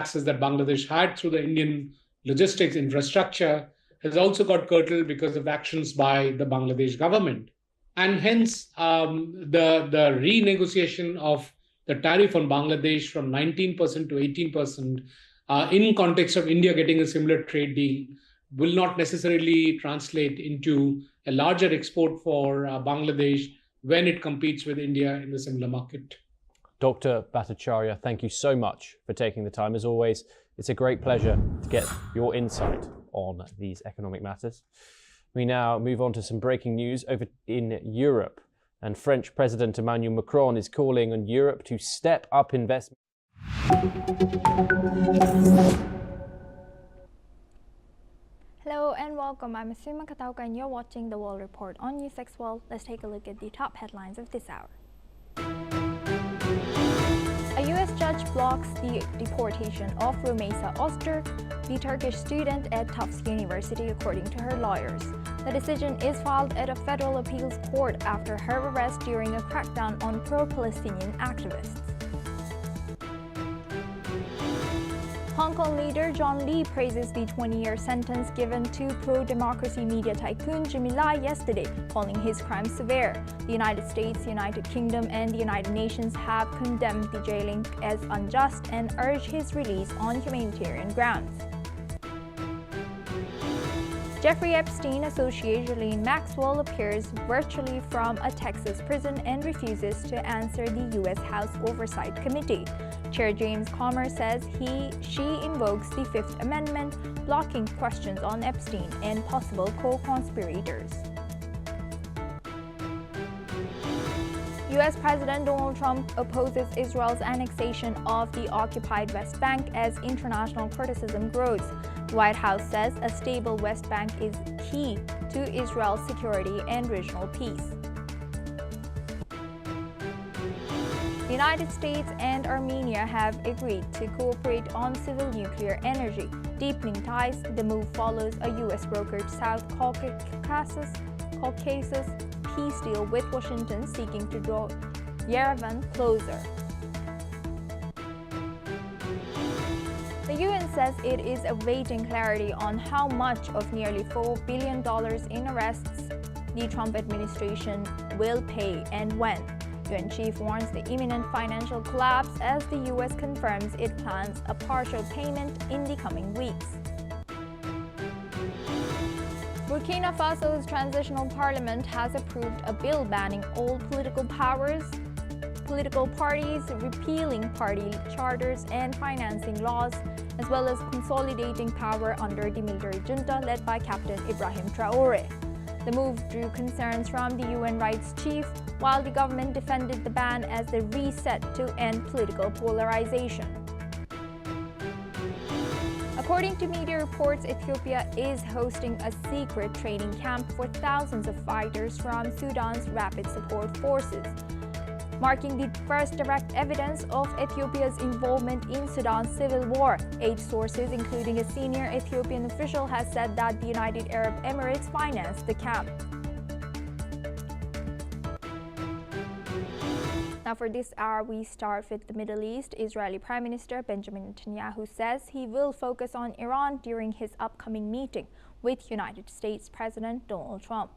access that Bangladesh had through the Indian logistics infrastructure has also got curtailed because of actions by the Bangladesh government. And hence, the renegotiation of the tariff on Bangladesh from 19% to 18% in context of India getting a similar trade deal will not necessarily translate into a larger export for Bangladesh when it competes with India in the similar market. Dr. Bhattacharya, thank you so much for taking the time. As always, it's a great pleasure to get your insight on these economic matters. We now move on to some breaking news over in Europe. And French President Emmanuel Macron is calling on Europe to step up investment. Hello and welcome. I'm Asuma Katauka and you're watching the World Report on NewsX World. Let's take a look at the top headlines of this hour. A U.S. judge blocks the deportation of Rumeysa Öztürk, the Turkish student at Tufts University, according to her lawyers. The decision is filed at a federal appeals court after her arrest during a crackdown on pro-Palestinian activists. Hong Kong leader John Lee praises the 20-year sentence given to pro-democracy media tycoon Jimmy Lai yesterday, calling his crimes severe. The United States, United Kingdom, and the United Nations have condemned the jailing as unjust and urge his release on humanitarian grounds. Jeffrey Epstein associate Ghislaine Maxwell appears virtually from a Texas prison and refuses to answer the U.S. House Oversight Committee. Chair James Comer says she invokes the Fifth Amendment, blocking questions on Epstein and possible co-conspirators. U.S. President Donald Trump opposes Israel's annexation of the occupied West Bank as international criticism grows. The White House says a stable West Bank is key to Israel's security and regional peace. The United States and Armenia have agreed to cooperate on civil nuclear energy, deepening ties. The move follows a U.S.-brokered South Caucasus peace deal with Washington seeking to draw Yerevan closer. The UN says it is awaiting clarity on how much of nearly $4 billion in arrests the Trump administration will pay and when. UN chief warns the imminent financial collapse as the US confirms it plans a partial payment in the coming weeks. Burkina Faso's transitional parliament has approved a bill banning all political parties, repealing party charters and financing laws, as well as consolidating power under the military junta led by Captain Ibrahim Traoré. The move drew concerns from the UN rights chief, while the government defended the ban as the reset to end political polarization. According to media reports, Ethiopia is hosting a secret training camp for thousands of fighters from Sudan's Rapid Support Forces, marking the first direct evidence of Ethiopia's involvement in Sudan's civil war. 8 sources, including a senior Ethiopian official, has said that the United Arab Emirates financed the camp. Now for this hour, we start with the Middle East. Israeli Prime Minister Benjamin Netanyahu says he will focus on Iran during his upcoming meeting with United States President Donald Trump.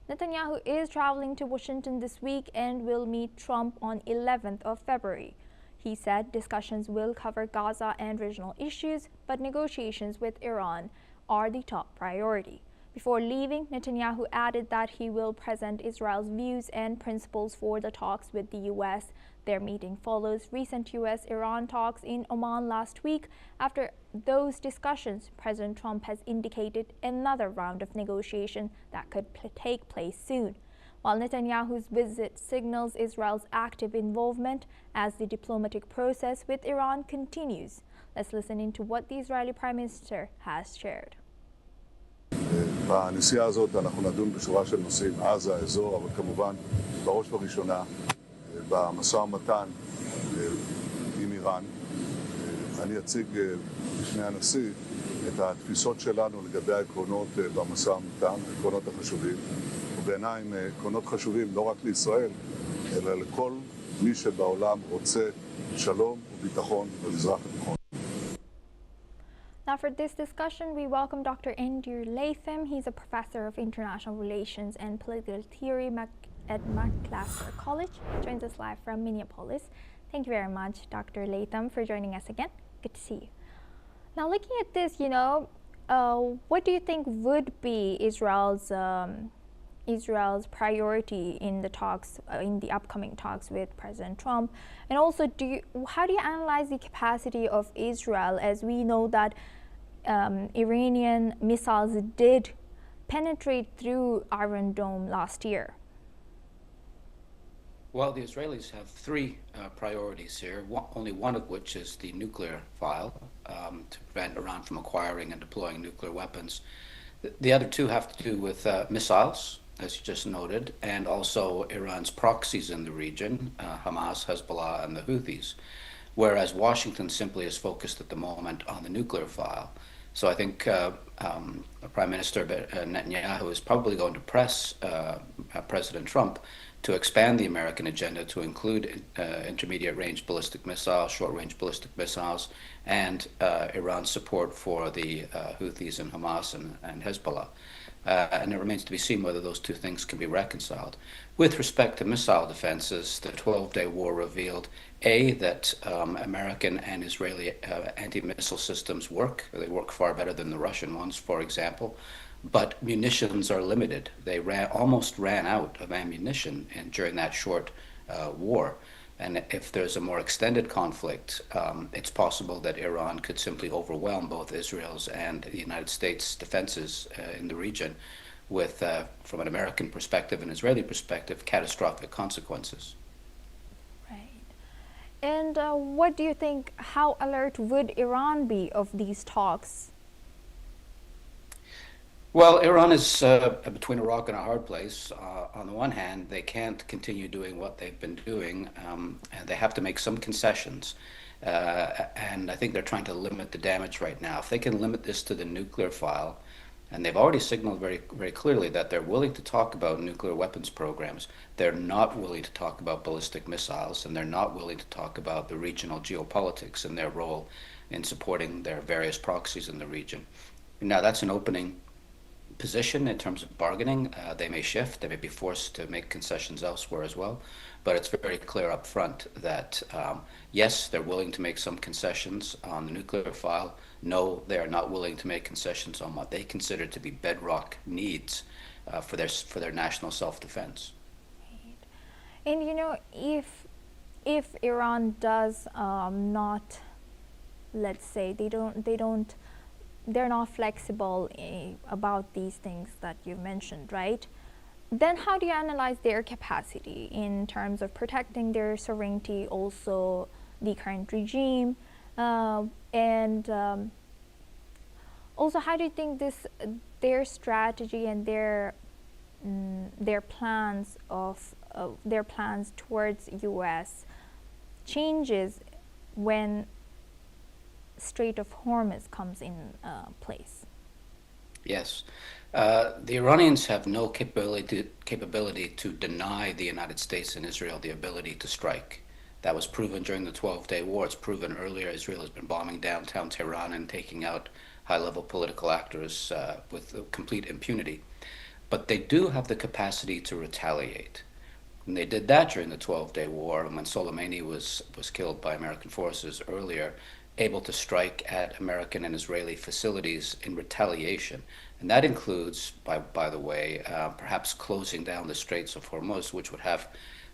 Netanyahu is traveling to Washington this week and will meet Trump on 11th of February. He said discussions will cover Gaza and regional issues, but negotiations with Iran are the top priority. Before leaving, Netanyahu added that he will present Israel's views and principles for the talks with the U.S. Their meeting follows recent U.S.-Iran talks in Oman last week. After those discussions, President Trump has indicated another round of negotiation that could take place soon, while Netanyahu's visit signals Israel's active involvement as the diplomatic process with Iran continues. Let's listen into what the Israeli Prime Minister has shared. בנסיעה הזאת אנחנו נדון בשורה של נושאים, עזה, האזור, אבל כמובן בראש ובראשונה במשא ומתן עם איראן. אני אציג בפני הנשיא את התפיסות שלנו לגבי העקרונות במשא ומתן, העקרונות החשובים, ובעיניי הם עקרונות חשובים לא רק לישראל, אלא לכל מי שבעולם רוצה שלום וביטחון במזרח התיכון. Now for this discussion, we welcome Dr. Indir Latham. He's a professor of international relations and political theory at McMaster College. He joins us live from Minneapolis. Thank you very much, Dr. Latham, for joining us again. Good to see you. Now looking at this, what do you think would be Israel's priority in the talks, in the upcoming talks with President Trump? And also, how do you analyze the capacity of Israel, as we know that Iranian missiles did penetrate through Iron Dome last year? Well, the Israelis have three priorities here, only one of which is the nuclear file, to prevent Iran from acquiring and deploying nuclear weapons. The other two have to do with missiles, as you just noted, and also Iran's proxies in the region, Hamas, Hezbollah, and the Houthis, whereas Washington simply is focused at the moment on the nuclear file. So I think Prime Minister Netanyahu is probably going to press President Trump to expand the American agenda to include intermediate-range ballistic missiles, short-range ballistic missiles, and Iran's support for the Houthis and Hamas and Hezbollah. And it remains to be seen whether those two things can be reconciled. With respect to missile defenses, the 12-day war revealed, A, that American and Israeli anti-missile systems work. They work far better than the Russian ones, for example. But munitions are limited. They almost ran out of ammunition during that short war. And if there's a more extended conflict, it's possible that Iran could simply overwhelm both Israel's and the United States defenses in the region with, from an American perspective and Israeli perspective, catastrophic consequences. Right. And what do you think, how alert would Iran be of these talks? Well, Iran is between a rock and a hard place. On the one hand, they can't continue doing what they've been doing, and they have to make some concessions. And I think they're trying to limit the damage right now. If they can limit this to the nuclear file, and they've already signaled very, very clearly that they're willing to talk about nuclear weapons programs, they're not willing to talk about ballistic missiles, and they're not willing to talk about the regional geopolitics and their role in supporting their various proxies in the region. Now, that's an opening position in terms of bargaining. They may shift, they may be forced to make concessions elsewhere as well, but it's very clear up front that yes, they're willing to make some concessions on the nuclear file. No, they are not willing to make concessions on what they consider to be bedrock needs for their national self-defense. And if Iran does not, let's say they're not flexible about these things that you mentioned, right? Then how do you analyze their capacity in terms of protecting their sovereignty, also the current regime, and also how do you think their strategy and their plans towards U.S. changes when Strait of Hormuz comes in place? Yes. The Iranians have no capability to deny the United States and Israel the ability to strike. That was proven during the 12-day war. It's proven earlier. Israel has been bombing downtown Tehran and taking out high-level political actors with complete impunity. But they do have the capacity to retaliate. And they did that during the 12-day war, and when Soleimani was killed by American forces earlier, able to strike at American and Israeli facilities in retaliation. And that includes, by the way, perhaps closing down the Straits of Hormuz, which would have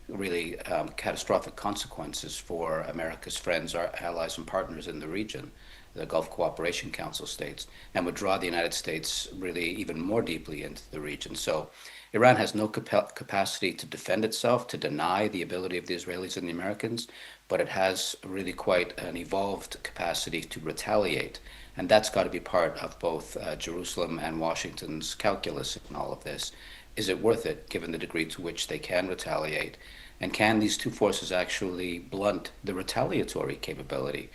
really catastrophic consequences for America's friends, our allies and partners in the region, the Gulf Cooperation Council states, and would draw the United States really even more deeply into the region. So Iran has no capacity to defend itself, to deny the ability of the Israelis and the Americans, but it has really quite an evolved capacity to retaliate. And that's got to be part of both Jerusalem and Washington's calculus in all of this. Is it worth it, given the degree to which they can retaliate? And can these two forces actually blunt the retaliatory capability?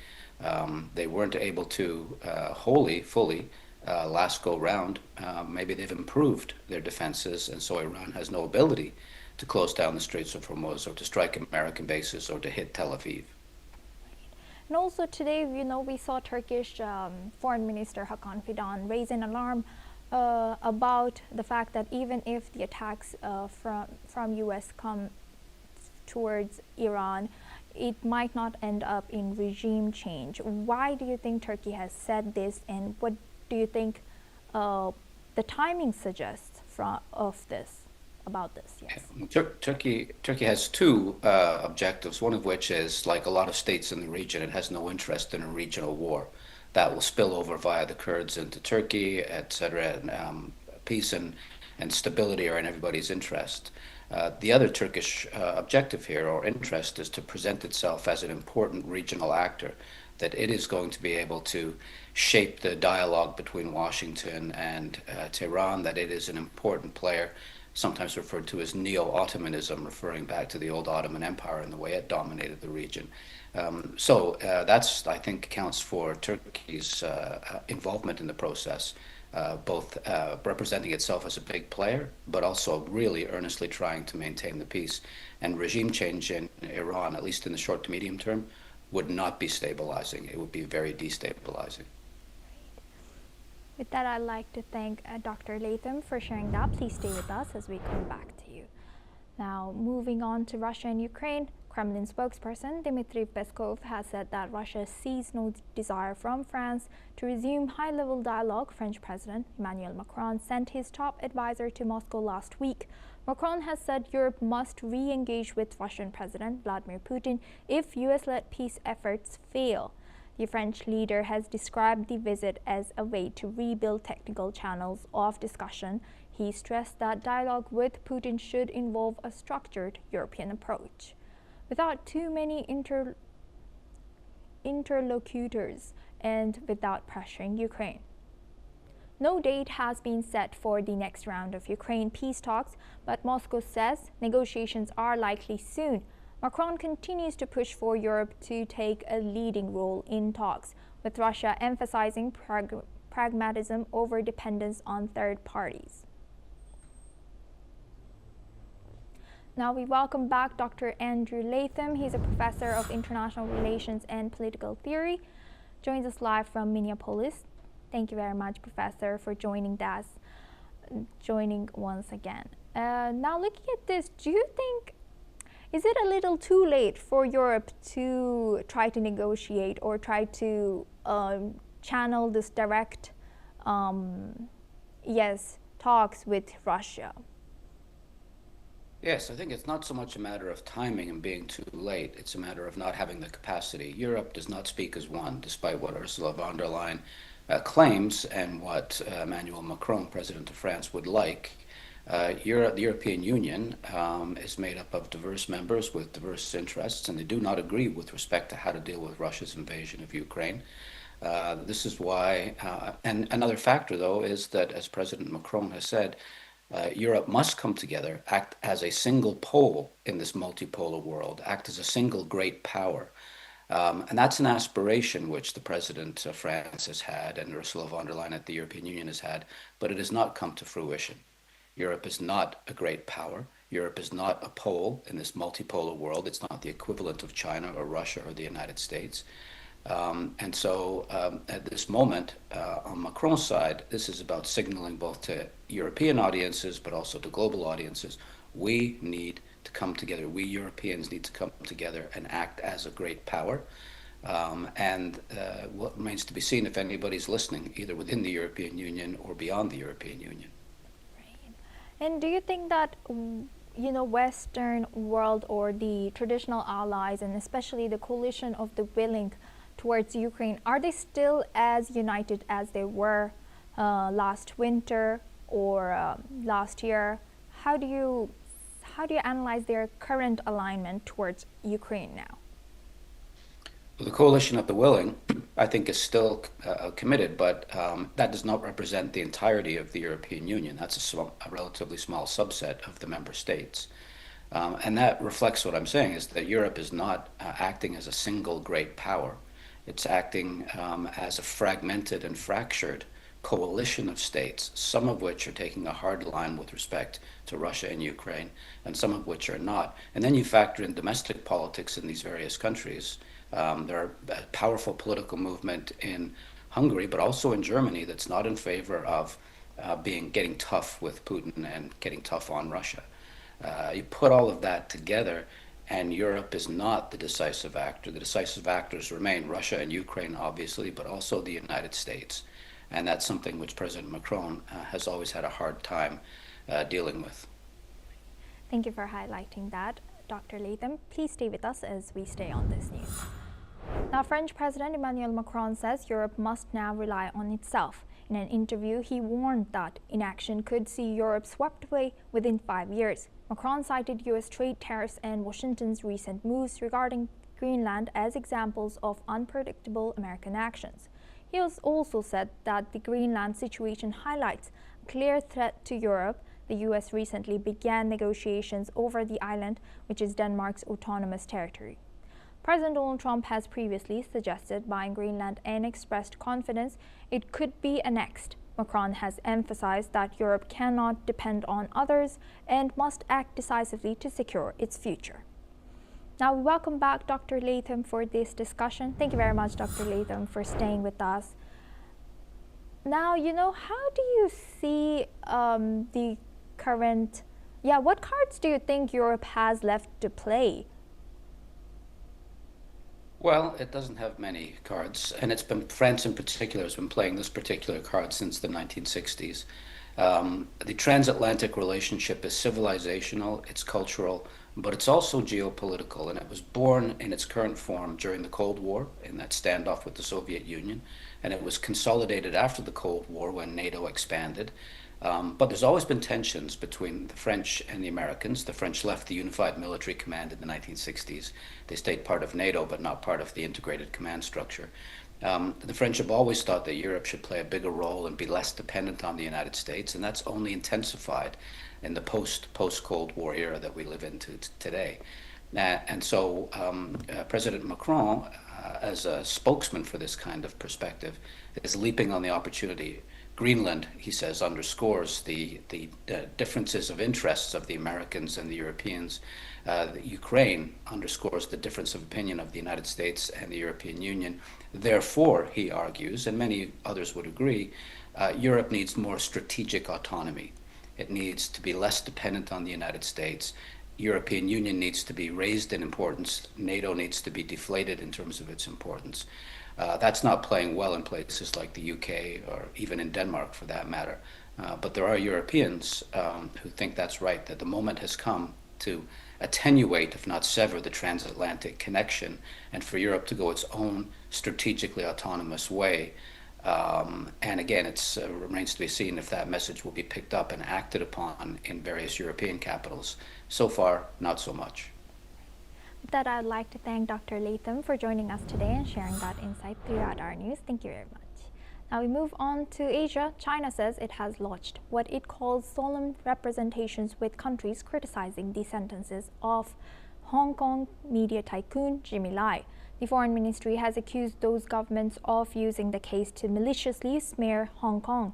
They weren't able to fully last go round. Maybe they've improved their defenses, and so Iran has no ability to close down the Straits of Hormuz or to strike American bases or to hit Tel Aviv. And also today, we saw Turkish Foreign Minister Hakan Fidan raise an alarm about the fact that even if the attacks from U.S. come towards Iran, it might not end up in regime change. Why do you think Turkey has said this, and what do you think the timing suggests about this? Yes. Turkey has two objectives, one of which is, like a lot of states in the region, it has no interest in a regional war that will spill over via the Kurds into Turkey, etc. Peace and stability are in everybody's interest. The other Turkish objective here, or interest, is to present itself as an important regional actor, that it is going to be able to shape the dialogue between Washington and Tehran, that it is an important player, sometimes referred to as neo-Ottomanism, referring back to the old Ottoman Empire and the way it dominated the region. That's, I think, accounts for Turkey's involvement in the process, both representing itself as a big player, but also really earnestly trying to maintain the peace. And regime change in Iran, at least in the short to medium term, would not be stabilizing. It would be very destabilizing. With that, I'd like to thank Dr. Latham for sharing that. Please stay with us as we come back to you. Now, moving on to Russia and Ukraine, Kremlin spokesperson Dmitry Peskov has said that Russia sees no desire from France to resume high-level dialogue. French President Emmanuel Macron sent his top advisor to Moscow last week. Macron has said Europe must re-engage with Russian President Vladimir Putin if US-led peace efforts fail. The French leader has described the visit as a way to rebuild technical channels of discussion. He stressed that dialogue with Putin should involve a structured European approach, without too many interlocutors and without pressuring Ukraine. No date has been set for the next round of Ukraine peace talks, but Moscow says negotiations are likely soon. Macron continues to push for Europe to take a leading role in talks, with Russia emphasizing pragmatism over dependence on third parties. Now we welcome back Dr. Andrew Latham. He's a professor of international relations and political theory. Joins us live from Minneapolis. Thank you very much, Professor, for joining once again. Now, looking at this, do you think, is it a little too late for Europe to try to negotiate or try to channel this direct, talks with Russia? Yes, I think it's not so much a matter of timing and being too late. It's a matter of not having the capacity. Europe does not speak as one, despite what Ursula von der Leyen claims and what Emmanuel Macron, President of France, would like. The European Union is made up of diverse members with diverse interests, and they do not agree with respect to how to deal with Russia's invasion of Ukraine. This is why, and another factor, though, is that, as President Macron has said, Europe must come together, act as a single pole in this multipolar world, act as a single great power. And that's an aspiration which the President of France has had and Ursula von der Leyen at the European Union has had, but it has not come to fruition. Europe is not a great power. Europe is not a pole in this multipolar world. It's not the equivalent of China or Russia or the United States. And so at this moment, on Macron's side, this is about signaling both to European audiences, but also to global audiences, we need to come together. We Europeans need to come together and act as a great power. And what remains to be seen if anybody's listening, either within the European Union or beyond the European Union. Right. And do you think that, Western world or the traditional allies, and especially the coalition of the willing towards Ukraine, are they still as united as they were last winter or last year? How do you analyze their current alignment towards Ukraine now? The coalition of the willing, I think, is still committed, but that does not represent the entirety of the European Union. That's a relatively small subset of the member states. And that reflects what I'm saying, is that Europe is not acting as a single great power. It's acting as a fragmented and fractured coalition of states, some of which are taking a hard line with respect to Russia and Ukraine, and some of which are not. And then you factor in domestic politics in these various countries. There are a powerful political movement in Hungary, but also in Germany, that's not in favor of getting tough with Putin and getting tough on Russia. You put all of that together, and Europe is not the decisive actor. The decisive actors remain Russia and Ukraine, obviously, but also the United States. And that's something which President Macron has always had a hard time dealing with. Thank you for highlighting that, Dr. Latham. Please stay with us as we stay on this news. Now, French President Emmanuel Macron says Europe must now rely on itself. In an interview, he warned that inaction could see Europe swept away within 5 years. Macron cited U.S. trade tariffs and Washington's recent moves regarding Greenland as examples of unpredictable American actions. He has also said that the Greenland situation highlights a clear threat to Europe. The U.S. recently began negotiations over the island, which is Denmark's autonomous territory. President Donald Trump has previously suggested buying Greenland and expressed confidence it could be annexed. Macron has emphasized that Europe cannot depend on others and must act decisively to secure its future. Now, we welcome back Dr. Latham for this discussion. Thank you very much, Dr. Latham, for staying with us. Now, how do you see the current, what cards do you think Europe has left to play? Well, it doesn't have many cards, and France in particular has been playing this particular card since the 1960s. The transatlantic relationship is civilizational, it's cultural, but it's also geopolitical, and it was born in its current form during the Cold War, in that standoff with the Soviet Union, and it was consolidated after the Cold War when NATO expanded. But there's always been tensions between the French and the Americans. The French left the Unified Military Command in the 1960s. They stayed part of NATO, but not part of the integrated command structure. The French have always thought that Europe should play a bigger role and be less dependent on the United States, and that's only intensified in the post-Cold War era that we live into today. And so President Macron, as a spokesman for this kind of perspective, is leaping on the opportunity. Greenland, he says, underscores the differences of interests of the Americans and the Europeans. Ukraine underscores the difference of opinion of the United States and the European Union. Therefore, he argues, and many others would agree, Europe needs more strategic autonomy. It needs to be less dependent on the United States. European Union needs to be raised in importance. NATO needs to be deflated in terms of its importance. That's not playing well in places like the UK or even in Denmark for that matter. But there are Europeans who think that's right, that the moment has come to attenuate, if not sever, the transatlantic connection and for Europe to go its own strategically autonomous way. And again, it remains to be seen if that message will be picked up and acted upon in various European capitals. So far, not so much. With that, I'd like to thank Dr. Latham for joining us today and sharing that insight throughout our news. Thank you very much. Now we move on to Asia. China says it has lodged what it calls solemn representations with countries criticizing the sentences of Hong Kong media tycoon Jimmy Lai. The Foreign Ministry has accused those governments of using the case to maliciously smear Hong Kong.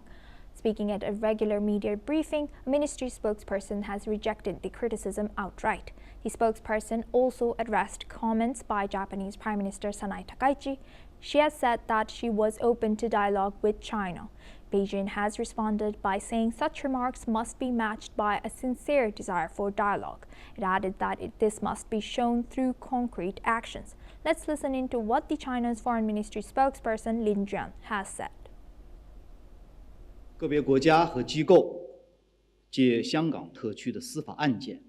Speaking at a regular media briefing, a ministry spokesperson has rejected the criticism outright. The spokesperson also addressed comments by Japanese Prime Minister Sanai Takaichi. She has said that she was open to dialogue with China. Beijing has responded by saying such remarks must be matched by a sincere desire for dialogue. It added that this must be shown through concrete actions. Let's listen into what the China's Foreign Ministry spokesperson Lin Juan has said. 个别国家和机构借香港特区的司法案件，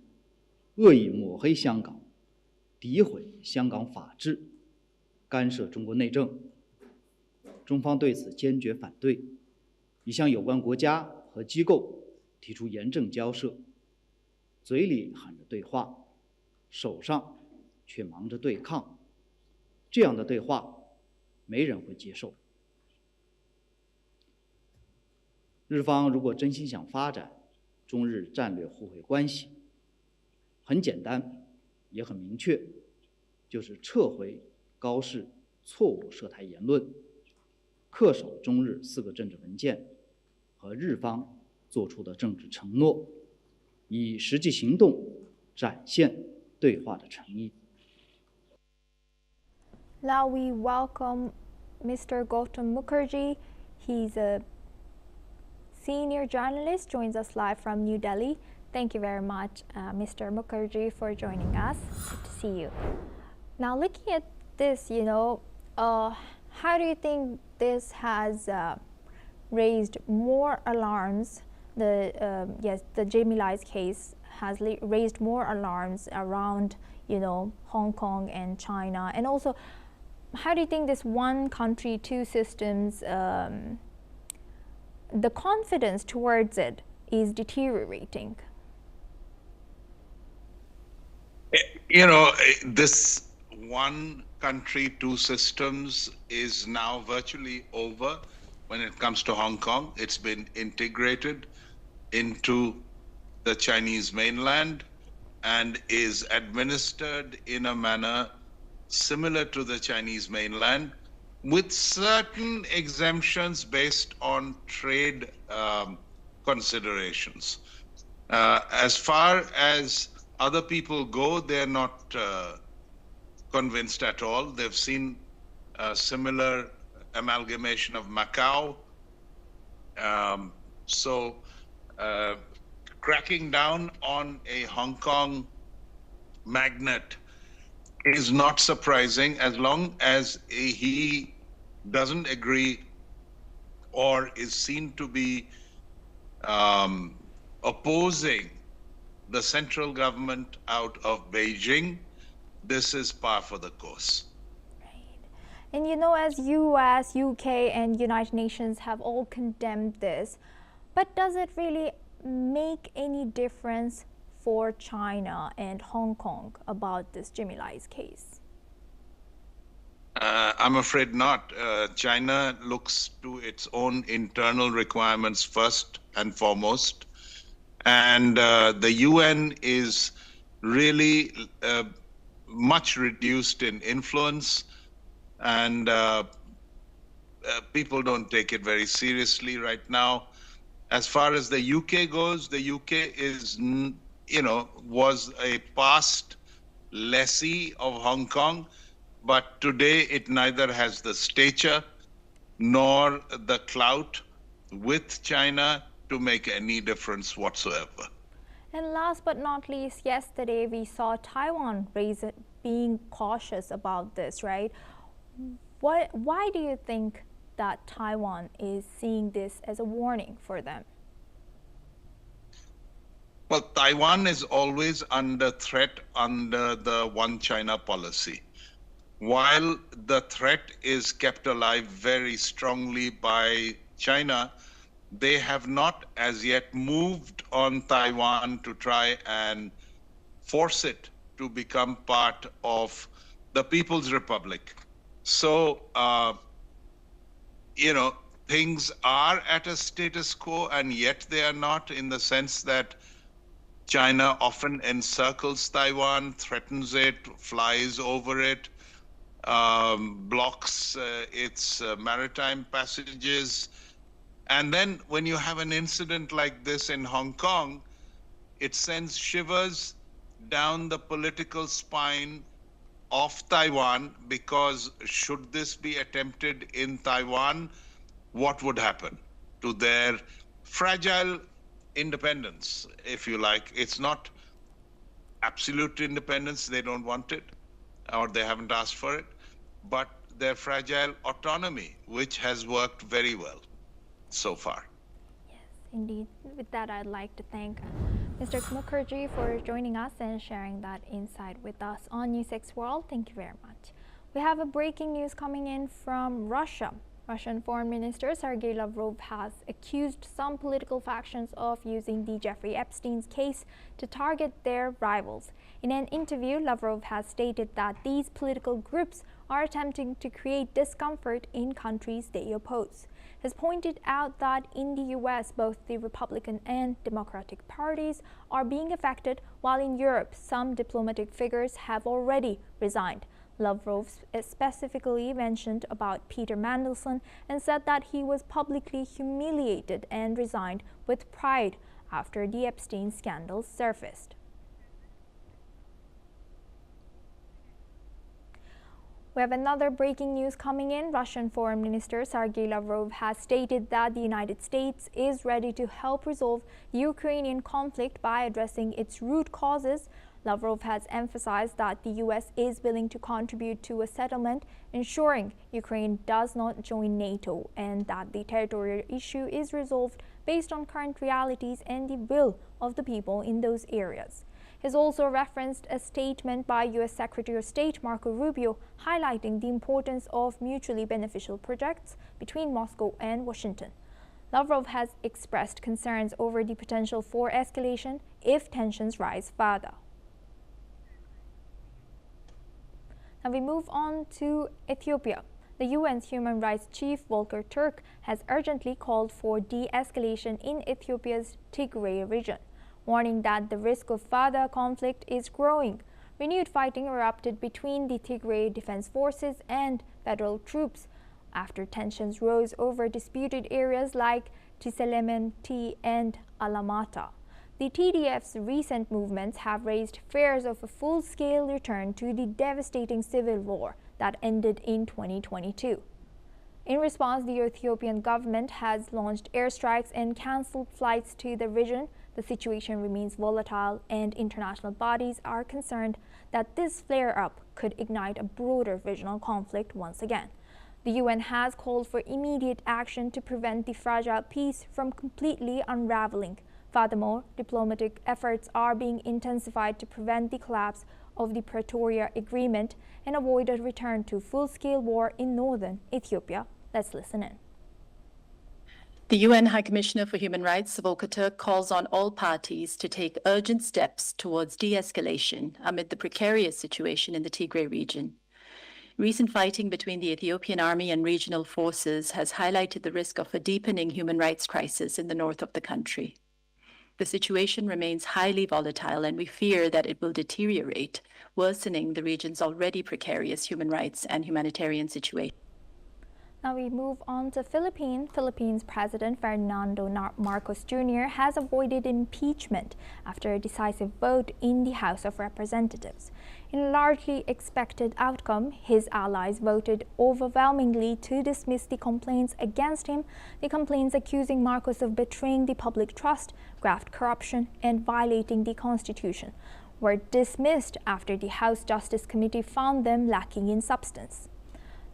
恶意抹黑香港，诋毁香港法治，干涉中国内政。中方对此坚决反对，已向有关国家和机构提出严正交涉。嘴里喊着对话，手上却忙着对抗，这样的对话，没人会接受。 日方如果真心想发展中日战略互惠关系，很简单，也很明确，就是撤回高市错误涉台言论，恪守中日4个政治文件和日方作出的政治承诺，以实际行动展现对话的诚意。Now we welcome Mr. Gautam Mukherjee. He's a senior journalist, joins us live from New Delhi. Thank you very much, Mr. Mukherjee, for joining us. Good to see you. Now, looking at this, how do you think this has raised more alarms? The Jamie Ly's case has raised more alarms around, Hong Kong and China, and also, how do you think this one country, two systems, the confidence towards it is deteriorating? This one country, two systems is now virtually over when it comes to Hong Kong. It's been integrated into the Chinese mainland and is administered in a manner similar to the Chinese mainland, with certain exemptions based on trade considerations. As far as other people go, they're not convinced at all. They've seen a similar amalgamation of Macau. Cracking down on a Hong Kong magnate is not surprising as long as he doesn't agree or is seen to be opposing the central government out of Beijing. This is par for the course. Right. And as U.S., U.K. and United Nations have all condemned this, but does it really make any difference for China and Hong Kong about this Jamie Ly's case? I'm afraid not. China looks to its own internal requirements first and foremost. And the UN is really much reduced in influence, and people don't take it very seriously right now. As far as the UK goes, the UK is, was a past lessee of Hong Kong, but today it neither has the stature nor the clout with China to make any difference whatsoever. And last but not least, yesterday we saw Taiwan being cautious about this, right? Why do you think that Taiwan is seeing this as a warning for them? Well, Taiwan is always under threat under the One China policy. While the threat is kept alive very strongly by China, they have not as yet moved on Taiwan to try and force it to become part of the People's Republic. So, things are at a status quo, and yet they are not, in the sense that China often encircles Taiwan, threatens it, flies over it, blocks its maritime passages. And then when you have an incident like this in Hong Kong, it sends shivers down the political spine of Taiwan, because should this be attempted in Taiwan, what would happen to their fragile independence, if you like? It's not absolute independence, they don't want it, or they haven't asked for it, but their fragile autonomy, which has worked very well so far. Yes, indeed. With that, I'd like to thank Mr. Mukherjee for joining us and sharing that insight with us on NewsX World. Thank you very much. We have a breaking news coming in from Russia. Russian Foreign Minister Sergei Lavrov has accused some political factions of using the Jeffrey Epstein's case to target their rivals. In an interview, Lavrov has stated that these political groups are attempting to create discomfort in countries they oppose. He has pointed out that in the U.S., both the Republican and Democratic parties are being affected, while in Europe, some diplomatic figures have already resigned. Lavrov specifically mentioned about Peter Mandelson and said that he was publicly humiliated and resigned with pride after the Epstein scandal surfaced. We have another breaking news coming in. Russian Foreign Minister Sergei Lavrov has stated that the United States is ready to help resolve the Ukrainian conflict by addressing its root causes. Lavrov has emphasized that the U.S. is willing to contribute to a settlement, ensuring Ukraine does not join NATO, and that the territorial issue is resolved based on current realities and the will of the people in those areas. He has also referenced a statement by U.S. Secretary of State Marco Rubio highlighting the importance of mutually beneficial projects between Moscow and Washington. Lavrov has expressed concerns over the potential for escalation if tensions rise further. Now we move on to Ethiopia. The UN's Human Rights Chief Volker Turk has urgently called for de-escalation in Ethiopia's Tigray region, warning that the risk of further conflict is growing. Renewed fighting erupted between the Tigray Defense Forces and federal troops after tensions rose over disputed areas like Tiselementi and Alamata. The TDF's recent movements have raised fears of a full-scale return to the devastating civil war that ended in 2022. In response, the Ethiopian government has launched airstrikes and cancelled flights to the region. The situation remains volatile, and international bodies are concerned that this flare-up could ignite a broader regional conflict once again. The UN has called for immediate action to prevent the fragile peace from completely unraveling. Furthermore, diplomatic efforts are being intensified to prevent the collapse of the Pretoria Agreement and avoid a return to full-scale war in northern Ethiopia. Let's listen in. The UN High Commissioner for Human Rights, Volker Turk, calls on all parties to take urgent steps towards de-escalation amid the precarious situation in the Tigray region. Recent fighting between the Ethiopian army and regional forces has highlighted the risk of a deepening human rights crisis in the north of the country. The situation remains highly volatile, and we fear that it will deteriorate, worsening the region's already precarious human rights and humanitarian situation. Now we move on to Philippines. Philippines President Ferdinando Marcos Jr. has avoided impeachment after a decisive vote in the House of Representatives. In a largely expected outcome, his allies voted overwhelmingly to dismiss the complaints against him, the complaints accusing Marcos of betraying the public trust, graft corruption, and violating the Constitution were dismissed after the House Justice Committee found them lacking in substance.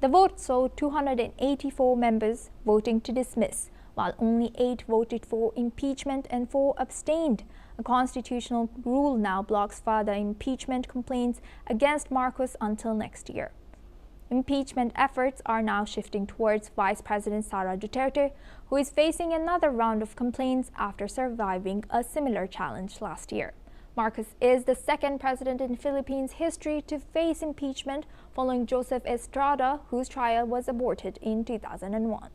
The vote saw 284 members voting to dismiss, while only 8 voted for impeachment and 4 abstained. A constitutional rule now blocks further impeachment complaints against Marcos until next year. Impeachment efforts are now shifting towards Vice President Sara Duterte, who is facing another round of complaints after surviving a similar challenge last year. Marcos is the second president in Philippines history to face impeachment, following Joseph Estrada, whose trial was aborted in 2001.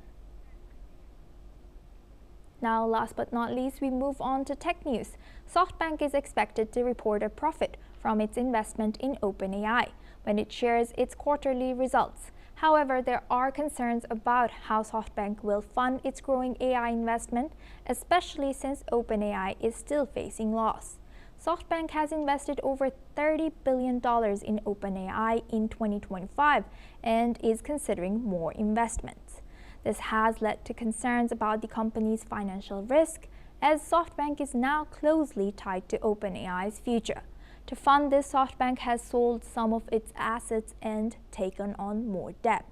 Now, last but not least, we move on to tech news. SoftBank is expected to report a profit from its investment in OpenAI when it shares its quarterly results. However, there are concerns about how SoftBank will fund its growing AI investment, especially since OpenAI is still facing loss. SoftBank has invested over $30 billion in OpenAI in 2025 and is considering more investments. This has led to concerns about the company's financial risk, as SoftBank is now closely tied to OpenAI's future. To fund this, SoftBank has sold some of its assets and taken on more debt.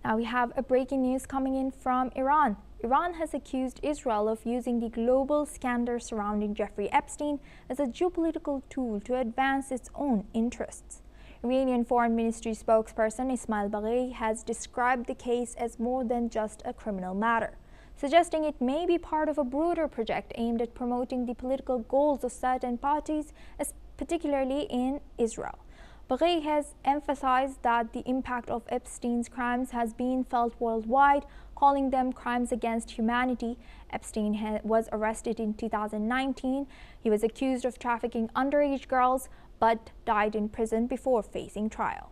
Now we have a breaking news coming in from Iran. Iran has accused Israel of using the global scandal surrounding Jeffrey Epstein as a geopolitical tool to advance its own interests. Iranian Foreign Ministry spokesperson Ismail Baghei has described the case as more than just a criminal matter, suggesting it may be part of a broader project aimed at promoting the political goals of certain parties, particularly in Israel. Baghei has emphasized that the impact of Epstein's crimes has been felt worldwide, calling them crimes against humanity. Epstein was arrested in 2019. He was accused of trafficking underage girls, but died in prison before facing trial.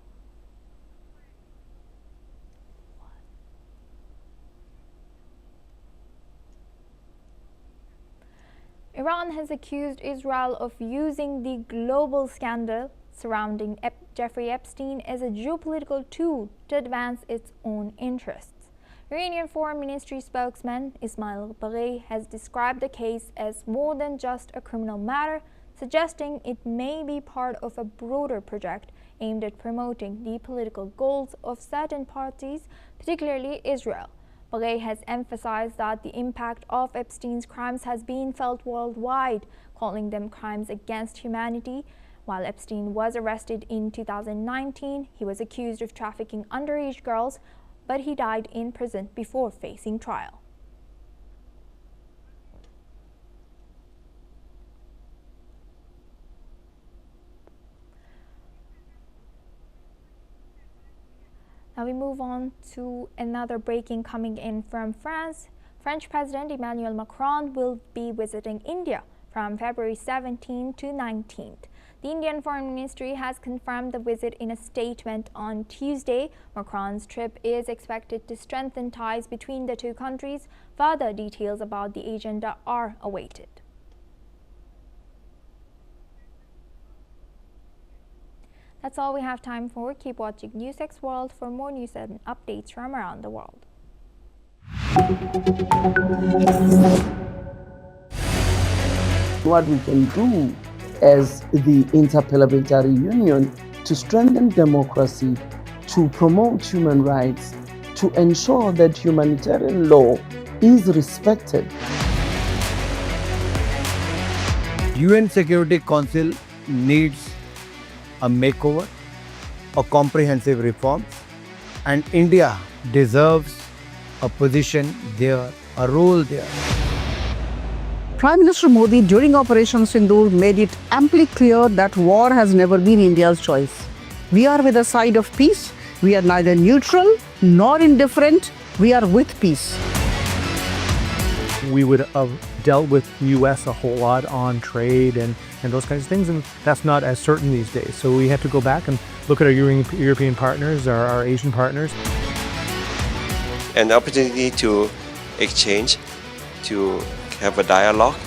Iran has accused Israel of using the global scandal surrounding Jeffrey Epstein as a geopolitical tool to advance its own interests. Iranian Foreign Ministry spokesman Ismail Baghei has described the case as more than just a criminal matter, suggesting it may be part of a broader project aimed at promoting the political goals of certain parties, particularly Israel. Baghei has emphasized that the impact of Epstein's crimes has been felt worldwide, calling them crimes against humanity. While Epstein was arrested in 2019, he was accused of trafficking underage girls, but he died in prison before facing trial. Now we move on to another breaking coming in from France. French President Emmanuel Macron will be visiting India from February 17 to 19th. The Indian Foreign Ministry has confirmed the visit in a statement on Tuesday. Macron's trip is expected to strengthen ties between the two countries. Further details about the agenda are awaited. That's all we have time for. Keep watching NewsX World for more news and updates from around the world. What we can do as the Interparliamentary Union to strengthen democracy, to promote human rights, to ensure that humanitarian law is respected. UN Security Council needs a makeover, a comprehensive reforms, and India deserves a position there, a role there. Prime Minister Modi during Operation Sindoor made it amply clear that war has never been India's choice. We are with the side of peace. We are neither neutral nor indifferent. We are with peace. We would have dealt with U.S. a whole lot on trade and those kinds of things, and that's not as certain these days. So we have to go back and look at our European partners, our Asian partners. An opportunity to exchange, to have a dialogue,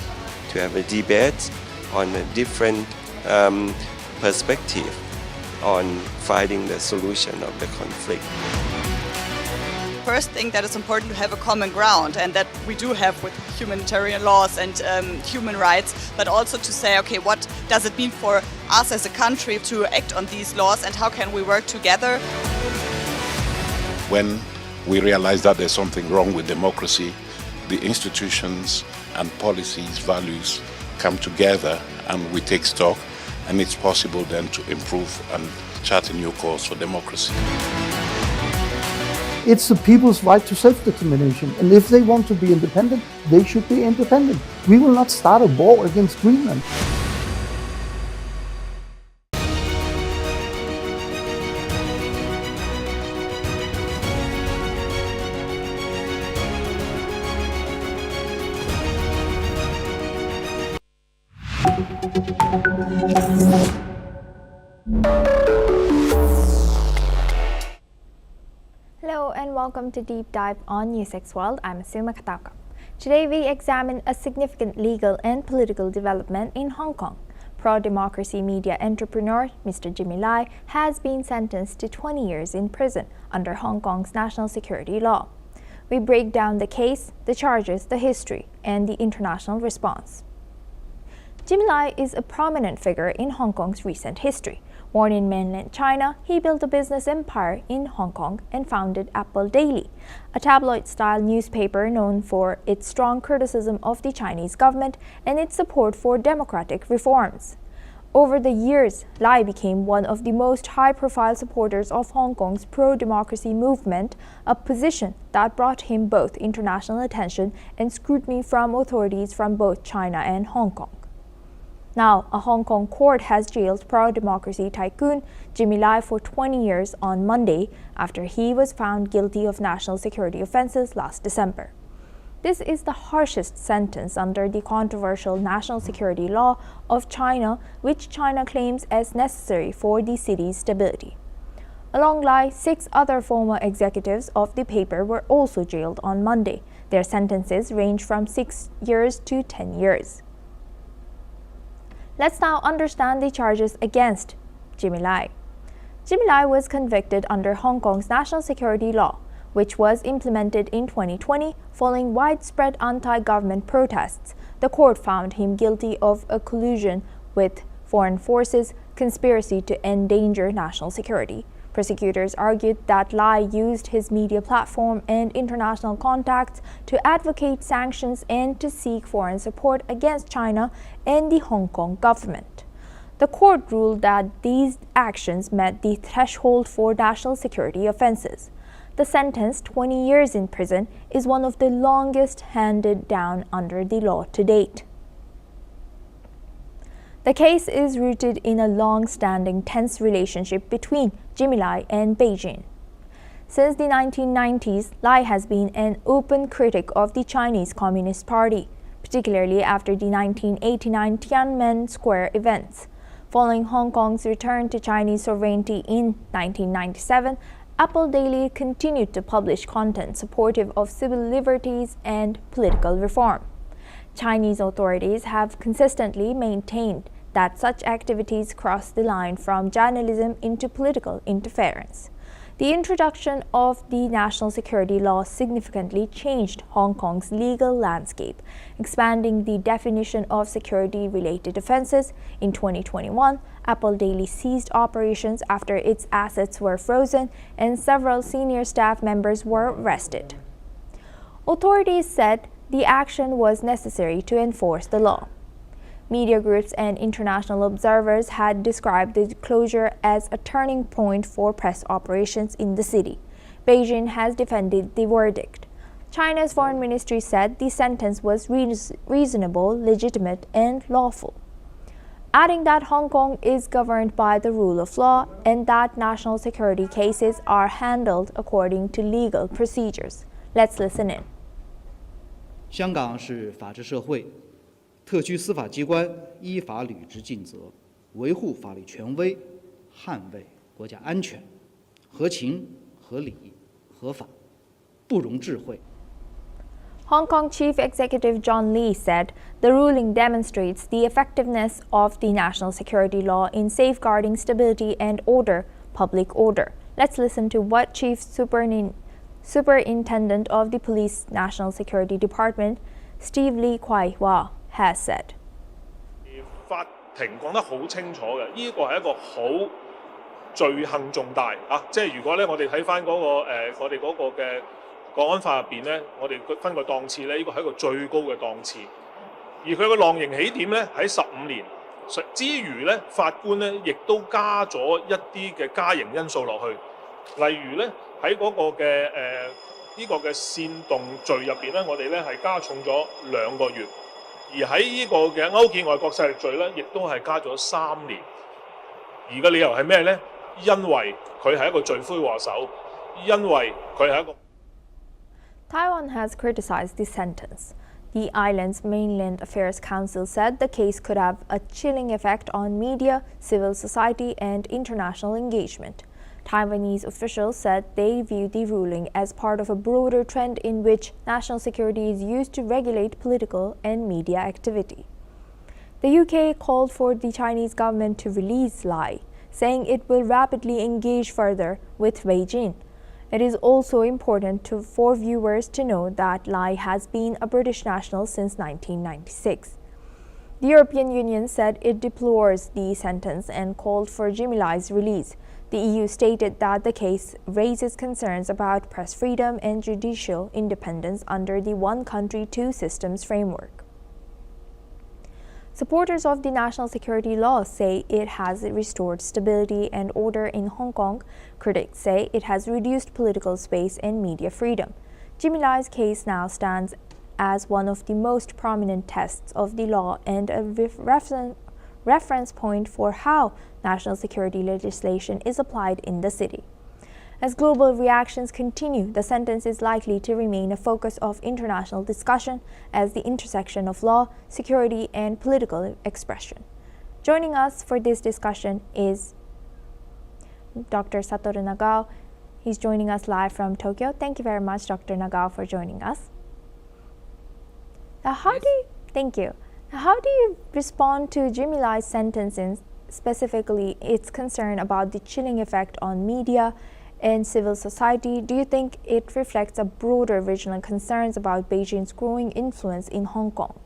to have a debate on a different perspective on finding the solution of the conflict. First thing that is important to have a common ground, and that we do have with humanitarian laws and human rights, but also to say, okay, what does it mean for us as a country to act on these laws and how can we work together? When we realize that there's something wrong with democracy, the institutions and policies, values come together and we take stock, and it's possible then to improve and chart a new course for democracy. It's the people's right to self-determination, and if they want to be independent, they should be independent. We will not start a war against Greenland. Hello and welcome to Deep Dive on NewsX World. I'm Asuma Kataka. Today we examine a significant legal and political development in Hong Kong. Pro-democracy media entrepreneur Mr. Jimmy Lai has been sentenced to 20 years in prison under Hong Kong's national security law. We break down the case, the charges, the history, and the international response. Jimmy Lai is a prominent figure in Hong Kong's recent history. Born in mainland China, he built a business empire in Hong Kong and founded Apple Daily, a tabloid-style newspaper known for its strong criticism of the Chinese government and its support for democratic reforms. Over the years, Lai became one of the most high-profile supporters of Hong Kong's pro-democracy movement, a position that brought him both international attention and scrutiny from authorities from both China and Hong Kong. Now, a Hong Kong court has jailed pro-democracy tycoon Jimmy Lai for 20 years on Monday after he was found guilty of national security offenses last December. This is the harshest sentence under the controversial national security law of China, which China claims as necessary for the city's stability. Along Lai, 6 other former executives of the paper were also jailed on Monday. Their sentences range from 6 years to 10 years. Let's now understand the charges against Jimmy Lai. Jimmy Lai was convicted under Hong Kong's national security law, which was implemented in 2020 following widespread anti-government protests. The court found him guilty of a collusion with foreign forces, conspiracy to endanger national security. Prosecutors argued that Lai used his media platform and international contacts to advocate sanctions and to seek foreign support against China and the Hong Kong government. The court ruled that these actions met the threshold for national security offenses. The sentence, 20 years in prison, is one of the longest handed down under the law to date. The case is rooted in a long-standing tense relationship between Jimmy Lai and Beijing. Since the 1990s, Lai has been an open critic of the Chinese Communist Party, particularly after the 1989 Tiananmen Square events. Following Hong Kong's return to Chinese sovereignty in 1997, Apple Daily continued to publish content supportive of civil liberties and political reform. Chinese authorities have consistently maintained that such activities cross the line from journalism into political interference. The introduction of the national security law significantly changed Hong Kong's legal landscape, expanding the definition of security-related offenses. In 2021, Apple Daily ceased operations after its assets were frozen and several senior staff members were arrested. Authorities said the action was necessary to enforce the law. Media groups and international observers had described the closure as a turning point for press operations in the city. Beijing has defended the verdict. China's foreign ministry said the sentence was reasonable, legitimate, and lawful, adding that Hong Kong is governed by the rule of law and that national security cases are handled according to legal procedures. Let's listen in. 香港是法治社会，特区司法机关依法履职尽责，维护法律权威，捍卫国家安全，合情、合理、合法，不容置喙。 Hong Kong Chief Executive John Lee said the ruling demonstrates the effectiveness of the national security law in safeguarding stability and public order. Let's listen to what Chief Superintendent of the Police National Security Department, Steve Lee Kwai Hwa, has said. 法庭講得好清楚嘅，呢個係一個好罪行重大啊！即係如果咧，我哋睇翻嗰個我哋嗰個嘅國安法入邊咧，我哋分個檔次咧，呢個係一個最高嘅檔次。而佢個量刑起點咧喺15年，之餘咧，法官咧亦都加咗一啲嘅加刑因素落去，例如咧喺嗰個嘅呢個嘅煽動罪入邊咧，我哋咧係加重咗2個月。 而喺呢個嘅勾結外國勢力罪咧，亦都係加咗3年。而個理由係咩咧？因為佢係一個罪魁禍首，因為佢係一個。Taiwan has criticized the sentence. The island's Mainland Affairs Council said the case could have a chilling effect on media, civil society, and international engagement. Taiwanese officials said they view the ruling as part of a broader trend in which national security is used to regulate political and media activity. The UK called for the Chinese government to release Lai, saying it will rapidly engage further with Beijing. It is also important for viewers to know that Lai has been a British national since 1996. The European Union said it deplores the sentence and called for Jimmy Lai's release. The EU stated that the case raises concerns about press freedom and judicial independence under the one country, two systems framework. Supporters of the national security law say it has restored stability and order in Hong Kong. Critics say it has reduced political space and media freedom. Jimmy Lai's case now stands as one of the most prominent tests of the law and a reference point for how national security legislation is applied in the city. As global reactions continue, the sentence is likely to remain a focus of international discussion as the intersection of law, security, and political expression. Joining us for this discussion is Dr. Satoru Nagao. He's joining us live from Tokyo. Thank you very much, Dr. Nagao, for joining us. Now, thank you. How do you respond to Jimmy Lai's specifically its concern about the chilling effect on media and civil society. Do you think it reflects a broader regional concerns about Beijing's growing influence in Hong Kong?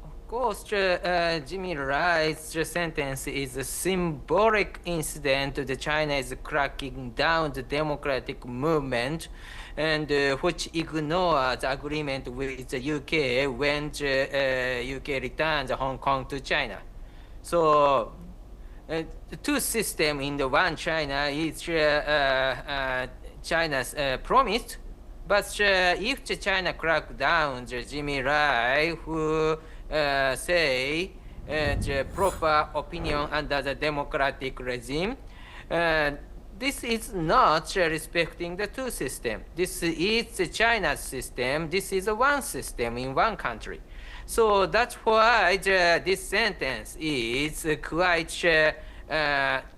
Of course, Jimmy Wright's sentence is a symbolic incident that China is cracking down the democratic movement, and which ignores agreement with the UK when the UK returns Hong Kong to China. So the two systems in the one China is China's promise, but if China crack down Jimmy Wright, who say the proper opinion under the democratic regime, this is not respecting the two systems. This is China's system. This is one system in one country. So that's why this sentence is quite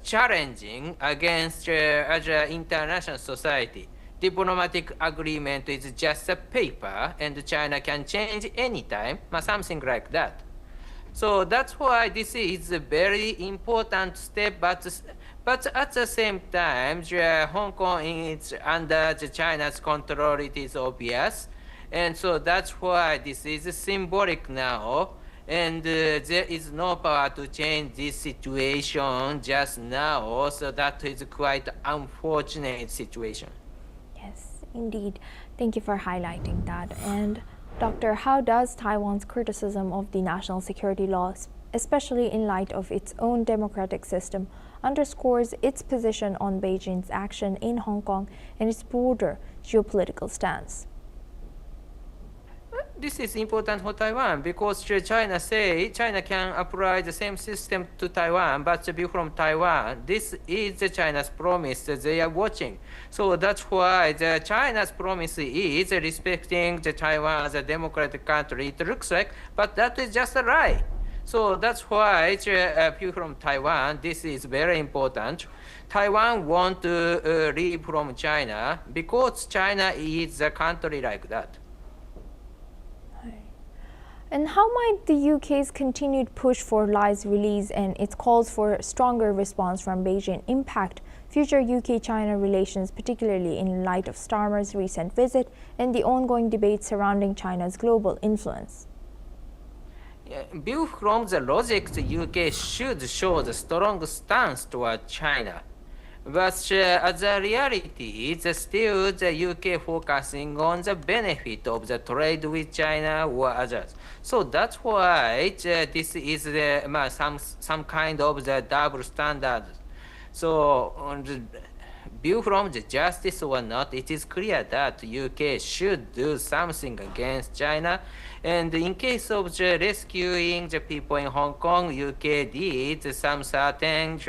challenging against international society. Diplomatic agreement is just a paper, and China can change anytime, something like that. So that's why this is a very important step, but at the same time, Hong Kong is under China's control, it is obvious. And so that's why this is symbolic now. And there is no power to change this situation just now. So that is quite unfortunate situation. Yes, indeed. Thank you for highlighting that. And Doctor, how does Taiwan's criticism of the national security laws, especially in light of its own democratic system, underscores its position on Beijing's action in Hong Kong and its broader geopolitical stance? This is important for Taiwan because China say China can apply the same system to Taiwan, but to be from Taiwan. This is China's promise that they are watching. So that's why China's promise is respecting Taiwan as a democratic country. It looks like, but that is just a lie. So that's why people from Taiwan, this is very important. Taiwan want to leave from China because China is a country like that. And how might the UK's continued push for Lai's release and its calls for a stronger response from Beijing impact future UK-China relations, particularly in light of Starmer's recent visit and the ongoing debate surrounding China's global influence? View from the logic, the UK should show the strong stance toward China. But as a reality, still the UK focusing on the benefit of the trade with China or others. So that's why this is some kind of the double standard. So on the view from the justice or not, it is clear that UK should do something against China. And in case of the rescuing the people in Hong Kong, UK did some certain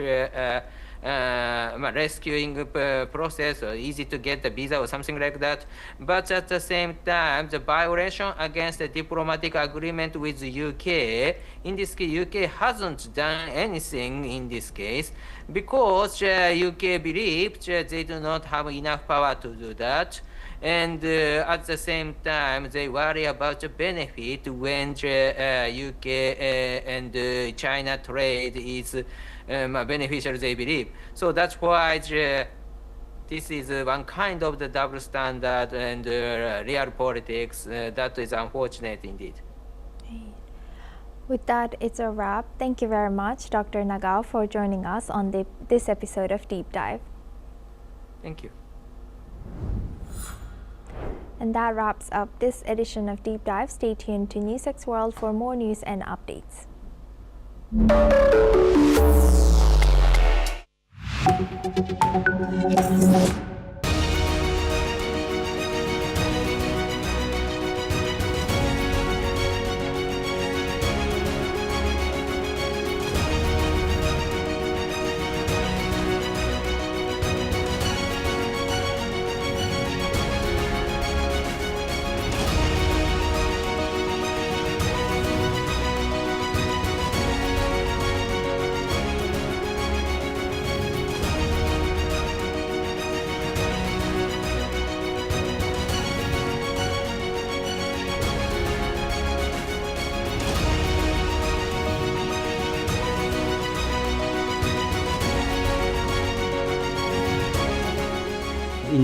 rescuing process, or easy to get the visa or something like that. But at the same time, the violation against the diplomatic agreement with the UK, in this case, UK hasn't done anything in this case because UK believes they do not have enough power to do that. And at the same time, they worry about the benefit when UK and China trade is beneficial, they believe. So that's why this is one kind of the double standard and real politics that is unfortunate indeed. With that, it's a wrap. Thank you very much, Dr. Nagao, for joining us on this episode of Deep Dive. Thank you. And that wraps up this edition of Deep Dive. Stay tuned to NewsX World for more news and updates.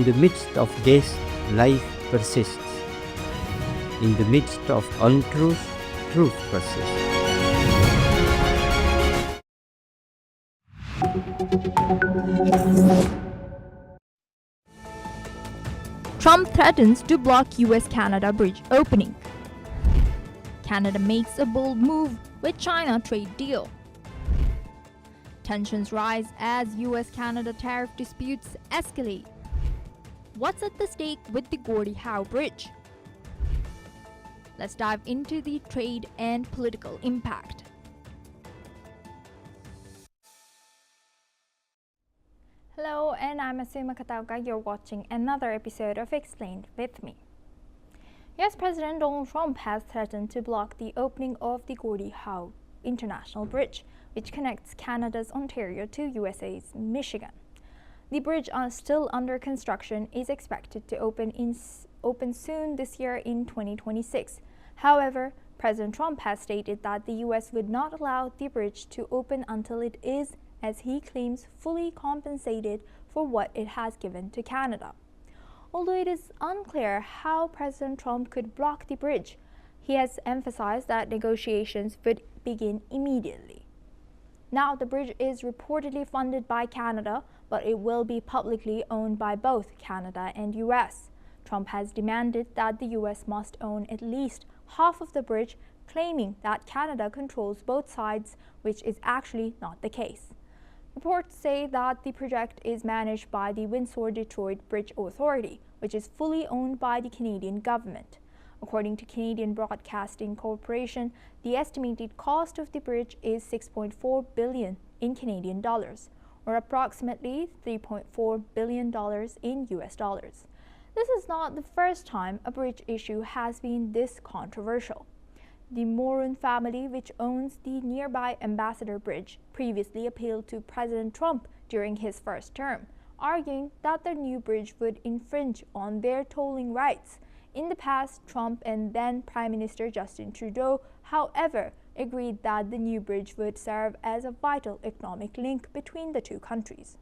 the midst of this, life persists. In the midst of untruth, truth persists. Trump threatens to block US-Canada bridge opening. Canada makes a bold move with China trade deal. Tensions rise as US-Canada tariff disputes escalate. What's at the stake with the Gordie Howe Bridge? Let's dive into the trade and political impact. Hello, and I'm Asuma Katauka. You're watching another episode of Explained with me. US President Donald Trump has threatened to block the opening of the Gordie Howe International Bridge, which connects Canada's Ontario to USA's Michigan. The bridge, still under construction, is expected to open soon this year in 2026. However, President Trump has stated that the US would not allow the bridge to open until it is, as he claims, fully compensated for what it has given to Canada. Although it is unclear how President Trump could block the bridge, he has emphasized that negotiations would begin immediately. Now, the bridge is reportedly funded by Canada, but it will be publicly owned by both Canada and US. Trump has demanded that the US must own at least half of the bridge, claiming that Canada controls both sides, which is actually not the case. Reports say that the project is managed by the Windsor-Detroit Bridge Authority, which is fully owned by the Canadian government. According to Canadian Broadcasting Corporation, the estimated cost of the bridge is $6.4 billion in Canadian dollars, or approximately $3.4 billion in US dollars. This is not the first time a bridge issue has been this controversial. The Morin family, which owns the nearby Ambassador Bridge, previously appealed to President Trump during his first term, arguing that the new bridge would infringe on their tolling rights. In the past, Trump and then Prime Minister Justin Trudeau, however, agreed that the new bridge would serve as a vital economic link between the two countries.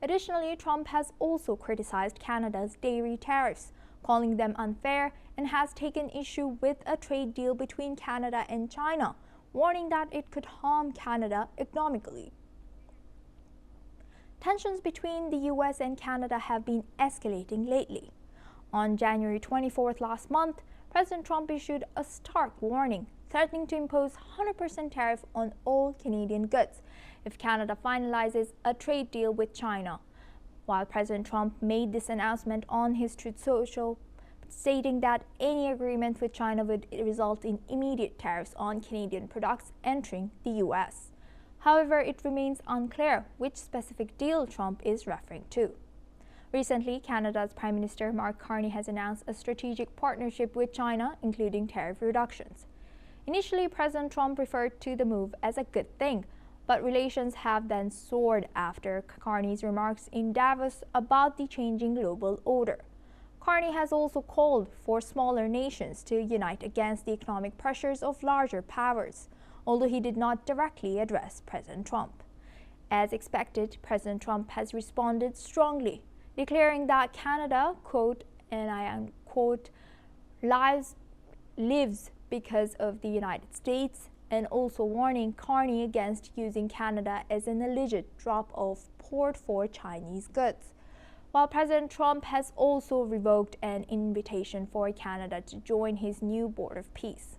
Additionally, Trump has also criticized Canada's dairy tariffs, calling them unfair, and has taken issue with a trade deal between Canada and China, warning that it could harm Canada economically. Tensions between the US and Canada have been escalating lately. On January 24th last month, President Trump issued a stark warning, threatening to impose 100% tariff on all Canadian goods if Canada finalizes a trade deal with China. While President Trump made this announcement on his Truth Social, stating that any agreement with China would result in immediate tariffs on Canadian products entering the US. However, it remains unclear which specific deal Trump is referring to. Recently, Canada's Prime Minister Mark Carney has announced a strategic partnership with China, including tariff reductions. Initially, President Trump referred to the move as a good thing, but relations have then soared after Carney's remarks in Davos about the changing global order. Carney has also called for smaller nations to unite against the economic pressures of larger powers, although he did not directly address President Trump. As expected, President Trump has responded strongly, declaring that Canada, quote, and I quote, lives because of the United States, and also warning Carney against using Canada as an alleged drop-off port for Chinese goods. While President Trump has also revoked an invitation for Canada to join his new Board of Peace.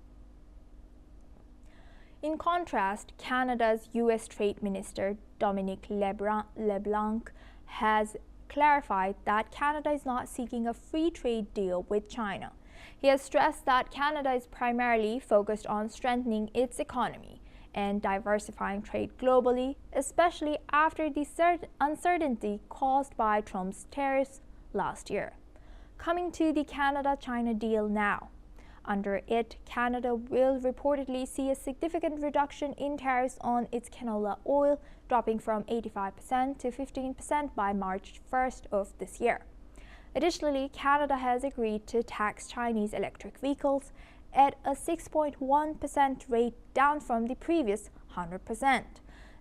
In contrast, Canada's U.S. Trade Minister Dominic LeBlanc has clarified that Canada is not seeking a free trade deal with China. He has stressed that Canada is primarily focused on strengthening its economy and diversifying trade globally, especially after the uncertainty caused by Trump's tariffs last year. Coming to the Canada-China deal now. Under it, Canada will reportedly see a significant reduction in tariffs on its canola oil, dropping from 85% to 15% by March 1st of this year. Additionally, Canada has agreed to tax Chinese electric vehicles at a 6.1% rate, down from the previous 100%.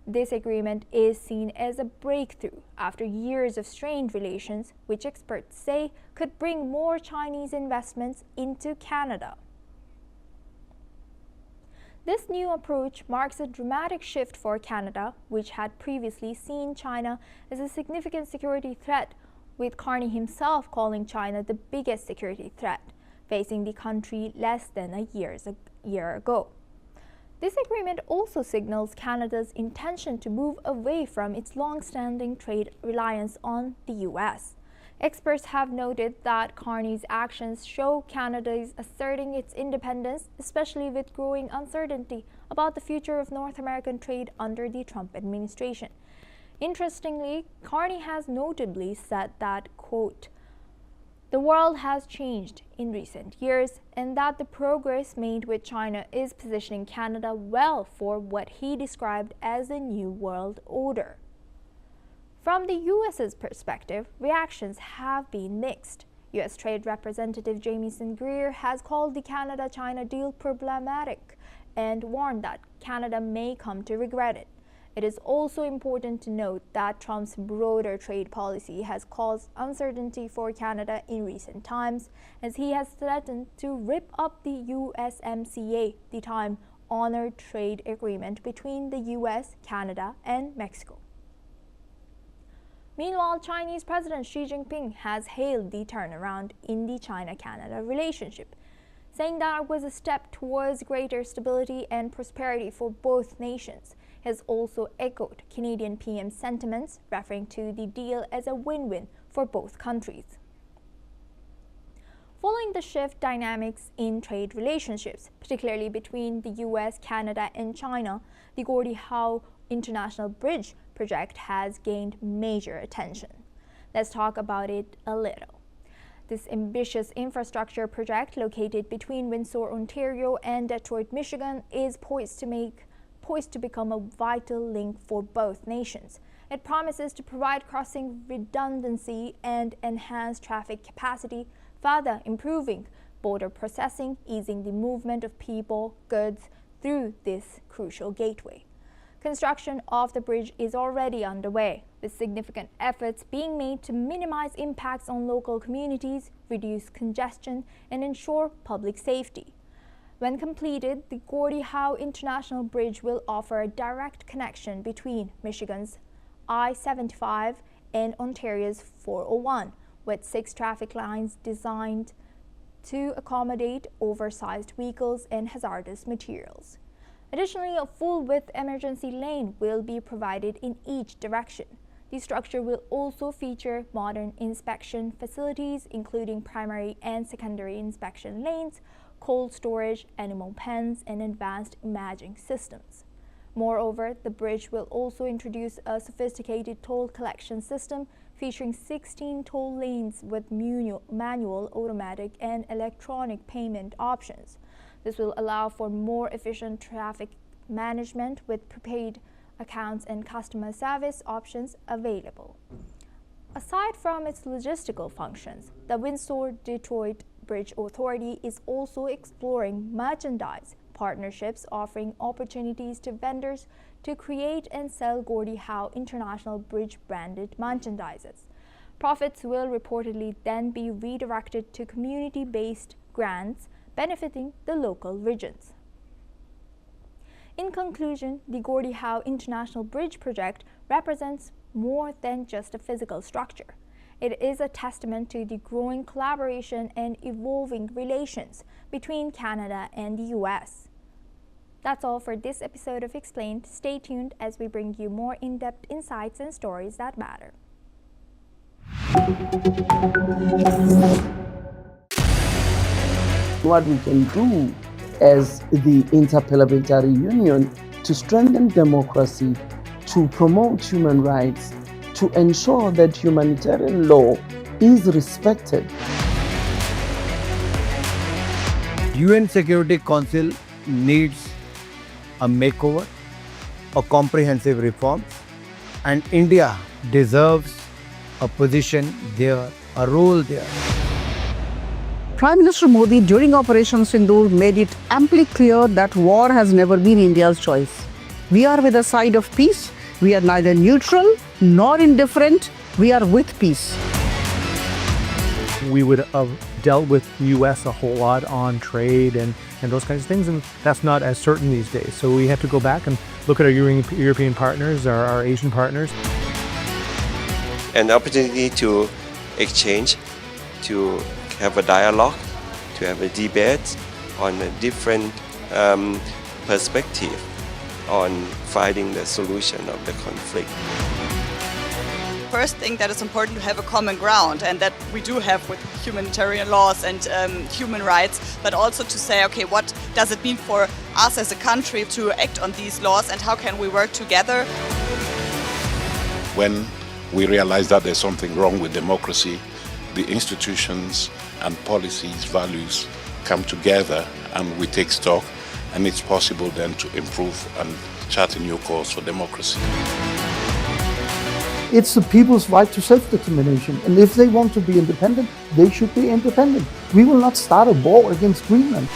This agreement is seen as a breakthrough after years of strained relations, which experts say could bring more Chinese investments into Canada. This new approach marks a dramatic shift for Canada, which had previously seen China as a significant security threat, with Carney himself calling China the biggest security threat facing the country less than a year ago. This agreement also signals Canada's intention to move away from its long-standing trade reliance on the U.S. Experts have noted that Carney's actions show Canada is asserting its independence, especially with growing uncertainty about the future of North American trade under the Trump administration. Interestingly, Carney has notably said that, quote, "The world has changed in recent years, and that the progress made with China is positioning Canada well for what he described as a new world order." From the U.S.'s perspective, reactions have been mixed. U.S. Trade Representative Jamieson Greer has called the Canada-China deal problematic and warned that Canada may come to regret it. It is also important to note that Trump's broader trade policy has caused uncertainty for Canada in recent times, as he has threatened to rip up the USMCA, the time-honored trade agreement between the U.S., Canada, and Mexico. Meanwhile, Chinese President Xi Jinping has hailed the turnaround in the China-Canada relationship, saying that it was a step towards greater stability and prosperity for both nations. He has also echoed Canadian PM's sentiments, referring to the deal as a win-win for both countries. Following the shift dynamics in trade relationships, particularly between the U.S., Canada, and China, the Gordie Howe International Bridge project has gained major attention. Let's talk about it a little. This ambitious infrastructure project, located between Windsor, Ontario, and Detroit, Michigan, is poised to become a vital link for both nations. It promises to provide crossing redundancy and enhance traffic capacity, further improving border processing, easing the movement of people, goods through this crucial gateway. Construction of the bridge is already underway, with significant efforts being made to minimize impacts on local communities, reduce congestion, and ensure public safety. When completed, the Gordie Howe International Bridge will offer a direct connection between Michigan's I-75 and Ontario's 401, with 6 traffic lines designed to accommodate oversized vehicles and hazardous materials. Additionally, a full-width emergency lane will be provided in each direction. The structure will also feature modern inspection facilities, including primary and secondary inspection lanes, cold storage, animal pens, and advanced imaging systems. Moreover, the bridge will also introduce a sophisticated toll collection system featuring 16 toll lanes with manual, automatic, and electronic payment options. This will allow for more efficient traffic management with prepaid accounts and customer service options available. Aside from its logistical functions, the Windsor-Detroit Bridge Authority is also exploring merchandise partnerships, offering opportunities to vendors to create and sell Gordie Howe International Bridge branded merchandises. Profits will reportedly then be redirected to community-based grants benefiting the local regions. In conclusion, the Gordie Howe International Bridge project represents more than just a physical structure. It is a testament to the growing collaboration and evolving relations between Canada and the U.S. That's all for this episode of Explained. Stay tuned as we bring you more in-depth insights and stories that matter. What we can do as the Interparliamentary Union to strengthen democracy, to promote human rights, to ensure that humanitarian law is respected. UN Security Council needs a makeover, a comprehensive reforms, and India deserves a position there, a role there. Prime Minister Modi during Operation Sindoor made it amply clear that war has never been India's choice. We are with the side of peace. We are neither neutral nor indifferent. We are with peace. We would have dealt with U.S. a whole lot on trade and those kinds of things, and that's not as certain these days. So we have to go back and look at our European partners, our Asian partners. An opportunity to exchange, to have a dialogue, to have a debate on a different perspective on finding the solution of the conflict. First thing that is important to have a common ground, and that we do have with humanitarian laws and human rights, but also to say, okay, what does it mean for us as a country to act on these laws and how can we work together? When we realize that there's something wrong with democracy, the institutions and policies, values come together and we take stock, and it's possible then to improve and chart a new course for democracy. It's the people's right to self-determination, and if they want to be independent, they should be independent. We will not start a war against Greenland.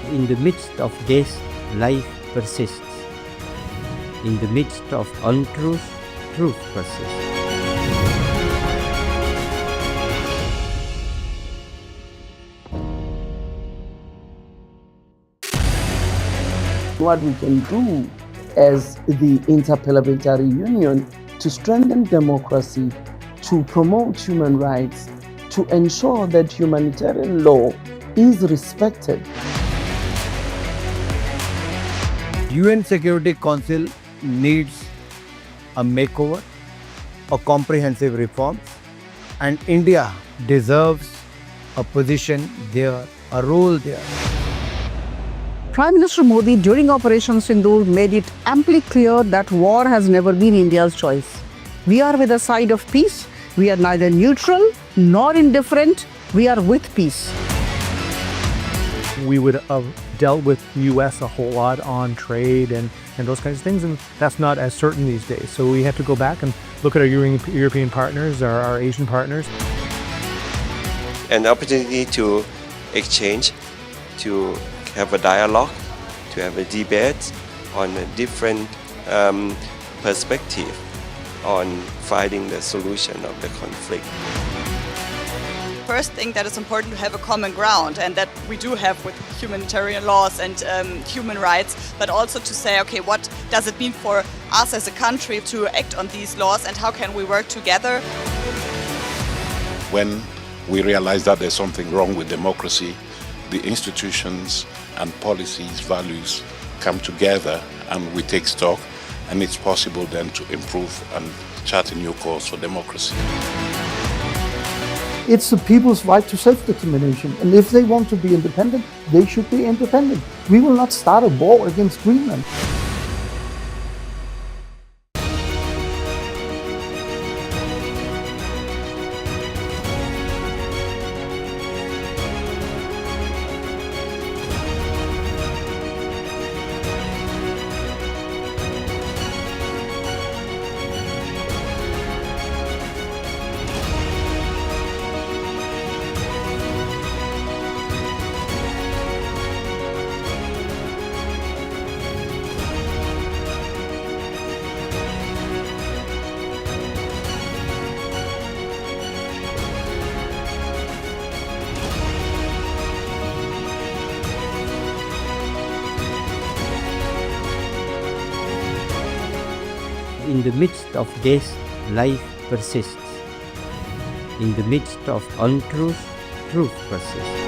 In the midst of death, life persists. In the midst of untruth, truth persists. What we can do as the Interparliamentary Union to strengthen democracy, to promote human rights, to ensure that humanitarian law is respected. UN Security Council needs a makeover, a comprehensive reform, and India deserves a position there, a role there. Prime Minister Modi during Operation Sindoor made it amply clear that war has never been India's choice. We are with the side of peace. We are neither neutral nor indifferent. We are with peace. We would have dealt with U.S. a whole lot on trade and those kinds of things, and that's not as certain these days. So we have to go back and look at our European partners, our Asian partners. An opportunity to exchange, to have a dialogue, to have a debate on a different perspective on finding the solution of the conflict. First thing that is important to have a common ground, and that we do have with humanitarian laws and human rights, but also to say, okay, what does it mean for us as a country to act on these laws and how can we work together? When we realize that there's something wrong with democracy, the institutions and policies, values come together and we take stock, and it's possible then to improve and chart a new course for democracy. It's the people's right to self-determination, and if they want to be independent, they should be independent. We will not start a war against Greenland. In the midst of death, life persists. In the midst of untruth, truth persists.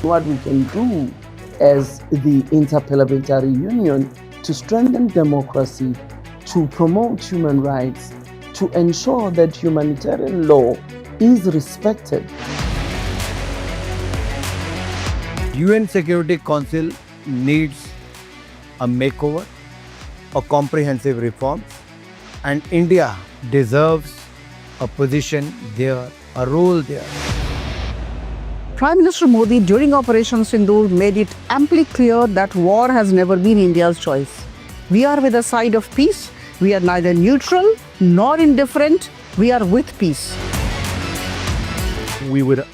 what we can do as the Interparliamentary Union to strengthen democracy, to promote human rights, to ensure that humanitarian law is respected. UN Security Council needs a makeover, a comprehensive reform, and India deserves a position there, a role there. Prime Minister Modi during Operation Sindoor made it amply clear that war has never been India's choice. We are with the side of peace. We are neither neutral nor indifferent. We are with peace. We would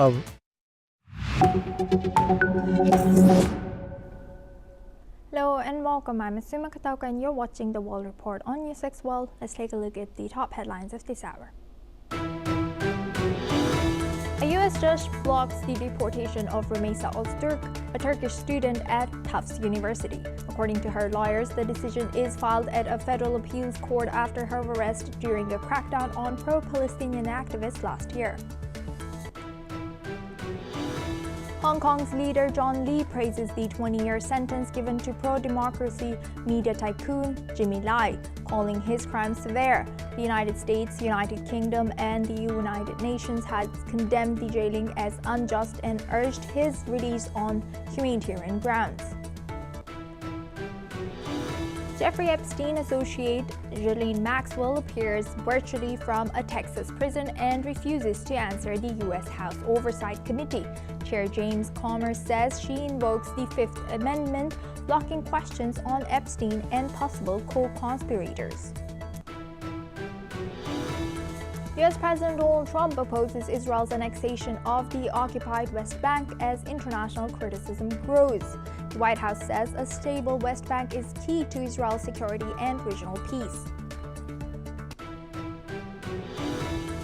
Hello and welcome. I'm Asuma Katauka and you're watching the World Report on NewsX. Well, let's take a look at the top headlines of this hour. A U.S. judge blocks the deportation of Rumeysa Öztürk, a Turkish student at Tufts University. According to her lawyers, the decision is filed at a federal appeals court after her arrest during a crackdown on pro-Palestinian activists last year. Hong Kong's leader John Lee praises the 20-year sentence given to pro-democracy media tycoon Jimmy Lai, calling his crimes severe. The United States, United Kingdom, and the United Nations had condemned the jailing as unjust and urged his release on humanitarian grounds. Jeffrey Epstein associate Ghislaine Maxwell appears virtually from a Texas prison and refuses to answer the U.S. House Oversight Committee. Chair James Comer says she invokes the Fifth Amendment, blocking questions on Epstein and possible co-conspirators. U.S. President Donald Trump opposes Israel's annexation of the occupied West Bank as international criticism grows. The White House says a stable West Bank is key to Israel's security and regional peace.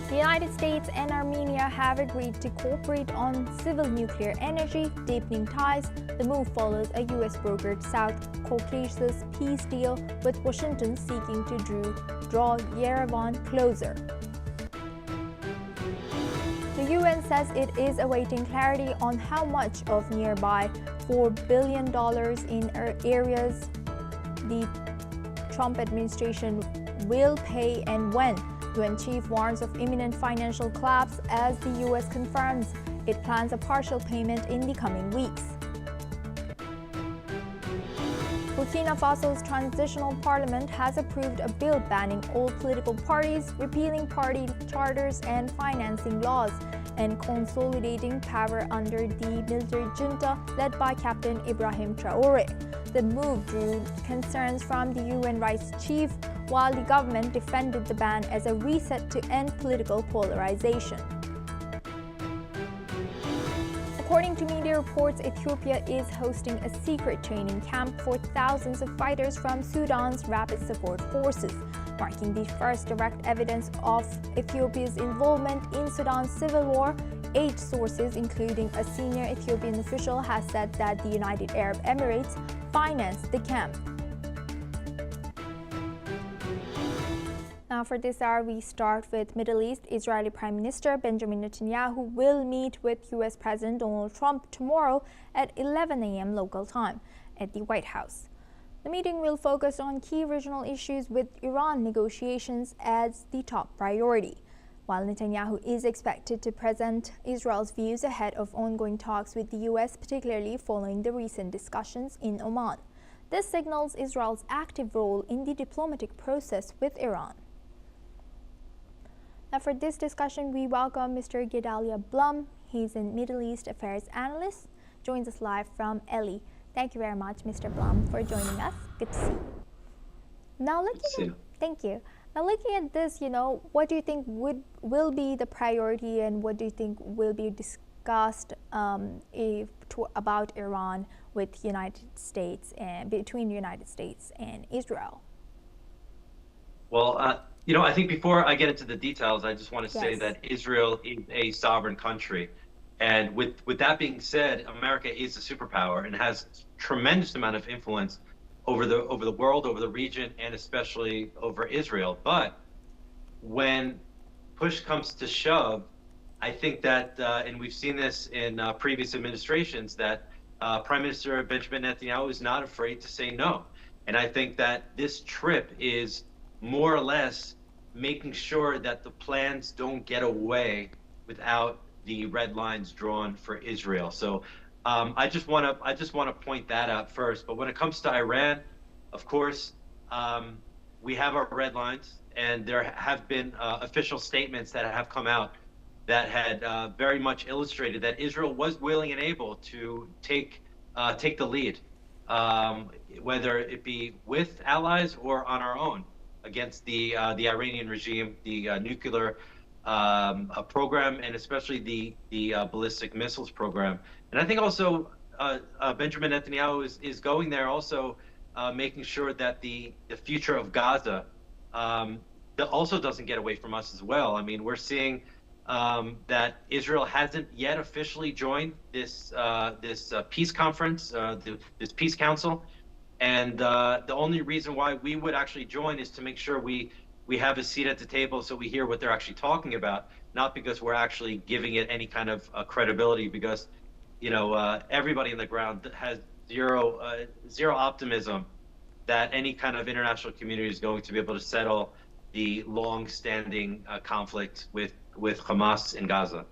The United States and Armenia have agreed to cooperate on civil nuclear energy, deepening ties. The move follows a U.S.-brokered South Caucasus peace deal, with Washington seeking to draw Yerevan closer. The UN says it is awaiting clarity on how much of nearby $4 billion in areas the Trump administration will pay and when. UN chief warns of imminent financial collapse as the US confirms it plans a partial payment in the coming weeks. Burkina Faso's transitional parliament has approved a bill banning all political parties, repealing party charters and financing laws, and consolidating power under the military junta led by Captain Ibrahim Traoré. The move drew concerns from the UN rights chief, while the government defended the ban as a reset to end political polarization. According to media reports, Ethiopia is hosting a secret training camp for thousands of fighters from Sudan's Rapid Support Forces, marking the first direct evidence of Ethiopia's involvement in Sudan's civil war. 8 sources, including a senior Ethiopian official, has said that the United Arab Emirates financed the camp. Now for this hour, we start with Middle East. Israeli Prime Minister Benjamin Netanyahu will meet with U.S. President Donald Trump tomorrow at 11 a.m. local time at the White House. The meeting will focus on key regional issues, with Iran negotiations as the top priority, while Netanyahu is expected to present Israel's views ahead of ongoing talks with the U.S., particularly following the recent discussions in Oman. This signals Israel's active role in the diplomatic process with Iran. Now for this discussion, we welcome Mr. Gedalia Blum. He's a Middle East Affairs Analyst, joins us live from Delhi. Thank you very much, Mr. Blum, for joining us. Good to see you. Now thank you. Now looking at this, what do you think will be the priority, and what do you think will be discussed about Iran with United States and between the United States and Israel? Well, I think before I get into the details, I just want to say that Israel is a sovereign country. And with that being said, America is a superpower and has tremendous amount of influence over the world, over the region, and especially over Israel. But when push comes to shove, I think that, and we've seen this in previous administrations, that Prime Minister Benjamin Netanyahu is not afraid to say no. And I think that this trip is more or less making sure that the plans don't get away without the red lines drawn for Israel. So I just want to point that out first. But when it comes to Iran, of course, we have our red lines, and there have been official statements that have come out that had very much illustrated that Israel was willing and able to take the lead, whether it be with allies or on our own against the Iranian regime, the nuclear program, and especially the ballistic missiles program. And I think also Benjamin Netanyahu is going there also making sure that the future of Gaza that also doesn't get away from us as well. I mean, we're seeing that Israel hasn't yet officially joined this peace conference, this peace council, and the only reason why we would actually join is to make sure we have a seat at the table, so we hear what they're actually talking about, not because we're actually giving it any kind of credibility. Because everybody on the ground has zero optimism that any kind of international community is going to be able to settle the long-standing conflict with Hamas in Gaza.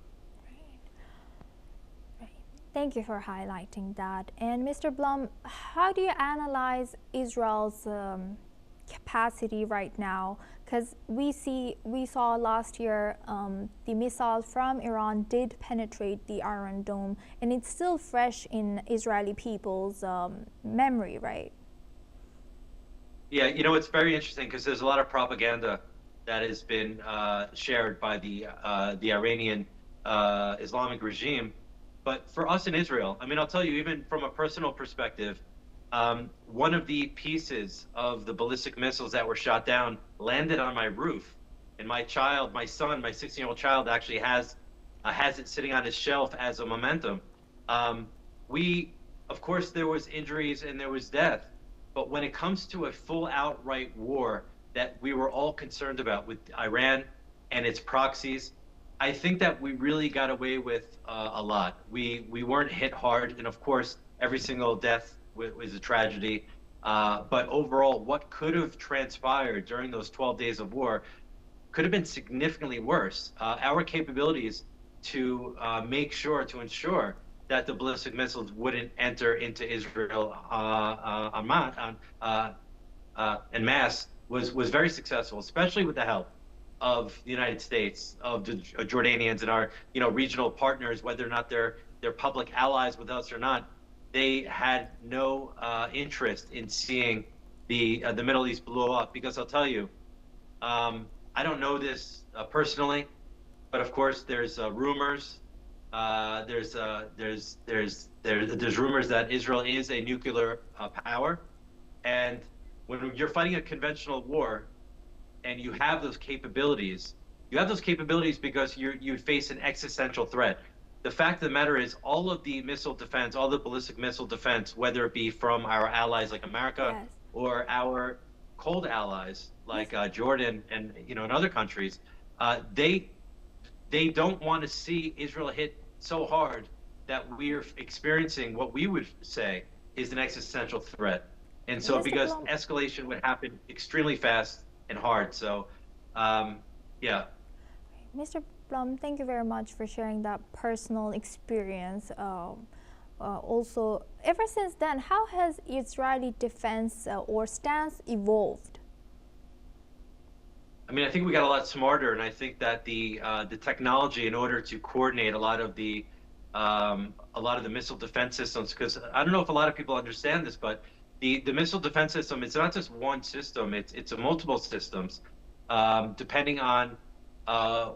Thank you for highlighting that. And Mr. Blum, how do you analyze Israel's capacity right now? Because we saw last year the missile from Iran did penetrate the Iron Dome, and it's still fresh in Israeli people's memory, right? Yeah, it's very interesting because there's a lot of propaganda that has been shared by the Iranian Islamic regime. But for us in Israel, I mean, I'll tell you, even from a personal perspective, one of the pieces of the ballistic missiles that were shot down landed on my roof, and my son, my 16-year-old child, actually has it sitting on his shelf as a momentum. Of course, there was injuries and there was death, but when it comes to a full outright war that we were all concerned about with Iran and its proxies, I think that we really got away with a lot. We weren't hit hard, and of course, every single death was a tragedy. But overall, what could have transpired during those 12 days of war could have been significantly worse. Our capabilities to ensure that the ballistic missiles wouldn't enter into Israel en masse was very successful, especially with the help of the United States, of the Jordanians, and our regional partners, whether or not they're public allies with us or not. They had no interest in seeing the Middle East blow up, because I'll tell you, I don't know this personally, but of course there's rumors. There's rumors that Israel is a nuclear power, and when you're fighting a conventional war and you have those capabilities, because you face an existential threat. The fact of the matter is, all of the missile defense, all the ballistic missile defense, whether it be from our allies like America, yes, or our cold allies like Jordan and and other countries, they don't want to see Israel hit so hard that we're experiencing what we would say is an existential threat. And so, because escalation would happen extremely fast and hard. So, yeah. Mr. Blum, thank you very much for sharing that personal experience. Also, ever since then, how has Israeli defense or stance evolved? I mean, I think we got a lot smarter, and I think that the technology, in order to coordinate a lot of the missile defense systems, because I don't know if a lot of people understand this, but the missile defense system, it's not just one system, it's a multiple systems, depending on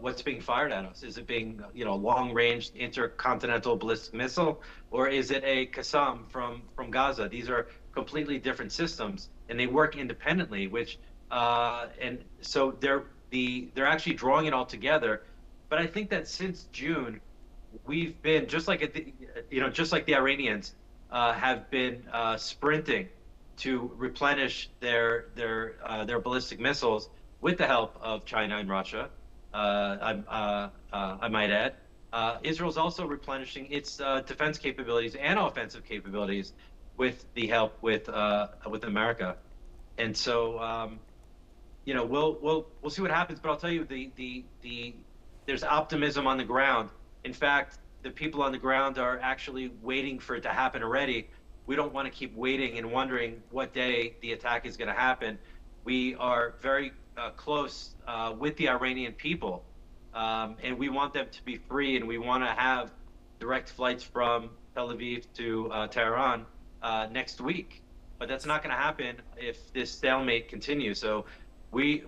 what's being fired at us. Is it being, long-range intercontinental ballistic missile, or is it a Qassam from Gaza? These are completely different systems, and they work independently, which and so they're actually drawing it all together. But I think that since June, we've been just like the Iranians have been sprinting to replenish their ballistic missiles with the help of China and Russia. I might add. Israel's also replenishing its defense capabilities and offensive capabilities with the help with America, and so we'll see what happens. But I'll tell you, there's optimism on the ground. In fact, the people on the ground are actually waiting for it to happen already. We don't want to keep waiting and wondering what day the attack is going to happen. We are very close with the Iranian people, and we want them to be free, and we want to have direct flights from Tel Aviv to Tehran next week. But that's not going to happen if this stalemate continues. So we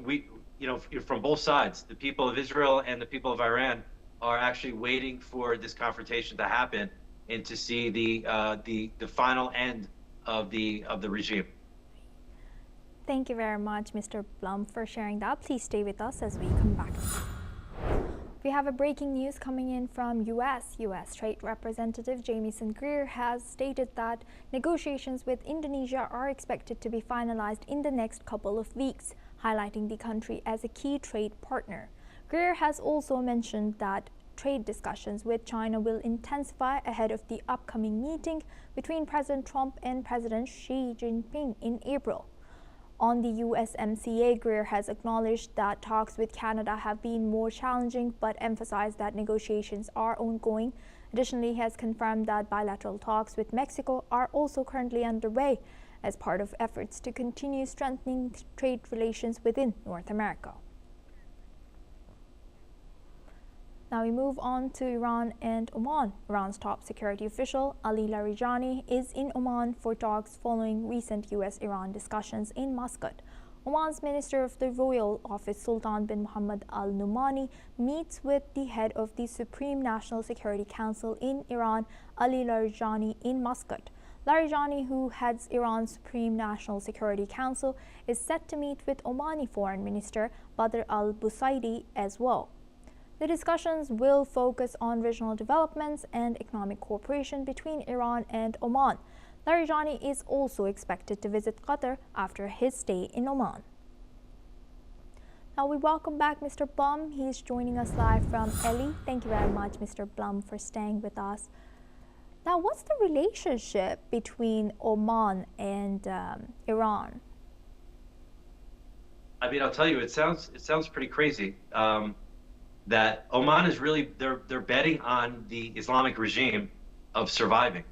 from both sides, the people of Israel and the people of Iran are actually waiting for this confrontation to happen and to see the final end of the regime. Thank you very much, Mr. Blum, for sharing that. Please stay with us as we come back. We have a breaking news coming in from U.S. Trade Representative Jamieson Greer has stated that negotiations with Indonesia are expected to be finalized in the next couple of weeks, highlighting the country as a key trade partner. Greer has also mentioned that trade discussions with China will intensify ahead of the upcoming meeting between President Trump and President Xi Jinping in April. On the USMCA, Greer has acknowledged that talks with Canada have been more challenging, but emphasized that negotiations are ongoing. Additionally, he has confirmed that bilateral talks with Mexico are also currently underway as part of efforts to continue strengthening trade relations within North America. Now we move on to Iran and Oman. Iran's top security official, Ali Larijani, is in Oman for talks following recent U.S. Iran discussions in Muscat. Oman's Minister of the Royal Office, Sultan bin Mohammed Al Numani, meets with the head of the Supreme National Security Council in Iran, Ali Larijani, in Muscat. Larijani, who heads Iran's Supreme National Security Council, is set to meet with Omani Foreign Minister Badr al-Busaidi as well. The discussions will focus on regional developments and economic cooperation between Iran and Oman. Larijani is also expected to visit Qatar after his stay in Oman. Now we welcome back Mr. Blum. He's joining us live from Delhi. Thank you very much, Mr. Blum, for staying with us. Now, what's the relationship between Oman and Iran? I mean, I'll tell you, it sounds pretty crazy. That Oman is really, they're betting on the Islamic regime of surviving.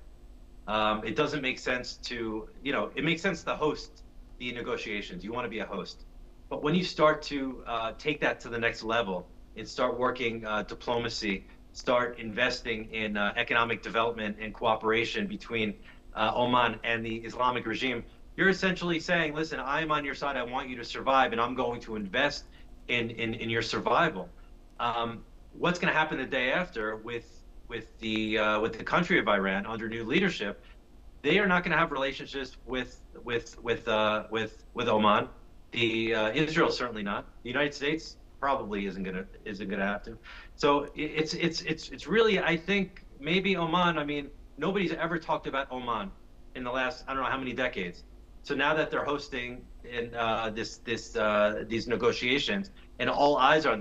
It doesn't make sense to, it makes sense to host the negotiations. You want to be a host. But when you start to take that to the next level and start working diplomacy, start investing in economic development and cooperation between Oman and the Islamic regime, you're essentially saying, listen, I'm on your side, I want you to survive, and I'm going to invest in your survival. What's going to happen the day after with the country of Iran under new leadership? They are not going to have relationships with Oman. Israel certainly not. The United States probably isn't going to have to. So it's really, I think, maybe Oman. I mean, nobody's ever talked about Oman in the last, I don't know how many decades. So now that they're hosting in these negotiations, and all eyes are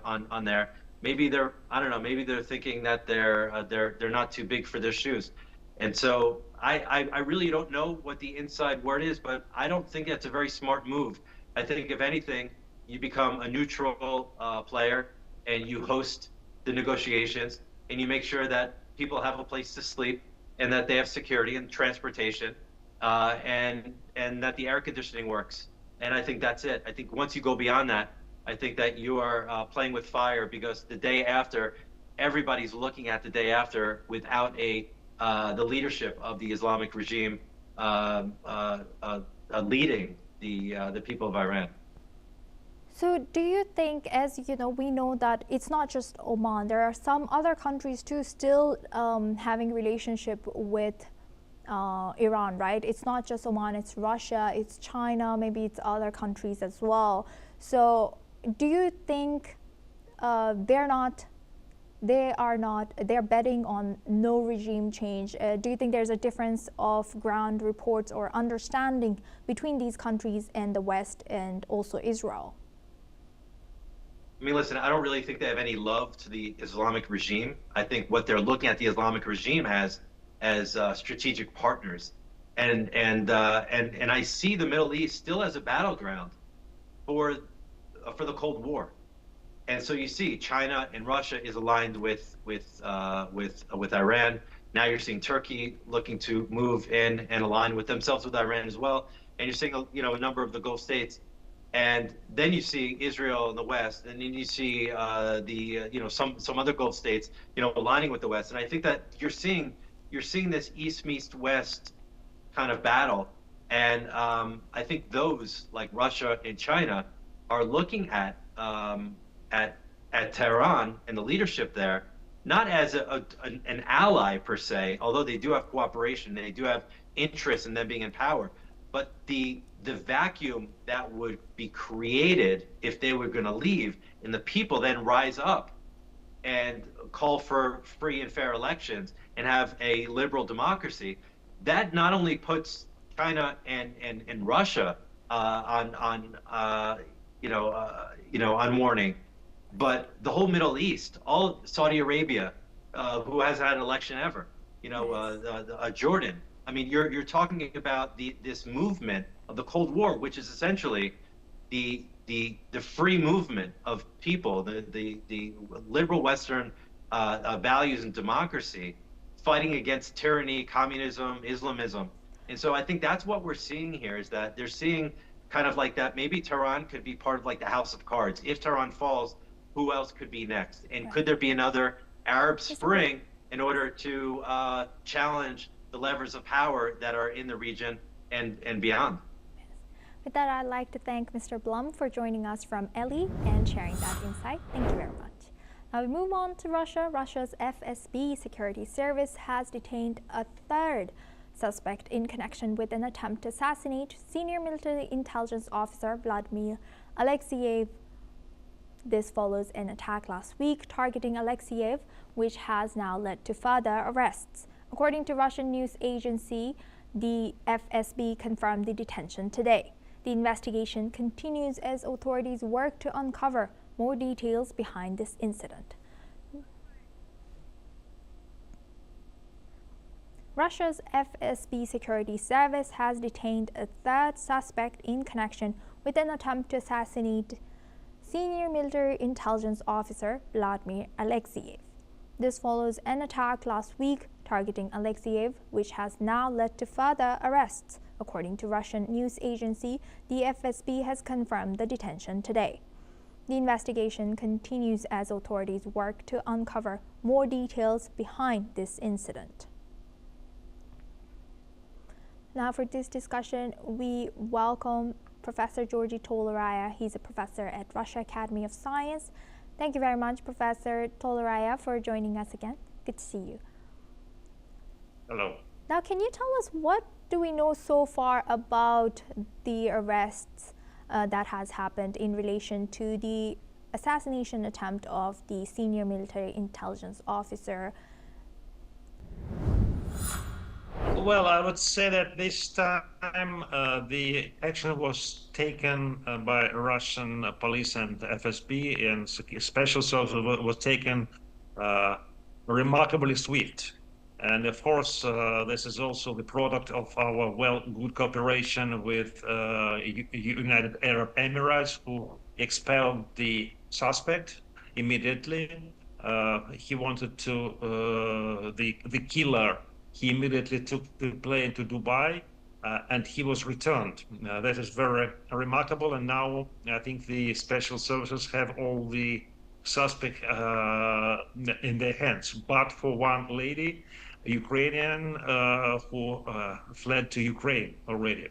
on there, maybe they're, I don't know, maybe they're thinking that they're not too big for their shoes. And so I really don't know what the inside word is, but I don't think that's a very smart move. I think if anything, you become a neutral player and you host the negotiations and you make sure that people have a place to sleep and that they have security and transportation and that the air conditioning works. And I think that's it. I think once you go beyond that, I think that you are playing with fire, because the day after, everybody's looking at the day after without the leadership of the Islamic regime leading the people of Iran. So do you think, as you know, we know that it's not just Oman, there are some other countries too still having relationship with Iran, right? It's not just Oman, it's Russia, it's China, maybe it's other countries as well. So do you think they're betting on no regime change? Do you think there's a difference of ground reports or understanding between these countries and the West and also Israel? I mean, listen, I don't really think they have any love to the Islamic regime. I think what they're looking at the Islamic regime as strategic partners, and I see the Middle East still as a battleground for the Cold War. And so you see, China and Russia is aligned with Iran. Now you're seeing Turkey looking to move in and align with themselves with Iran as well. And you're seeing a number of the Gulf states. And then you see Israel in the West, and then you see some other Gulf states aligning with the West. And I think that you're seeing this East meets West kind of battle. And I think those like Russia and China are looking at Tehran and the leadership there, not as an ally per se, although they do have cooperation, they do have interest in them being in power, but the vacuum that would be created if they were going to leave, and the people then rise up and call for free and fair elections and have a liberal democracy, that not only puts China and Russia on warning, but the whole Middle East, all Saudi Arabia, who hasn't had an election ever, Jordan. I mean, you're talking about this movement of the Cold War, which is essentially the free movement of people, the liberal Western values and democracy, fighting against tyranny, communism, Islamism. And so I think that's what we're seeing here, is that they're seeing kind of like that maybe Tehran could be part of like the House of Cards. If Tehran falls, who else could be next? And could there be another Arab Spring in order to challenge the levers of power that are in the region and beyond? With that, I'd like to thank Mr. Blum for joining us from Delhi and sharing that insight. Thank you very much. Now we move on to Russia. Russia's FSB security service has detained a third suspect in connection with an attempt to assassinate senior military intelligence officer Vladimir Alexeyev. This follows an attack last week targeting Alexeyev, which has now led to further arrests. According to Russian news agency, the FSB confirmed the detention today. The investigation continues as authorities work to uncover more details behind this incident. Russia's FSB security service has detained a third suspect in connection with an attempt to assassinate senior military intelligence officer Vladimir Alexeyev. This follows an attack last week targeting Alexeyev, which has now led to further arrests. According to Russian news agency, the FSB has confirmed the detention today. The investigation continues as authorities work to uncover more details behind this incident. Now for this discussion, we welcome Professor Georgi Toleraya. He's a professor at Russia Academy of Science. Thank you very much, Professor Toleraya, for joining us again. Good to see you. Hello. Now, can you tell us what do we know so far about the arrests that has happened in relation to the assassination attempt of the senior military intelligence officer? Well, I would say that this time the action was taken by Russian police and FSB, and special service was taken remarkably swift. And of course, this is also the product of our good cooperation with United Arab Emirates, who expelled the suspect immediately. He wanted to, the killer, he immediately took the plane to Dubai, and he was returned. That is very remarkable. And now I think the special services have all the suspect in their hands, but for one lady, a Ukrainian who fled to Ukraine already.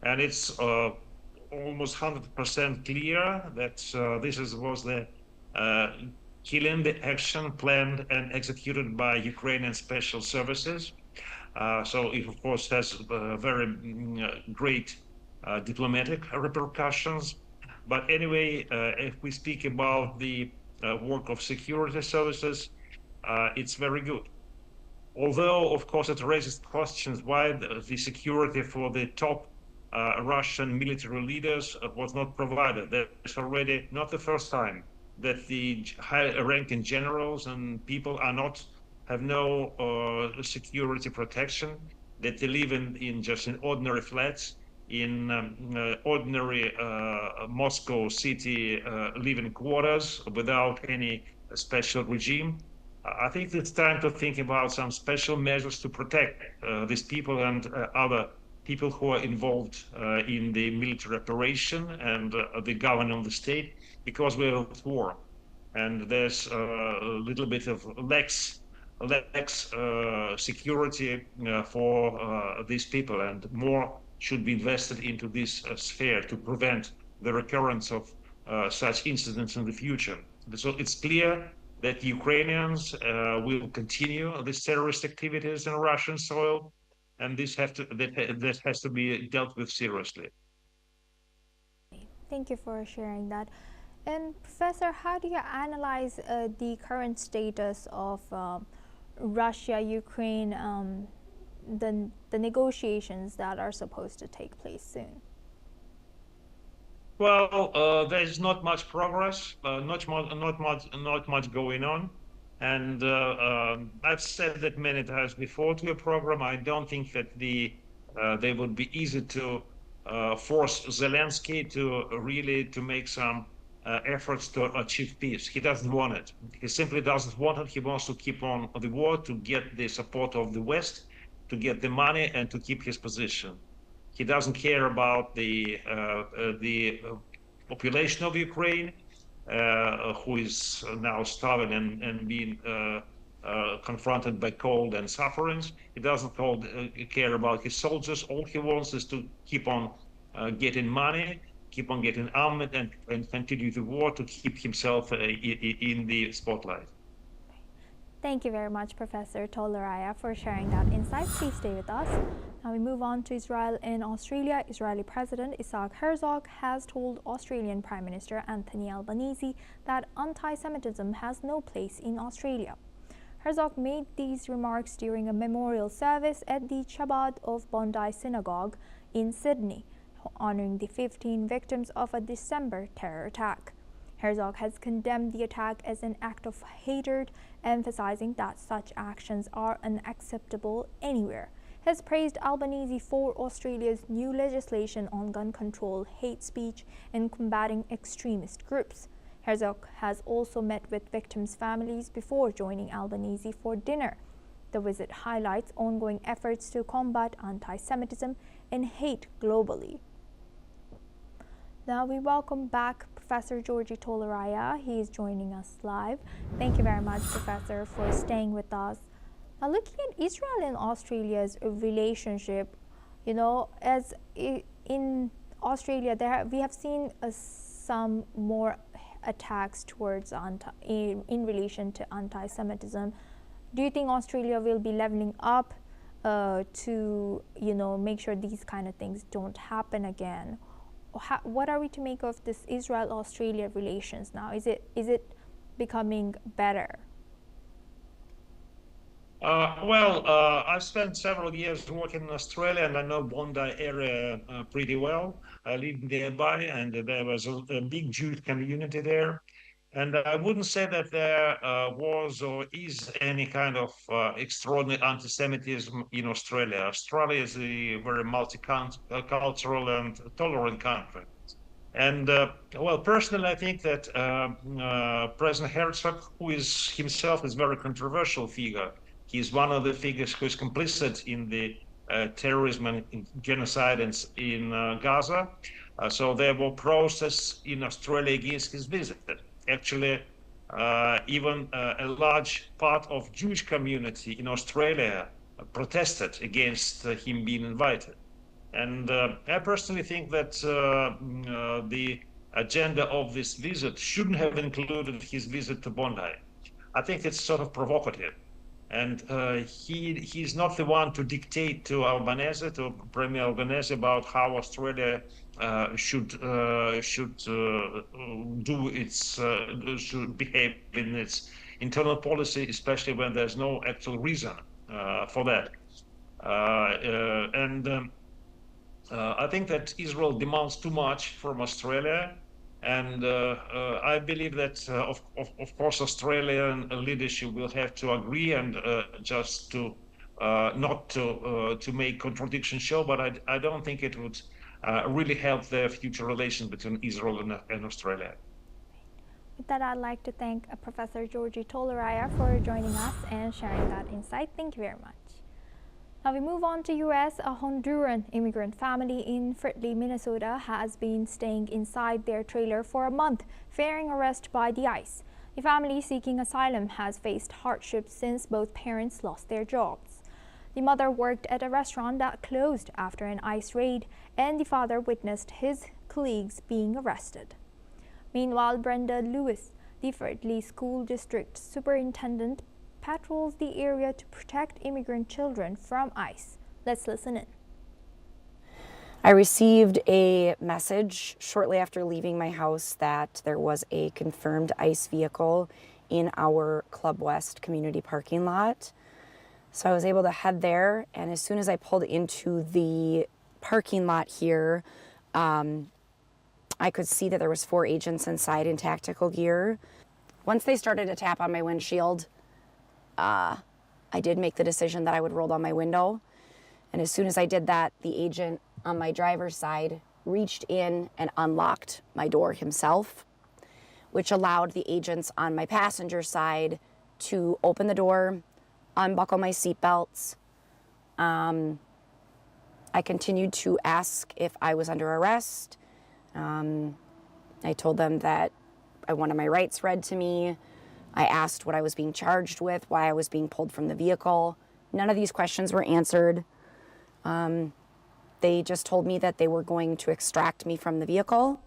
And it's almost 100% clear that this was the killing, the action planned and executed by Ukrainian special services. So it, of course, has very great diplomatic repercussions. But anyway, if we speak about the work of security services, it's very good. Although, of course, it raises questions why the security for the top Russian military leaders was not provided. That's already not the first time that the high-ranking generals and people have no security protection, that they live in ordinary flats, in ordinary Moscow city living quarters without any special regime. I think it's time to think about some special measures to protect these people and other people who are involved in the military operation and the government of the state, because we're at war. And there's a little bit of lax security for these people, and more should be invested into this sphere to prevent the recurrence of such incidents in the future. So it's clear that Ukrainians will continue these terrorist activities in Russian soil, and this has to be dealt with seriously. Thank you for sharing that. And Professor, how do you analyze the current status of Russia, Ukraine, the negotiations that are supposed to take place soon? Well, there's not much progress, not much going on, and I've said that many times before to a program. I don't think that they would be easy to force Zelensky to make some efforts to achieve peace. He doesn't want it. He simply doesn't want it. He wants to keep on the war, to get the support of the West, to get the money, and to keep his position. He doesn't care about the population of Ukraine, who is now starving and being confronted by cold and sufferings. He doesn't care about his soldiers. All he wants is to keep on getting money, keep on getting armament, and continue the war to keep himself in the spotlight. Thank you very much, Professor Toleraya, for sharing that insight. Please stay with us. Now we move on to Israel and Australia. Israeli President Isaac Herzog has told Australian Prime Minister Anthony Albanese that anti-Semitism has no place in Australia. Herzog made these remarks during a memorial service at the Chabad of Bondi Synagogue in Sydney, honoring the 15 victims of a December terror attack. Herzog has condemned the attack as an act of hatred, emphasizing that such actions are unacceptable anywhere. He has praised Albanese for Australia's new legislation on gun control, hate speech, and combating extremist groups. Herzog has also met with victims' families before joining Albanese for dinner. The visit highlights ongoing efforts to combat anti-Semitism and hate globally. Now we welcome back Professor Georgi Toleraya. He is joining us live. Thank you very much, Professor, for staying with us. Now, looking at Israel and Australia's relationship, as in Australia, we have seen some more attacks towards in relation to anti-Semitism. Do you think Australia will be leveling up to make sure these kind of things don't happen again? What are we to make of this Israel-Australia relations now? Is it becoming better? I've spent several years working in Australia, and I know Bondi area pretty well. I live nearby, and there was a big Jewish community there. And I wouldn't say that there was or is any kind of extraordinary anti-Semitism in Australia. Australia is a very multicultural and tolerant country. And personally, I think that President Herzog, who is himself is a very controversial figure, he's one of the figures who is complicit in the terrorism and genocide in Gaza. So there were protests in Australia against his visit. Actually, even a large part of Jewish community in Australia protested against him being invited. And I personally think that the agenda of this visit shouldn't have included his visit to Bondi. I think it's sort of provocative. And he's not the one to dictate to Albanese, to Premier Albanese, about how Australia should behave in its internal policy, especially when there's no actual reason for that. I think that Israel demands too much from Australia, And I believe that, of course, Australian leadership will have to agree and just to not to make contradiction show, but I don't think it would really help the future relations between Israel and Australia. With that, I'd like to thank Professor Georgi Toleraya for joining us and sharing that insight. Thank you very much. Now we move on to U.S. A Honduran immigrant family in Fridley, Minnesota has been staying inside their trailer for a month, fearing arrest by the ICE. The family seeking asylum has faced hardships since both parents lost their jobs. The mother worked at a restaurant that closed after an ICE raid, and the father witnessed his colleagues being arrested. Meanwhile, Brenda Lewis, the Fridley School District Superintendent, patrols the area to protect immigrant children from ICE. Let's listen in. I received a message shortly after leaving my house that there was a confirmed ICE vehicle in our Club West community parking lot. So I was able to head there, and as soon as I pulled into the parking lot here, I could see that there was 4 agents inside in tactical gear. Once they started to tap on my windshield, I did make the decision that I would roll down my window. And as soon as I did that, the agent on my driver's side reached in and unlocked my door himself, which allowed the agents on my passenger side to open the door, unbuckle my seatbelts. I continued to ask if I was under arrest. I told them that I wanted my rights read to me. I asked what I was being charged with, why I was being pulled from the vehicle. None of these questions were answered. They just told me that they were going to extract me from the vehicle.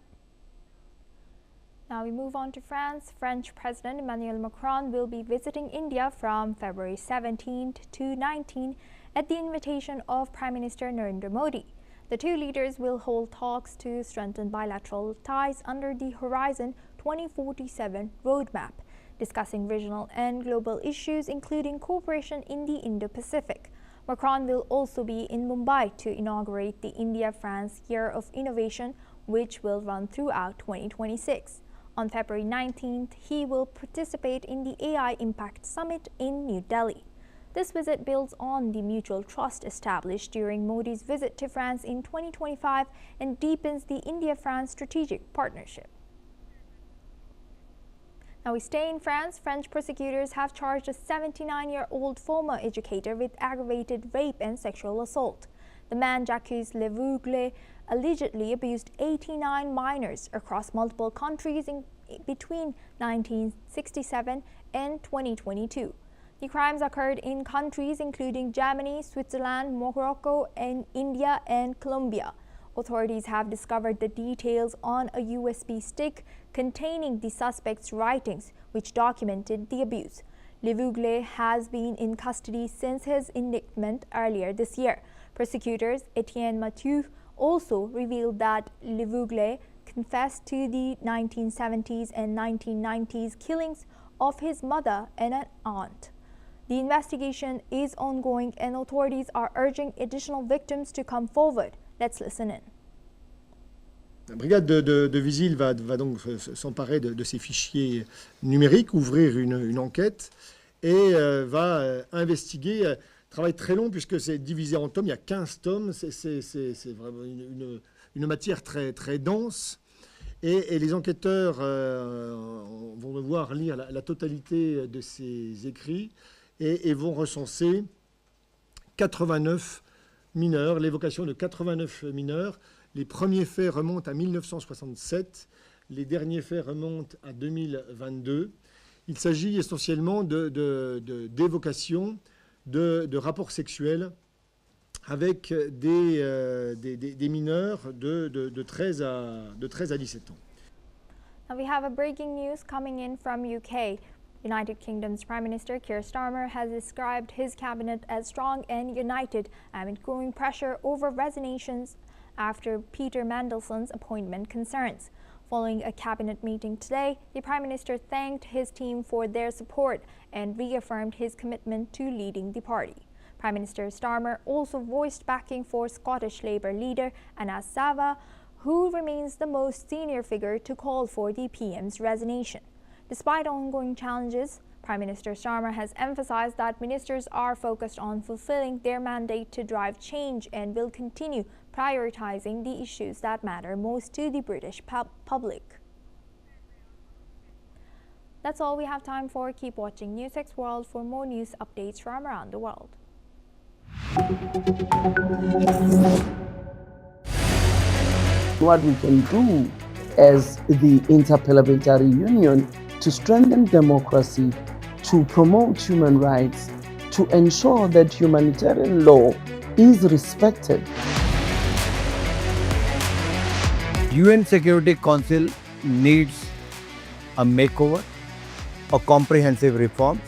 Now we move on to France. French President Emmanuel Macron will be visiting India from February 17th to 19th at the invitation of Prime Minister Narendra Modi. The two leaders will hold talks to strengthen bilateral ties under the Horizon 2047 roadmap, discussing regional and global issues, including cooperation in the Indo-Pacific. Macron will also be in Mumbai to inaugurate the India-France Year of Innovation, which will run throughout 2026. On February 19th, he will participate in the AI Impact Summit in New Delhi. This visit builds on the mutual trust established during Modi's visit to France in 2025 and deepens the India-France strategic partnership. Now we stay in France. French prosecutors have charged a 79-year-old former educator with aggravated rape and sexual assault. The man, Jacques Levougle, allegedly abused 89 minors across multiple countries between 1967 and 2022. The crimes occurred in countries including Germany, Switzerland, Morocco, and India and Colombia. Authorities have discovered the details on a USB stick containing the suspect's writings, which documented the abuse. Levougle has been in custody since his indictment earlier this year. Prosecutors Etienne Mathieu also revealed that Levougle confessed to the 1970s and 1990s killings of his mother and an aunt. The investigation is ongoing and authorities are urging additional victims to come forward. Let's listen in. La brigade de Visil va donc s'emparer de ces fichiers numériques, ouvrir une enquête et va investiguer. Travail très long puisque c'est divisé en tomes, il y a 15 tomes, c'est vraiment une matière très, très dense. Et les enquêteurs vont devoir lire la totalité de ces écrits et vont recenser 89 mineurs, l'évocation de 89 mineurs. Les premiers faits remontent à 1967, les derniers faits remontent à 2022. Il s'agit essentiellement d'évocations de rapports sexuels avec des mineurs de 13 à 17 ans. Now we have a breaking news coming in from UK. United Kingdom's Prime Minister Keir Starmer has described his cabinet as strong and united amid growing pressure over resignations after Peter Mandelson's appointment concerns. Following a cabinet meeting today, the Prime Minister thanked his team for their support and reaffirmed his commitment to leading the party. Prime Minister Starmer also voiced backing for Scottish Labour leader Anas Sava, who remains the most senior figure to call for the PM's resignation. Despite ongoing challenges, Prime Minister Sharma has emphasized that ministers are focused on fulfilling their mandate to drive change and will continue prioritizing the issues that matter most to the British public. That's all we have time for. Keep watching NewsX World for more news updates from around the world. What we can do as the Interparliamentary Union to strengthen democracy, to promote human rights, to ensure that humanitarian law is respected. UN Security Council needs a makeover, a comprehensive reform,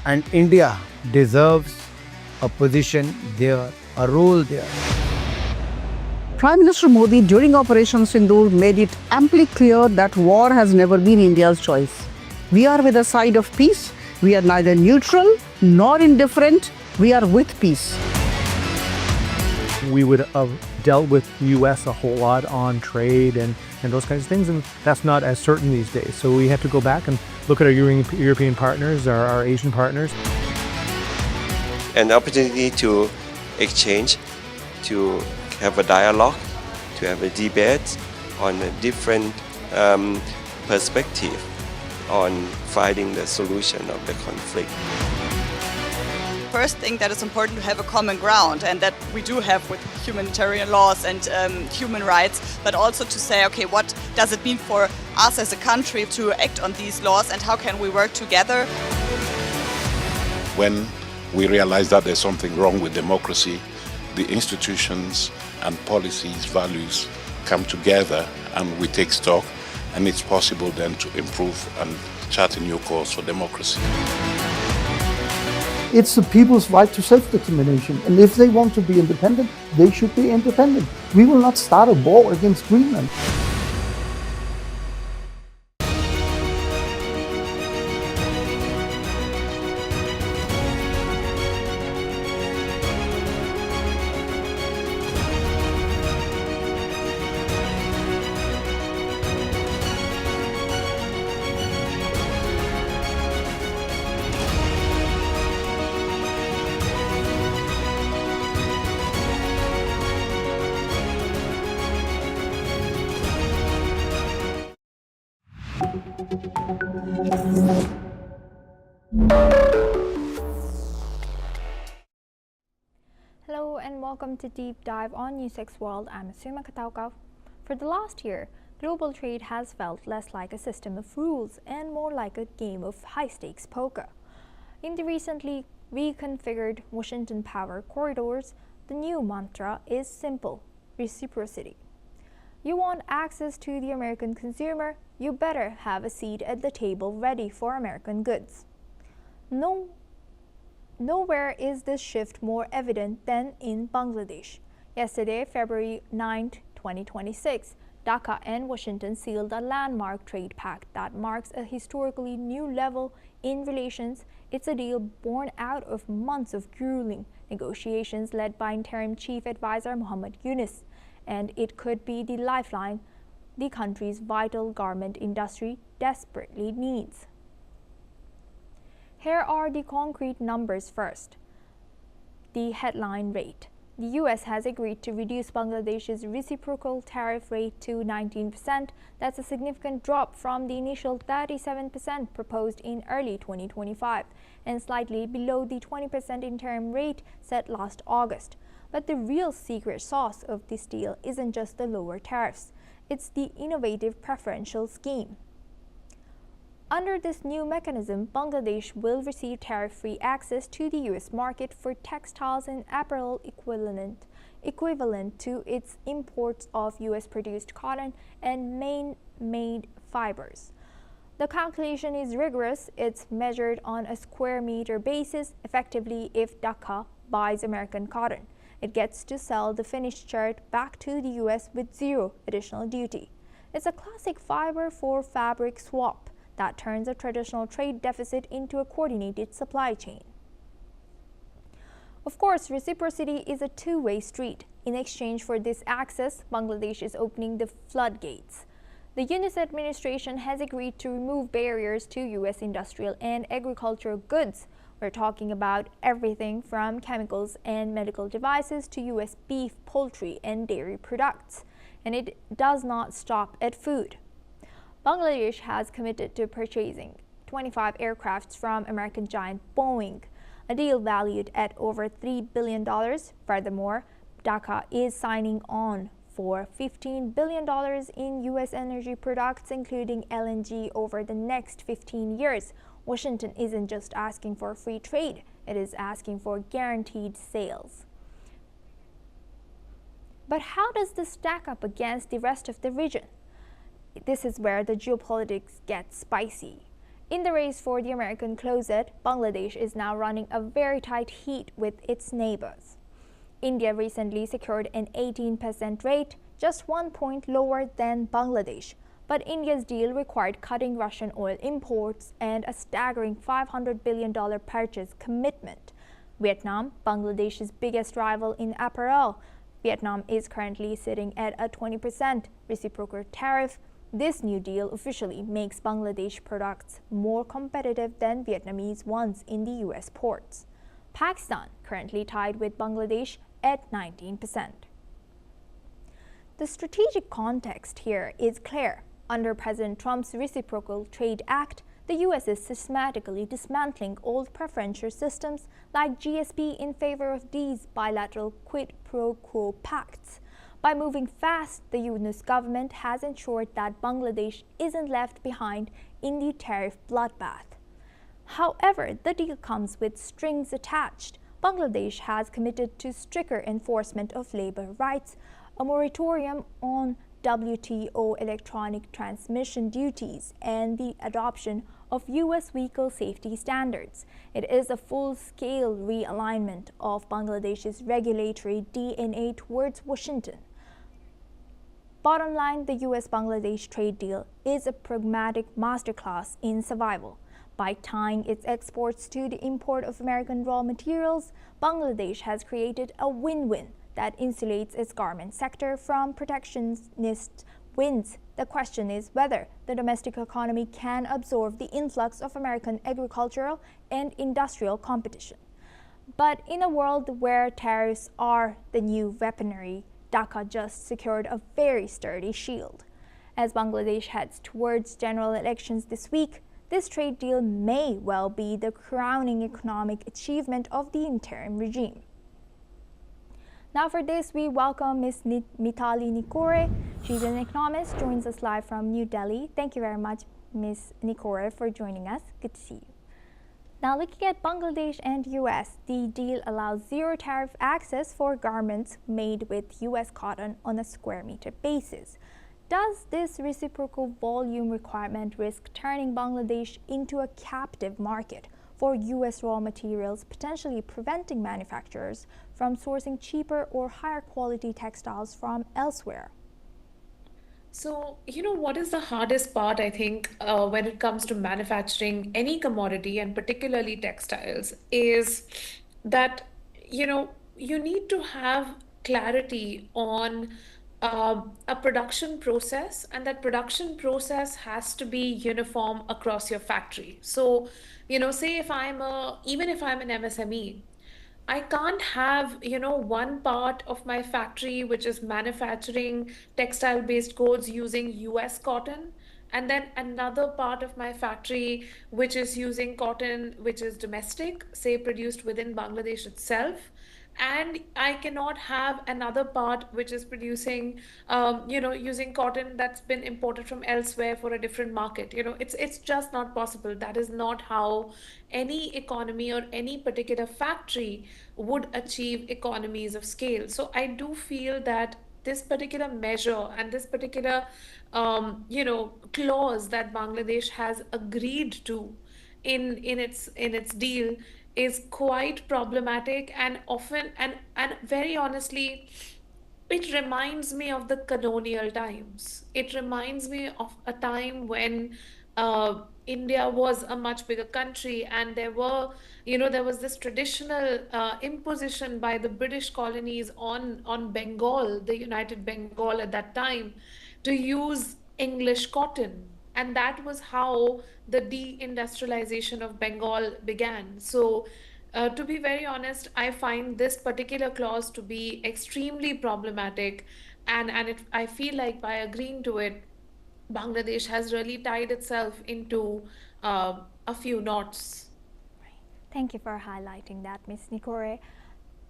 and India deserves a position there, a role there. Prime Minister Modi during Operation Sindoor made it amply clear that war has never been India's choice. We are with the side of peace. We are neither neutral nor indifferent. We are with peace. We would have dealt with U.S. a whole lot on trade and those kinds of things, and that's not as certain these days. So we have to go back and look at our European partners, our Asian partners. An opportunity to exchange, to have a dialogue, to have a debate on a different perspective on finding the solution of the conflict. First thing that is important to have a common ground, and that we do have with humanitarian laws and human rights, but also to say, okay, what does it mean for us as a country to act on these laws and how can we work together? When we realize that there's something wrong with democracy, the institutions and policies, values come together and we take stock, and it's possible then to improve and chart a new course for democracy. It's the people's right to self-determination, and if they want to be independent, they should be independent. We will not start a war against Greenland. Hello and welcome to Deep Dive on NewsX World. I'm Asuma Kataukau. For the last year, global trade has felt less like a system of rules and more like a game of high-stakes poker. In the recently reconfigured Washington power corridors, the new mantra is simple: reciprocity. You want access to the American consumer, you better have a seat at the table ready for American goods. Nowhere is this shift more evident than in Bangladesh. Yesterday, February 9, 2026, Dhaka and Washington sealed a landmark trade pact that marks a historically new level in relations. It's a deal born out of months of grueling negotiations led by interim chief advisor Muhammad Yunus, and it could be the lifeline the country's vital garment industry desperately needs. Here are the concrete numbers first. The headline rate. The U.S. has agreed to reduce Bangladesh's reciprocal tariff rate to 19%. That's a significant drop from the initial 37% proposed in early 2025 and slightly below the 20% interim rate set last August. But the real secret sauce of this deal isn't just the lower tariffs. It's the innovative preferential scheme. Under this new mechanism, Bangladesh will receive tariff-free access to the U.S. market for textiles and apparel equivalent to its imports of U.S.-produced cotton and man-made fibers. The calculation is rigorous. It's measured on a square meter basis. Effectively, if Dhaka buys American cotton, it gets to sell the finished shirt back to the U.S. with zero additional duty. It's a classic fiber for fabric swap that turns a traditional trade deficit into a coordinated supply chain. Of course, reciprocity is a two-way street. In exchange for this access, Bangladesh is opening the floodgates. The U.S administration has agreed to remove barriers to U.S. industrial and agricultural goods. We're talking about everything from chemicals and medical devices to U.S. beef, poultry, and dairy products. And it does not stop at food. Bangladesh has committed to purchasing 25 aircrafts from American giant Boeing, a deal valued at over $3 billion. Furthermore, Dhaka is signing on for $15 billion in U.S. energy products, including LNG, over the next 15 years. Washington isn't just asking for free trade, it is asking for guaranteed sales. But how does this stack up against the rest of the region? This is where the geopolitics gets spicy. In the race for the American closet, Bangladesh is now running a very tight heat with its neighbors. India recently secured an 18% rate, just 1 point lower than Bangladesh. But India's deal required cutting Russian oil imports and a staggering $500 billion purchase commitment. Vietnam, Bangladesh's biggest rival in apparel. Vietnam is currently sitting at a 20% reciprocal tariff. This new deal officially makes Bangladesh products more competitive than Vietnamese ones in the U.S. ports. Pakistan currently tied with Bangladesh at 19%. The strategic context here is clear. Under President Trump's Reciprocal Trade Act, the U.S. is systematically dismantling old preferential systems like GSP in favor of these bilateral quid pro quo pacts. By moving fast, the U.S. government has ensured that Bangladesh isn't left behind in the tariff bloodbath. However, the deal comes with strings attached. Bangladesh has committed to stricter enforcement of labor rights, a moratorium on WTO electronic transmission duties, and the adoption of U.S. vehicle safety standards. It is a full-scale realignment of Bangladesh's regulatory DNA towards Washington. Bottom line, the U.S.-Bangladesh trade deal is a pragmatic masterclass in survival. By tying its exports to the import of American raw materials, Bangladesh has created a win-win that insulates its garment sector from protectionist winds. The question is whether the domestic economy can absorb the influx of American agricultural and industrial competition. But in a world where tariffs are the new weaponry, Dhaka just secured a very sturdy shield. As Bangladesh heads towards general elections this week, this trade deal may well be the crowning economic achievement of the interim regime. Now for this, we welcome Ms. Mitali Nikore. She's an economist, joins us live from New Delhi. Thank you very much, Ms. Nikore, for joining us. Good to see you. Now looking at Bangladesh and U.S., the deal allows zero tariff access for garments made with U.S. cotton on a square meter basis. Does this reciprocal volume requirement risk turning Bangladesh into a captive market for U.S. raw materials, potentially preventing manufacturers from sourcing cheaper or higher quality textiles from elsewhere? So, what is the hardest part, I think, when it comes to manufacturing any commodity and particularly textiles is that, you need to have clarity on a production process, and that production process has to be uniform across your factory. So, say even if I'm an MSME, I can't have, one part of my factory which is manufacturing textile-based goods using US cotton, and then another part of my factory which is using cotton which is domestic, say produced within Bangladesh itself. And I cannot have another part which is producing, using cotton that's been imported from elsewhere for a different market. It's just not possible. That is not how any economy or any particular factory would achieve economies of scale. So I do feel that this particular measure and this particular, clause that Bangladesh has agreed to in its deal is quite problematic, and often and very honestly, it reminds me of the colonial times. It reminds me of a time when India was a much bigger country, and there was this traditional imposition by the British colonies on Bengal, the United Bengal at that time, to use English cotton. And that was how the deindustrialization of Bengal began. So, to be very honest, I find this particular clause to be extremely problematic, and I feel like by agreeing to it, Bangladesh has really tied itself into a few knots. Thank you for highlighting that, Ms. Nikore.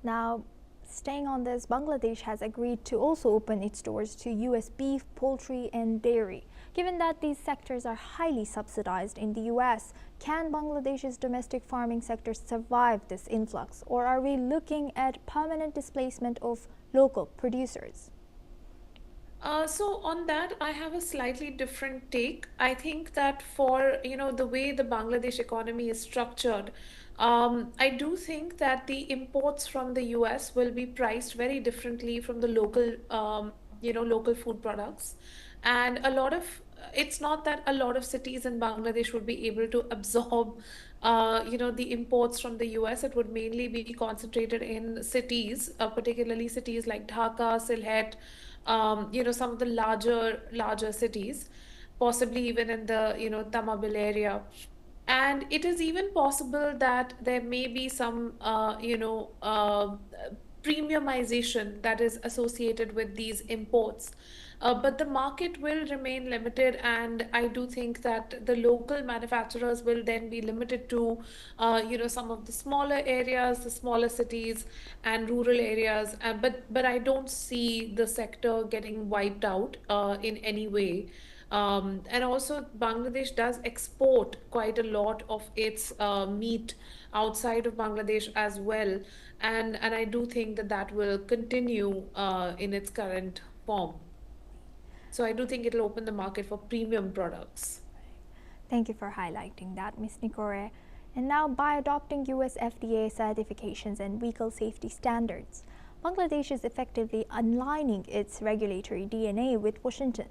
Now, staying on this, Bangladesh has agreed to also open its doors to U.S. beef, poultry, and dairy. Given that these sectors are highly subsidized in the U.S., can Bangladesh's domestic farming sector survive this influx, or are we looking at permanent displacement of local producers? So on that, I have a slightly different take. I think that for, the way the Bangladesh economy is structured, I do think that the imports from the US will be priced very differently from the local food products. And it's not that a lot of cities in Bangladesh would be able to absorb, the imports from the US. It would mainly be concentrated in cities, particularly cities like Dhaka, Sylhet, some of the larger cities, possibly even in the, Tamabil area. And it is even possible that there may be some, premiumization that is associated with these imports. But the market will remain limited, and I do think that the local manufacturers will then be limited to, some of the smaller areas, the smaller cities, and rural areas. But I don't see the sector getting wiped out in any way. And also, Bangladesh does export quite a lot of its meat outside of Bangladesh as well, and I do think that that will continue in its current form. So I do think it'll open the market for premium products. Thank you for highlighting that, Ms. Nikore. And now, by adopting US FDA certifications and vehicle safety standards, Bangladesh is effectively aligning its regulatory DNA with Washington.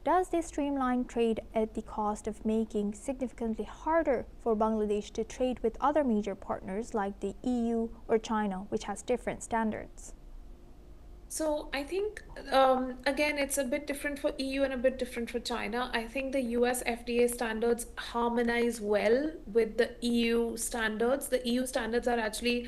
Does this streamline trade at the cost of making significantly harder for Bangladesh to trade with other major partners like the EU or China, which has different standards? So I think, again, it's a bit different for EU and a bit different for China. I think the US FDA standards harmonize well with the EU standards. The EU standards are actually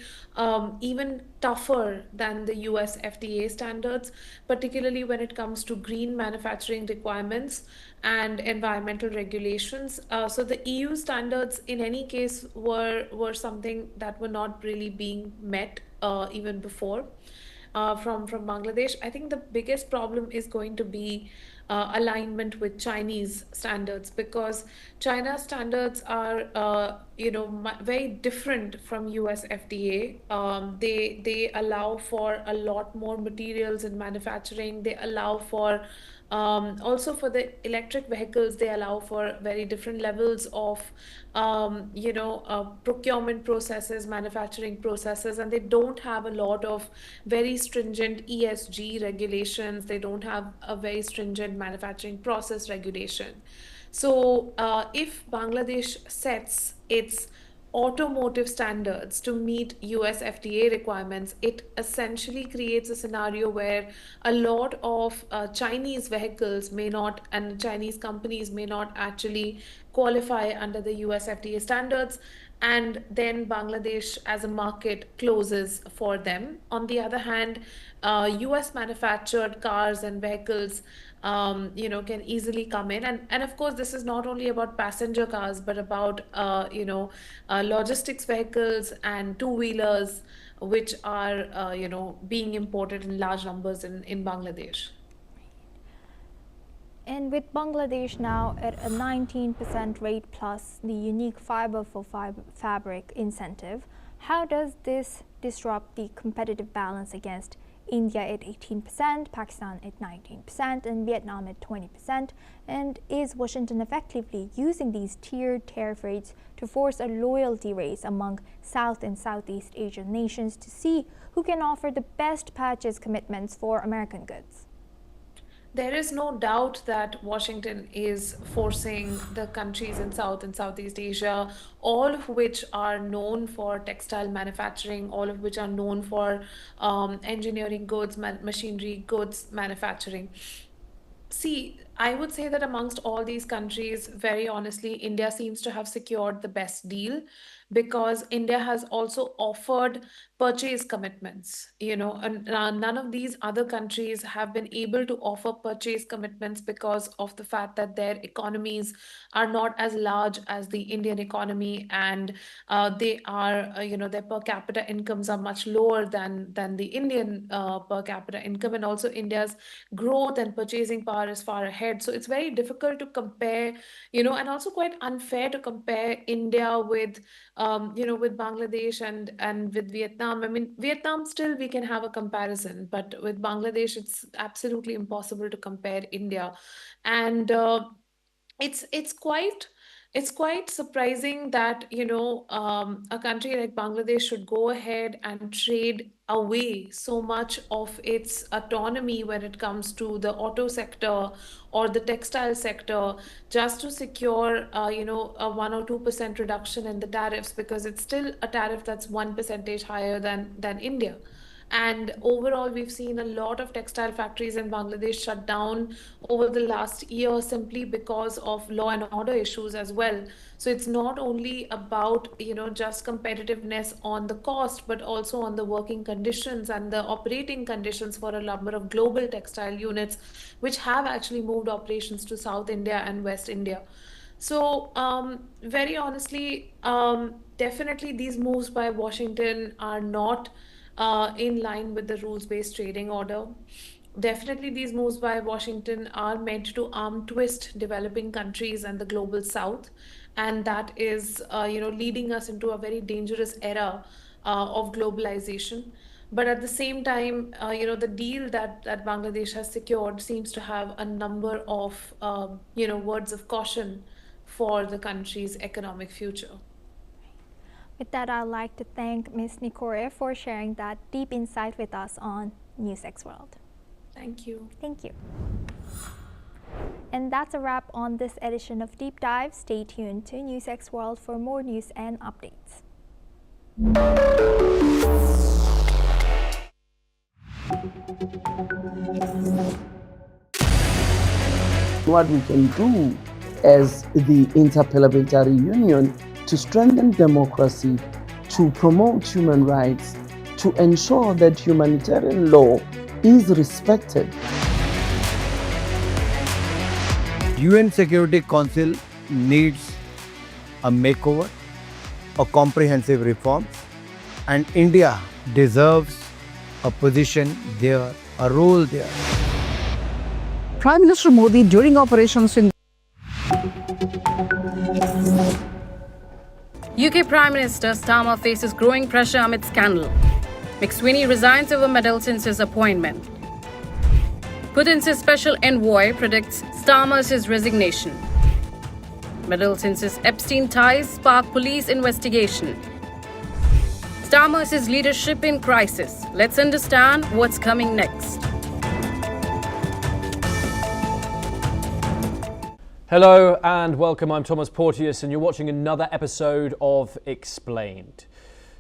even tougher than the US FDA standards, particularly when it comes to green manufacturing requirements and environmental regulations. So the EU standards, in any case, were something that were not really being met even before. From Bangladesh. I think the biggest problem is going to be alignment with Chinese standards, because China's standards are very different from US FDA. They allow for a lot more materials in manufacturing. They allow for also for the electric vehicles, they allow for very different levels of procurement processes, manufacturing processes, and they don't have a lot of very stringent ESG regulations. They don't have a very stringent manufacturing process regulation. So if Bangladesh sets its automotive standards to meet US FDA requirements, it essentially creates a scenario where a lot of Chinese vehicles may not, and Chinese companies may not actually qualify under the US FDA standards, and then Bangladesh as a market closes for them. On the other hand, US manufactured cars and vehicles can easily come in. And of course, this is not only about passenger cars, but about, logistics vehicles and two-wheelers, which are, being imported in large numbers in Bangladesh. And with Bangladesh now at a 19% rate plus the unique fiber for fabric incentive, how does this disrupt the competitive balance against India at 18%, Pakistan at 19%, and Vietnam at 20%? And is Washington effectively using these tiered tariff rates to force a loyalty race among South and Southeast Asian nations to see who can offer the best purchase commitments for American goods? There is no doubt that Washington is forcing the countries in South and Southeast Asia, all of which are known for textile manufacturing, all of which are known for engineering goods, machinery goods manufacturing. See, I would say that amongst all these countries, very honestly, India seems to have secured the best deal because India has also offered purchase commitments, and none of these other countries have been able to offer purchase commitments because of the fact that their economies are not as large as the Indian economy, and their per capita incomes are much lower than the Indian per capita income, and also India's growth and purchasing power is far ahead. So it's very difficult to compare, and also quite unfair to compare India with Bangladesh and with Vietnam. I mean, Vietnam still we can have a comparison, but with Bangladesh, it's absolutely impossible to compare India. And it's it's quite it's quite surprising that a country like Bangladesh should go ahead and trade away so much of its autonomy when it comes to the auto sector or the textile sector, just to secure a 1 or 2% reduction in the tariffs, because it's still a tariff that's 1% higher than India. And overall, we've seen a lot of textile factories in Bangladesh shut down over the last year simply because of law and order issues as well. So it's not only about, just competitiveness on the cost, but also on the working conditions and the operating conditions for a number of global textile units, which have actually moved operations to South India and West India. So, very honestly, definitely these moves by Washington are not in line with the rules-based trading order. Definitely, these moves by Washington are meant to arm twist developing countries and the global South, and that is, leading us into a very dangerous era of globalization. But at the same time, the deal that Bangladesh has secured seems to have a number of, words of caution for the country's economic future. With that, I'd like to thank Ms. Nikore for sharing that deep insight with us on NewsX World. Thank you. Thank you. And that's a wrap on this edition of Deep Dive. Stay tuned to NewsX World for more news and updates. What we can do as the Interparliamentary Union to strengthen democracy, to promote human rights, to ensure that humanitarian law is respected. UN Security Council needs a makeover, a comprehensive reforms, and India deserves a position there, a role there. Prime Minister Modi during Operation Sindhu. UK Prime Minister Starmer faces growing pressure amid scandal. McSweeney resigns over Middleton's appointment. Putin's special envoy predicts Starmer's resignation. Middleton's Epstein ties spark police investigation. Starmer's leadership in crisis. Let's understand what's coming next. Hello and welcome, I'm Thomas Porteous and you're watching another episode of Explained.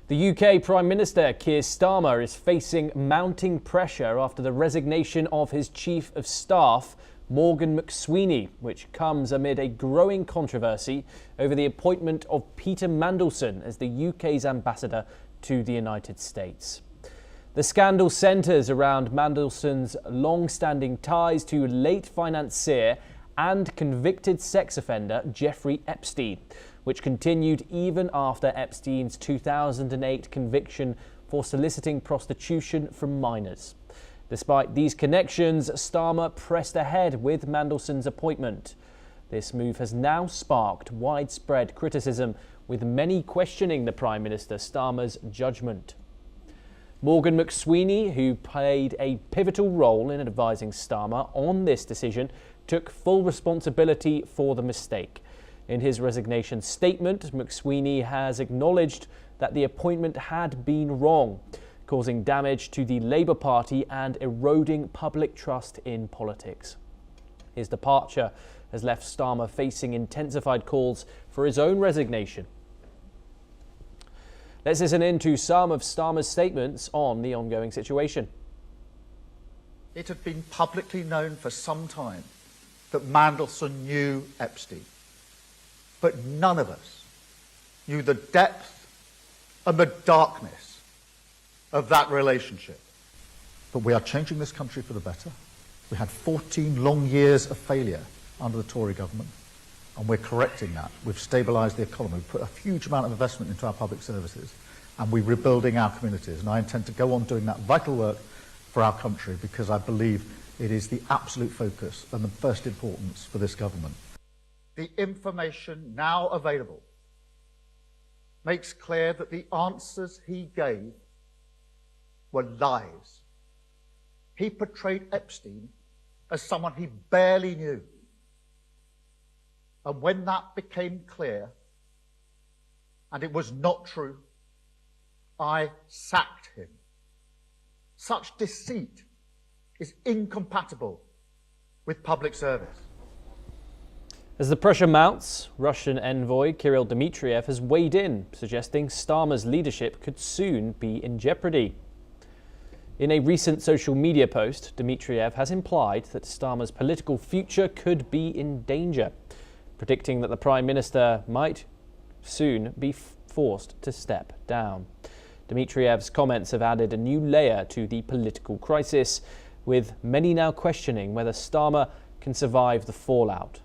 The UK Prime Minister Keir Starmer is facing mounting pressure after the resignation of his Chief of Staff, Morgan McSweeney, which comes amid a growing controversy over the appointment of Peter Mandelson as the UK's ambassador to the United States. The scandal centres around Mandelson's long-standing ties to late financier and convicted sex offender Jeffrey Epstein, which continued even after Epstein's 2008 conviction for soliciting prostitution from minors. Despite these connections, Starmer pressed ahead with Mandelson's appointment. This move has now sparked widespread criticism, with many questioning the Prime Minister Starmer's judgment. Morgan McSweeney, who played a pivotal role in advising Starmer on this decision, took full responsibility for the mistake. In his resignation statement, McSweeney has acknowledged that the appointment had been wrong, causing damage to the Labour Party and eroding public trust in politics. His departure has left Starmer facing intensified calls for his own resignation. Let's listen in to some of Starmer's statements on the ongoing situation. It had been publicly known for some time that Mandelson knew Epstein, but none of us knew the depth and the darkness of that relationship. But we are changing this country for the better. We had 14 long years of failure under the Tory government, and we're correcting that. We've stabilised the economy, we've put a huge amount of investment into our public services, and we're rebuilding our communities. And I intend to go on doing that vital work for our country because I believe it is the absolute focus and the first importance for this government. The information now available makes clear that the answers he gave were lies. He portrayed Epstein as someone he barely knew. And when that became clear, and it was not true, I sacked him. Such deceit is incompatible with public service. As the pressure mounts, Russian envoy Kirill Dmitriev has weighed in, suggesting Starmer's leadership could soon be in jeopardy. In a recent social media post, Dmitriev has implied that Starmer's political future could be in danger, predicting that the Prime Minister might soon be forced to step down. Dmitriev's comments have added a new layer to the political crisis, with many now questioning whether Starmer can survive the fallout.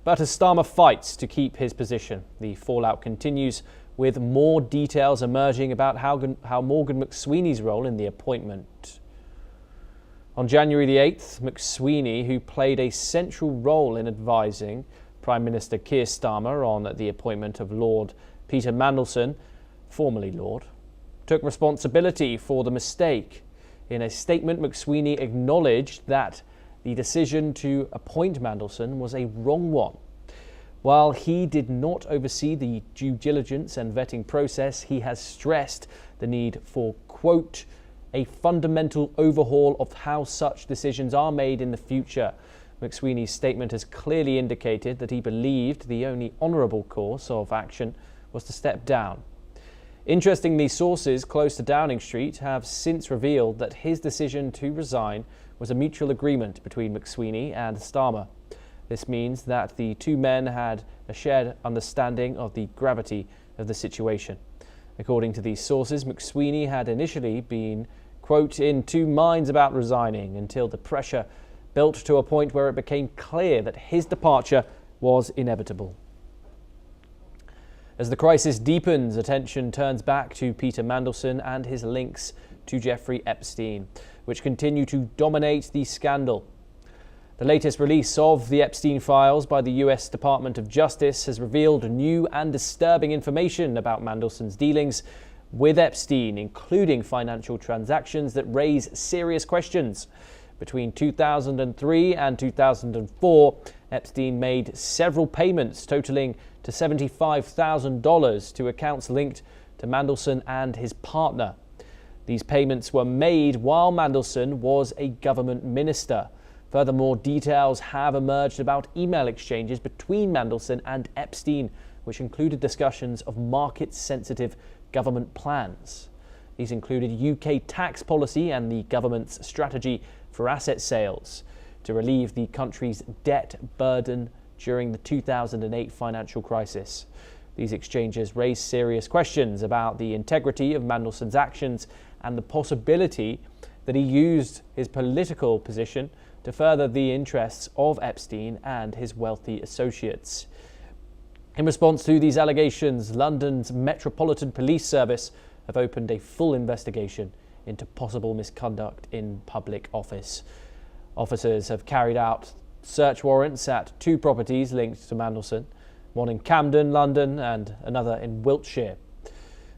But as Starmer fights to keep his position, the fallout continues, with more details emerging about how Morgan McSweeney's role in the appointment. On January the 8th, McSweeney, who played a central role in advising Prime Minister Keir Starmer on the appointment of Lord Peter Mandelson, formerly Lord, took responsibility for the mistake. In a statement, McSweeney acknowledged that the decision to appoint Mandelson was a wrong one. While he did not oversee the due diligence and vetting process, he has stressed the need for, quote, a fundamental overhaul of how such decisions are made in the future. McSweeney's statement has clearly indicated that he believed the only honourable course of action was to step down. Interestingly, sources close to Downing Street have since revealed that his decision to resign was a mutual agreement between McSweeney and Starmer. This means that the two men had a shared understanding of the gravity of the situation. According to these sources, McSweeney had initially been, quote, in two minds about resigning until the pressure built to a point where it became clear that his departure was inevitable. As the crisis deepens, attention turns back to Peter Mandelson and his links to Jeffrey Epstein, which continue to dominate the scandal. The latest release of the Epstein files by the U.S. Department of Justice has revealed new and disturbing information about Mandelson's dealings with Epstein, including financial transactions that raise serious questions. Between 2003 and 2004, Epstein made several payments totaling to $75,000 to accounts linked to Mandelson and his partner. These payments were made while Mandelson was a government minister. Furthermore, details have emerged about email exchanges between Mandelson and Epstein, which included discussions of market-sensitive government plans. These included UK tax policy and the government's strategy for asset sales to relieve the country's debt burden during the 2008 financial crisis. These exchanges raised serious questions about the integrity of Mandelson's actions and the possibility that he used his political position to further the interests of Epstein and his wealthy associates. In response to these allegations, London's Metropolitan Police Service have opened a full investigation into possible misconduct in public office. Officers have carried out search warrants at two properties linked to Mandelson, one in Camden, London, and another in Wiltshire.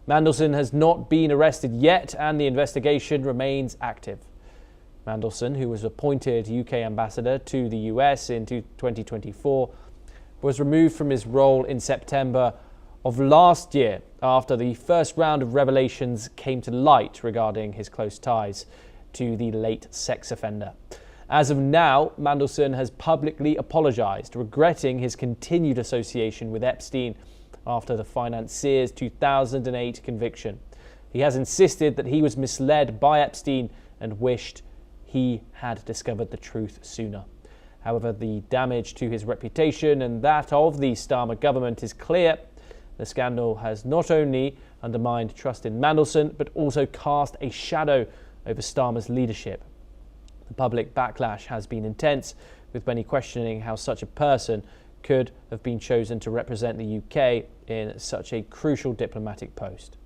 Mandelson has not been arrested yet, and the investigation remains active. Mandelson, who was appointed UK ambassador to the US in 2024, was removed from his role in September of last year after the first round of revelations came to light regarding his close ties to the late sex offender. As of now, Mandelson has publicly apologized, regretting his continued association with Epstein after the financier's 2008 conviction. He has insisted that he was misled by Epstein and wished he had discovered the truth sooner. However, the damage to his reputation and that of the Starmer government is clear. The scandal has not only undermined trust in Mandelson, but also cast a shadow over Starmer's leadership. The public backlash has been intense, with many questioning how such a person could have been chosen to represent the UK in such a crucial diplomatic post.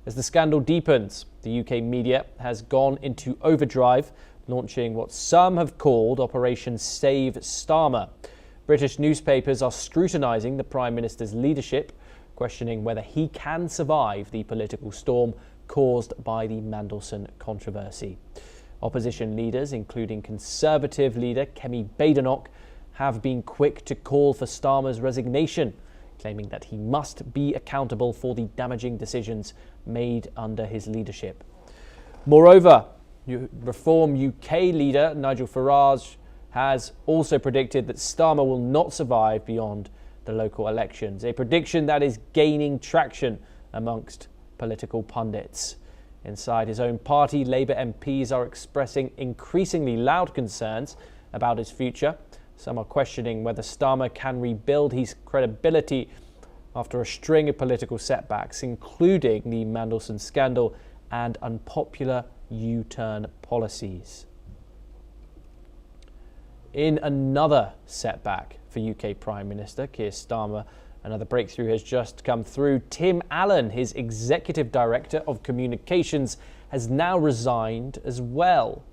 As the scandal deepens, the UK media has gone into overdrive, launching what some have called Operation Save Starmer. British newspapers are scrutinising the Prime Minister's leadership, questioning whether he can survive the political storm caused by the Mandelson controversy. Opposition leaders, including Conservative leader Kemi Badenoch, have been quick to call for Starmer's resignation, claiming that he must be accountable for the damaging decisions made under his leadership. Moreover, Reform UK leader Nigel Farage has also predicted that Starmer will not survive beyond the local elections, a prediction that is gaining traction amongst political pundits. Inside his own party, Labour MPs are expressing increasingly loud concerns about his future. Some are questioning whether Starmer can rebuild his credibility after a string of political setbacks, including the Mandelson scandal and unpopular U-turn policies. In another setback for UK Prime Minister Keir Starmer, another breakthrough has just come through. Tim Allen, his Executive Director of Communications, has now resigned as well.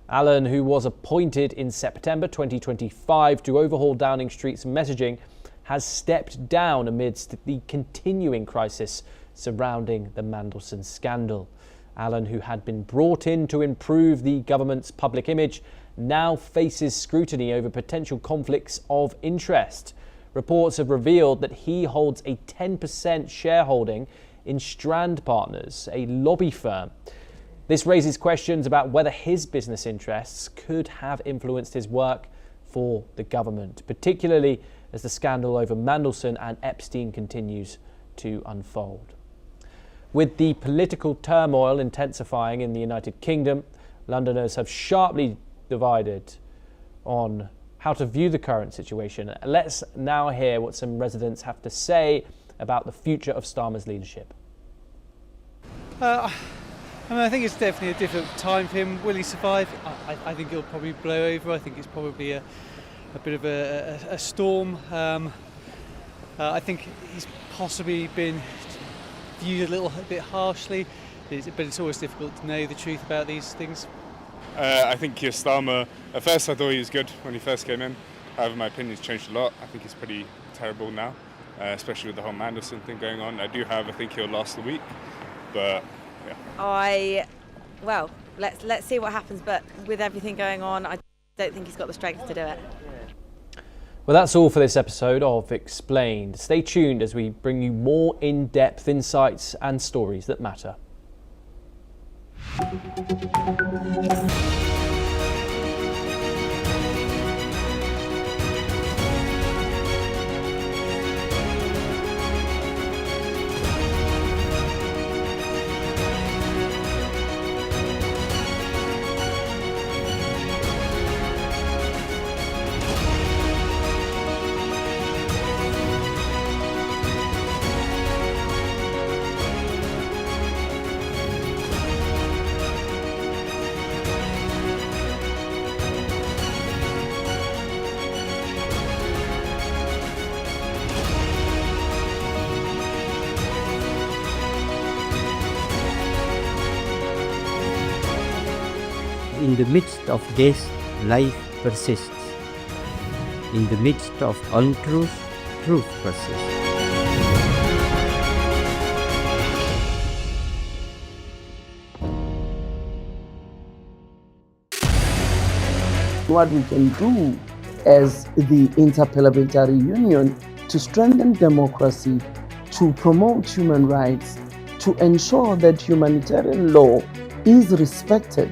Allen, who was appointed in September 2025 to overhaul Downing Street's messaging, has stepped down amidst the continuing crisis surrounding the Mandelson scandal. Allen, who had been brought in to improve the government's public image, now faces scrutiny over potential conflicts of interest. Reports have revealed that he holds a 10% shareholding in Strand Partners, a lobby firm. This raises questions about whether his business interests could have influenced his work for the government, particularly as the scandal over Mandelson and Epstein continues to unfold. With the political turmoil intensifying in the United Kingdom, Londoners have sharply divided on how to view the current situation. Let's now hear what some residents have to say about the future of Starmer's leadership. I think it's definitely a difficult time for him. Will he survive? I think he'll probably blow over. I think it's probably a bit of a storm. I think he's possibly been viewed a little bit harshly, but it's always difficult to know the truth about these things. I think Keir Starmer, at first I thought he was good when he first came in. However, my opinion's changed a lot. I think he's pretty terrible now, especially with the whole Mandelson thing going on. I think he'll last the week, but yeah. Well, let's see what happens, but with everything going on, I don't think he's got the strength to do it. Well, that's all for this episode of Explained. Stay tuned as we bring you more in-depth insights and stories that matter. In the midst of this, life persists. In the midst of untruth, truth persists. What we can do as the Interparliamentary Union to strengthen democracy, to promote human rights, to ensure that humanitarian law is respected.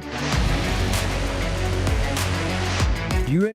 Hello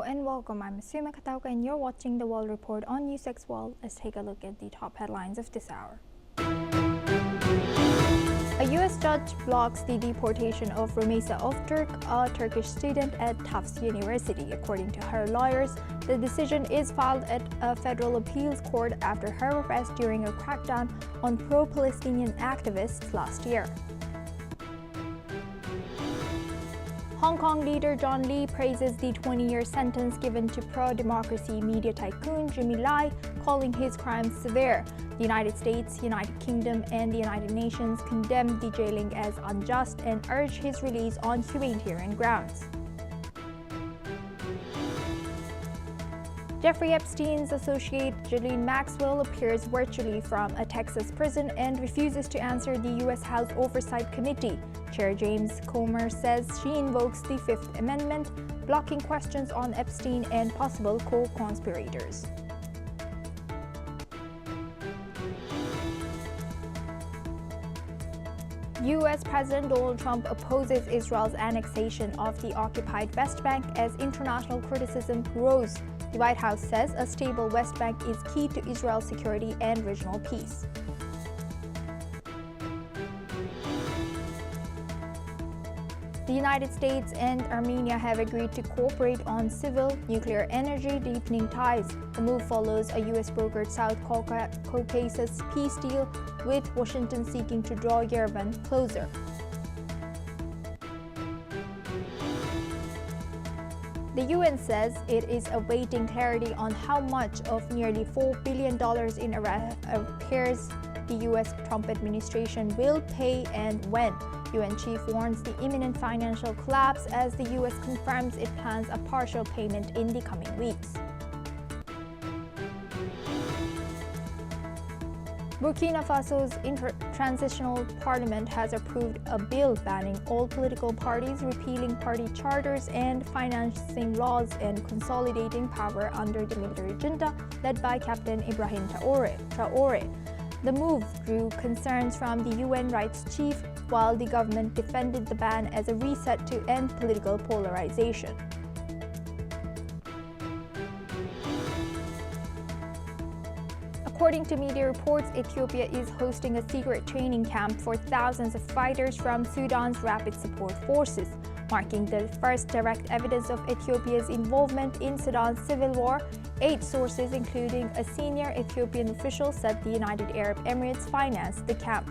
and welcome. I'm Asuma Katauka and you're watching the World Report on NewsX World. Let's take a look at the top headlines of this hour. A U.S. judge blocks the deportation of Rumeysa Öztürk, a Turkish student at Tufts University. According to her lawyers, the decision is filed at a federal appeals court after her arrest during a crackdown on pro-Palestinian activists last year. Hong Kong leader John Lee praises the 20-year sentence given to pro-democracy media tycoon Jimmy Lai, calling his crimes severe. The United States, United Kingdom, and the United Nations condemned the jailing as unjust and urge his release on humanitarian grounds. Jeffrey Epstein's associate Ghislaine Maxwell appears virtually from a Texas prison and refuses to answer the U.S. House Oversight Committee. Chair James Comer says she invokes the Fifth Amendment, blocking questions on Epstein and possible co-conspirators. U.S. President Donald Trump opposes Israel's annexation of the occupied West Bank as international criticism grows. The White House says a stable West Bank is key to Israel's security and regional peace. The United States and Armenia have agreed to cooperate on civil, nuclear energy, deepening ties. The move follows a U.S.-brokered South Caucasus peace deal, with Washington seeking to draw Yerevan closer. The UN says it is awaiting clarity on how much of nearly $4 billion in repairs the U.S. Trump administration will pay and when. UN chief warns the imminent financial collapse as the U.S. confirms it plans a partial payment in the coming weeks. Burkina Faso's transitional parliament has approved a bill banning all political parties, repealing party charters and financing laws, and consolidating power under the military junta led by Captain Ibrahim Traore. The move drew concerns from the UN rights chief, while the government defended the ban as a reset to end political polarization. According to media reports, Ethiopia is hosting a secret training camp for thousands of fighters from Sudan's Rapid Support Forces, marking the first direct evidence of Ethiopia's involvement in Sudan's civil war. 8 sources, including a senior Ethiopian official, said the United Arab Emirates financed the camp.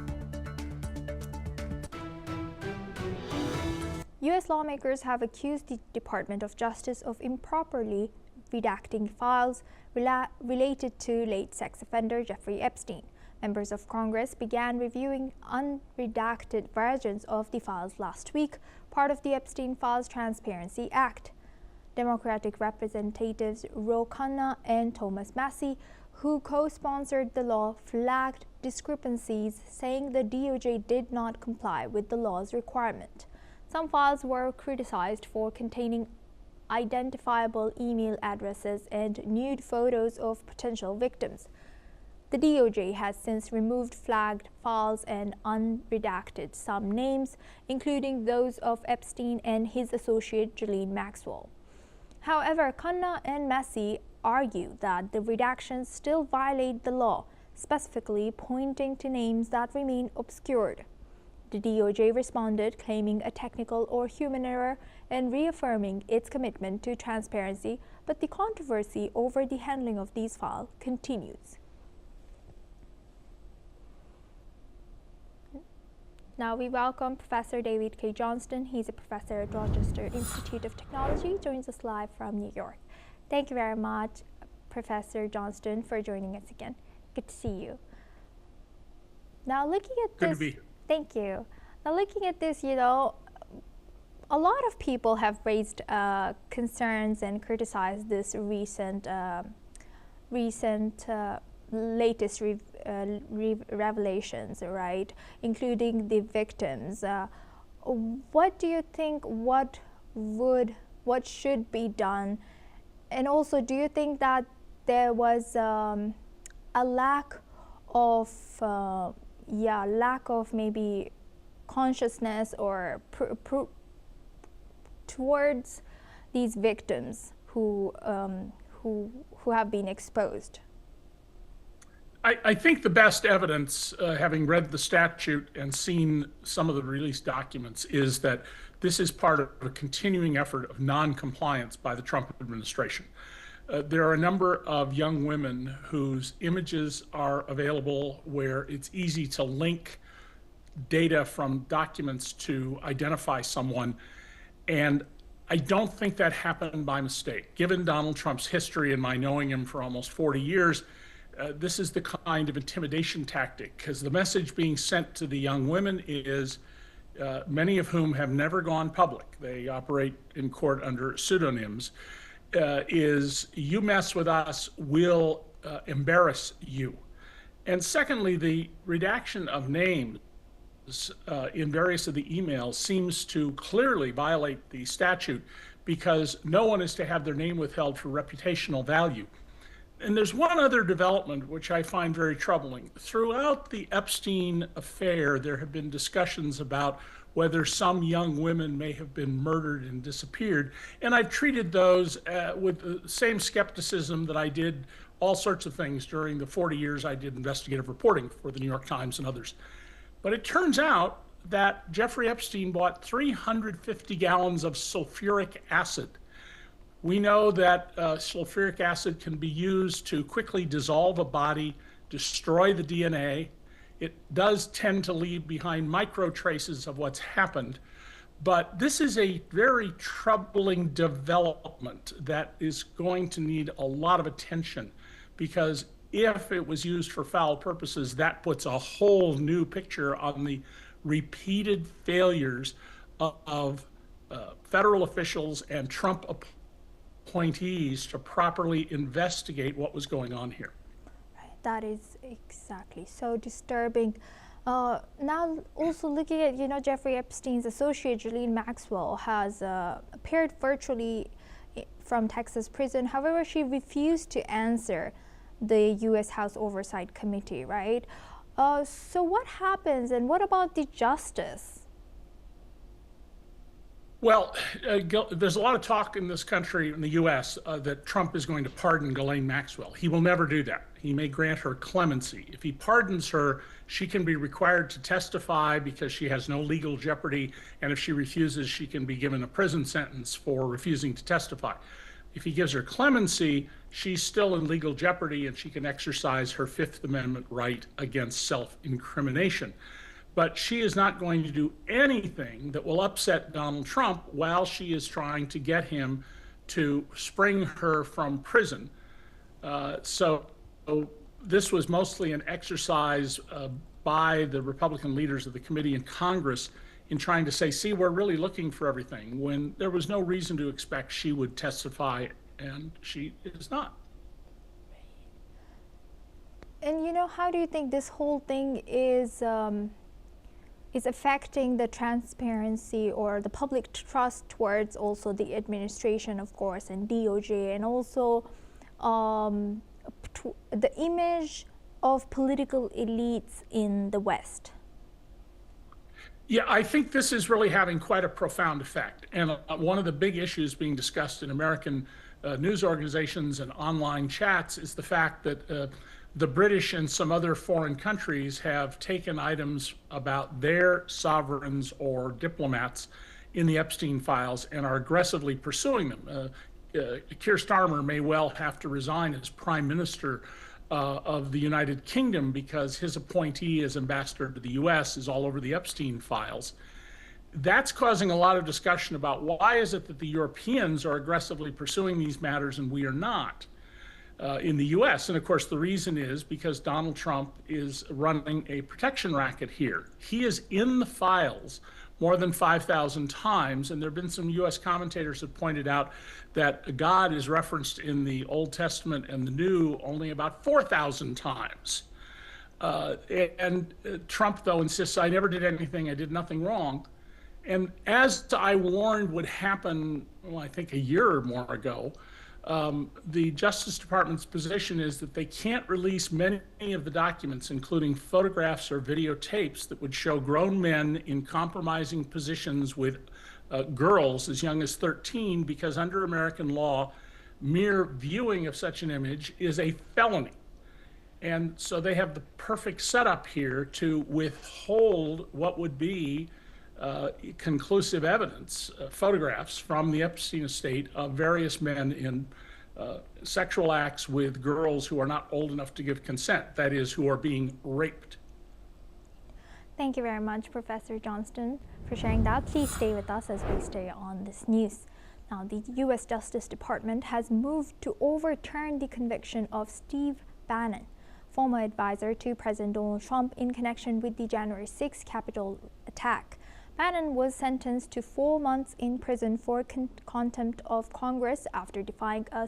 U.S. lawmakers have accused the Department of Justice of improperly redacting files related to late sex offender Jeffrey Epstein. Members of Congress began reviewing unredacted versions of the files last week, part of the Epstein Files Transparency Act. Democratic Representatives Ro Khanna and Thomas Massie, who co-sponsored the law, flagged discrepancies, saying the DOJ did not comply with the law's requirement. Some files were criticized for containing identifiable email addresses and nude photos of potential victims. The DOJ has since removed flagged files and unredacted some names, including those of Epstein and his associate Ghislaine Maxwell. However, Khanna and Massie argue that the redactions still violate the law, specifically pointing to names that remain obscured. The DOJ responded, claiming a technical or human error and reaffirming its commitment to transparency, but the controversy over the handling of these files continues. Now we welcome Professor David K. Johnston. He's a professor at Rochester Institute of Technology, joins us live from New York. Thank you very much, Professor Johnston, for joining us again. Good to see you. Now looking at this, Good to be here. Thank you. Now looking at this, a lot of people have raised concerns and criticized this latest revelations, right, including the victims. What do you think? What should be done? And also, do you think that there was a lack of maybe consciousness or towards these victims who have been exposed? I think the best evidence, having read the statute and seen some of the released documents, is that this is part of a continuing effort of non-compliance by the Trump administration. There are a number of young women whose images are available where it's easy to link data from documents to identify someone, and I don't think that happened by mistake. Given Donald Trump's history and my knowing him for almost 40 years, this is the kind of intimidation tactic, because the message being sent to the young women is, many of whom have never gone public, they operate in court under pseudonyms, is you mess with us, we'll embarrass you. And secondly, the redaction of names in various of the emails seems to clearly violate the statute, because no one is to have their name withheld for reputational value. And there's one other development which I find very troubling. Throughout the Epstein affair, there have been discussions about whether some young women may have been murdered and disappeared. And I've treated those with the same skepticism that I did all sorts of things during the 40 years I did investigative reporting for the New York Times and others. But it turns out that Jeffrey Epstein bought 350 gallons of sulfuric acid. We know that sulfuric acid can be used to quickly dissolve a body, destroy the DNA. It does tend to leave behind micro traces of what's happened. But this is a very troubling development that is going to need a lot of attention, because if it was used for foul purposes, that puts a whole new picture on the repeated failures of federal officials and Trump appointees to properly investigate what was going on here. That is exactly so disturbing. Now, also looking at, Jeffrey Epstein's associate, Ghislaine Maxwell, has appeared virtually from Texas prison. However, she refused to answer the U.S. House Oversight Committee, right? So what happens, and what about the justice? Well, there's a lot of talk in this country, in the U.S., that Trump is going to pardon Ghislaine Maxwell. He will never do that. He may grant her clemency. If he pardons her, she can be required to testify because she has no legal jeopardy, and if she refuses, she can be given a prison sentence for refusing to testify. If he gives her clemency, she's still in legal jeopardy, and she can exercise her Fifth Amendment right against self-incrimination. But she is not going to do anything that will upset Donald Trump while she is trying to get him to spring her from prison. So this was mostly an exercise by the Republican leaders of the committee in Congress in trying to say, see, we're really looking for everything, when there was no reason to expect she would testify, and she is not. And how do you think this whole thing is affecting the transparency or the public trust towards also the administration, of course, and DOJ, and also the image of political elites in the West? Yeah, I think this is really having quite a profound effect. And one of the big issues being discussed in American news organizations and online chats is the fact that the British and some other foreign countries have taken items about their sovereigns or diplomats in the Epstein files and are aggressively pursuing them. Keir Starmer may well have to resign as Prime Minister of the United Kingdom because his appointee as ambassador to the U.S. is all over the Epstein files. That's causing a lot of discussion about why is it that the Europeans are aggressively pursuing these matters and we are not in the U.S. And of course, the reason is because Donald Trump is running a protection racket here. He is in the files more than 5,000 times, and there have been some U.S. commentators that pointed out that God is referenced in the Old Testament and the New only about 4,000 times. Trump, though, insists, I never did anything, I did nothing wrong. And as I warned would happen, well, I think a year or more ago, The Justice Department's position is that they can't release many of the documents, including photographs or videotapes that would show grown men in compromising positions with girls as young as 13, because under American law, mere viewing of such an image is a felony. And so they have the perfect setup here to withhold what would be conclusive evidence, photographs from the Epstein estate of various men in sexual acts with girls who are not old enough to give consent, that is, who are being raped. Thank you very much, Professor Johnston, for sharing that. Please stay with us as we stay on this news. Now, the U.S. Justice Department has moved to overturn the conviction of Steve Bannon, former advisor to President Donald Trump in connection with the January 6 Capitol attack. Bannon was sentenced to 4 months in prison for contempt of Congress after defying a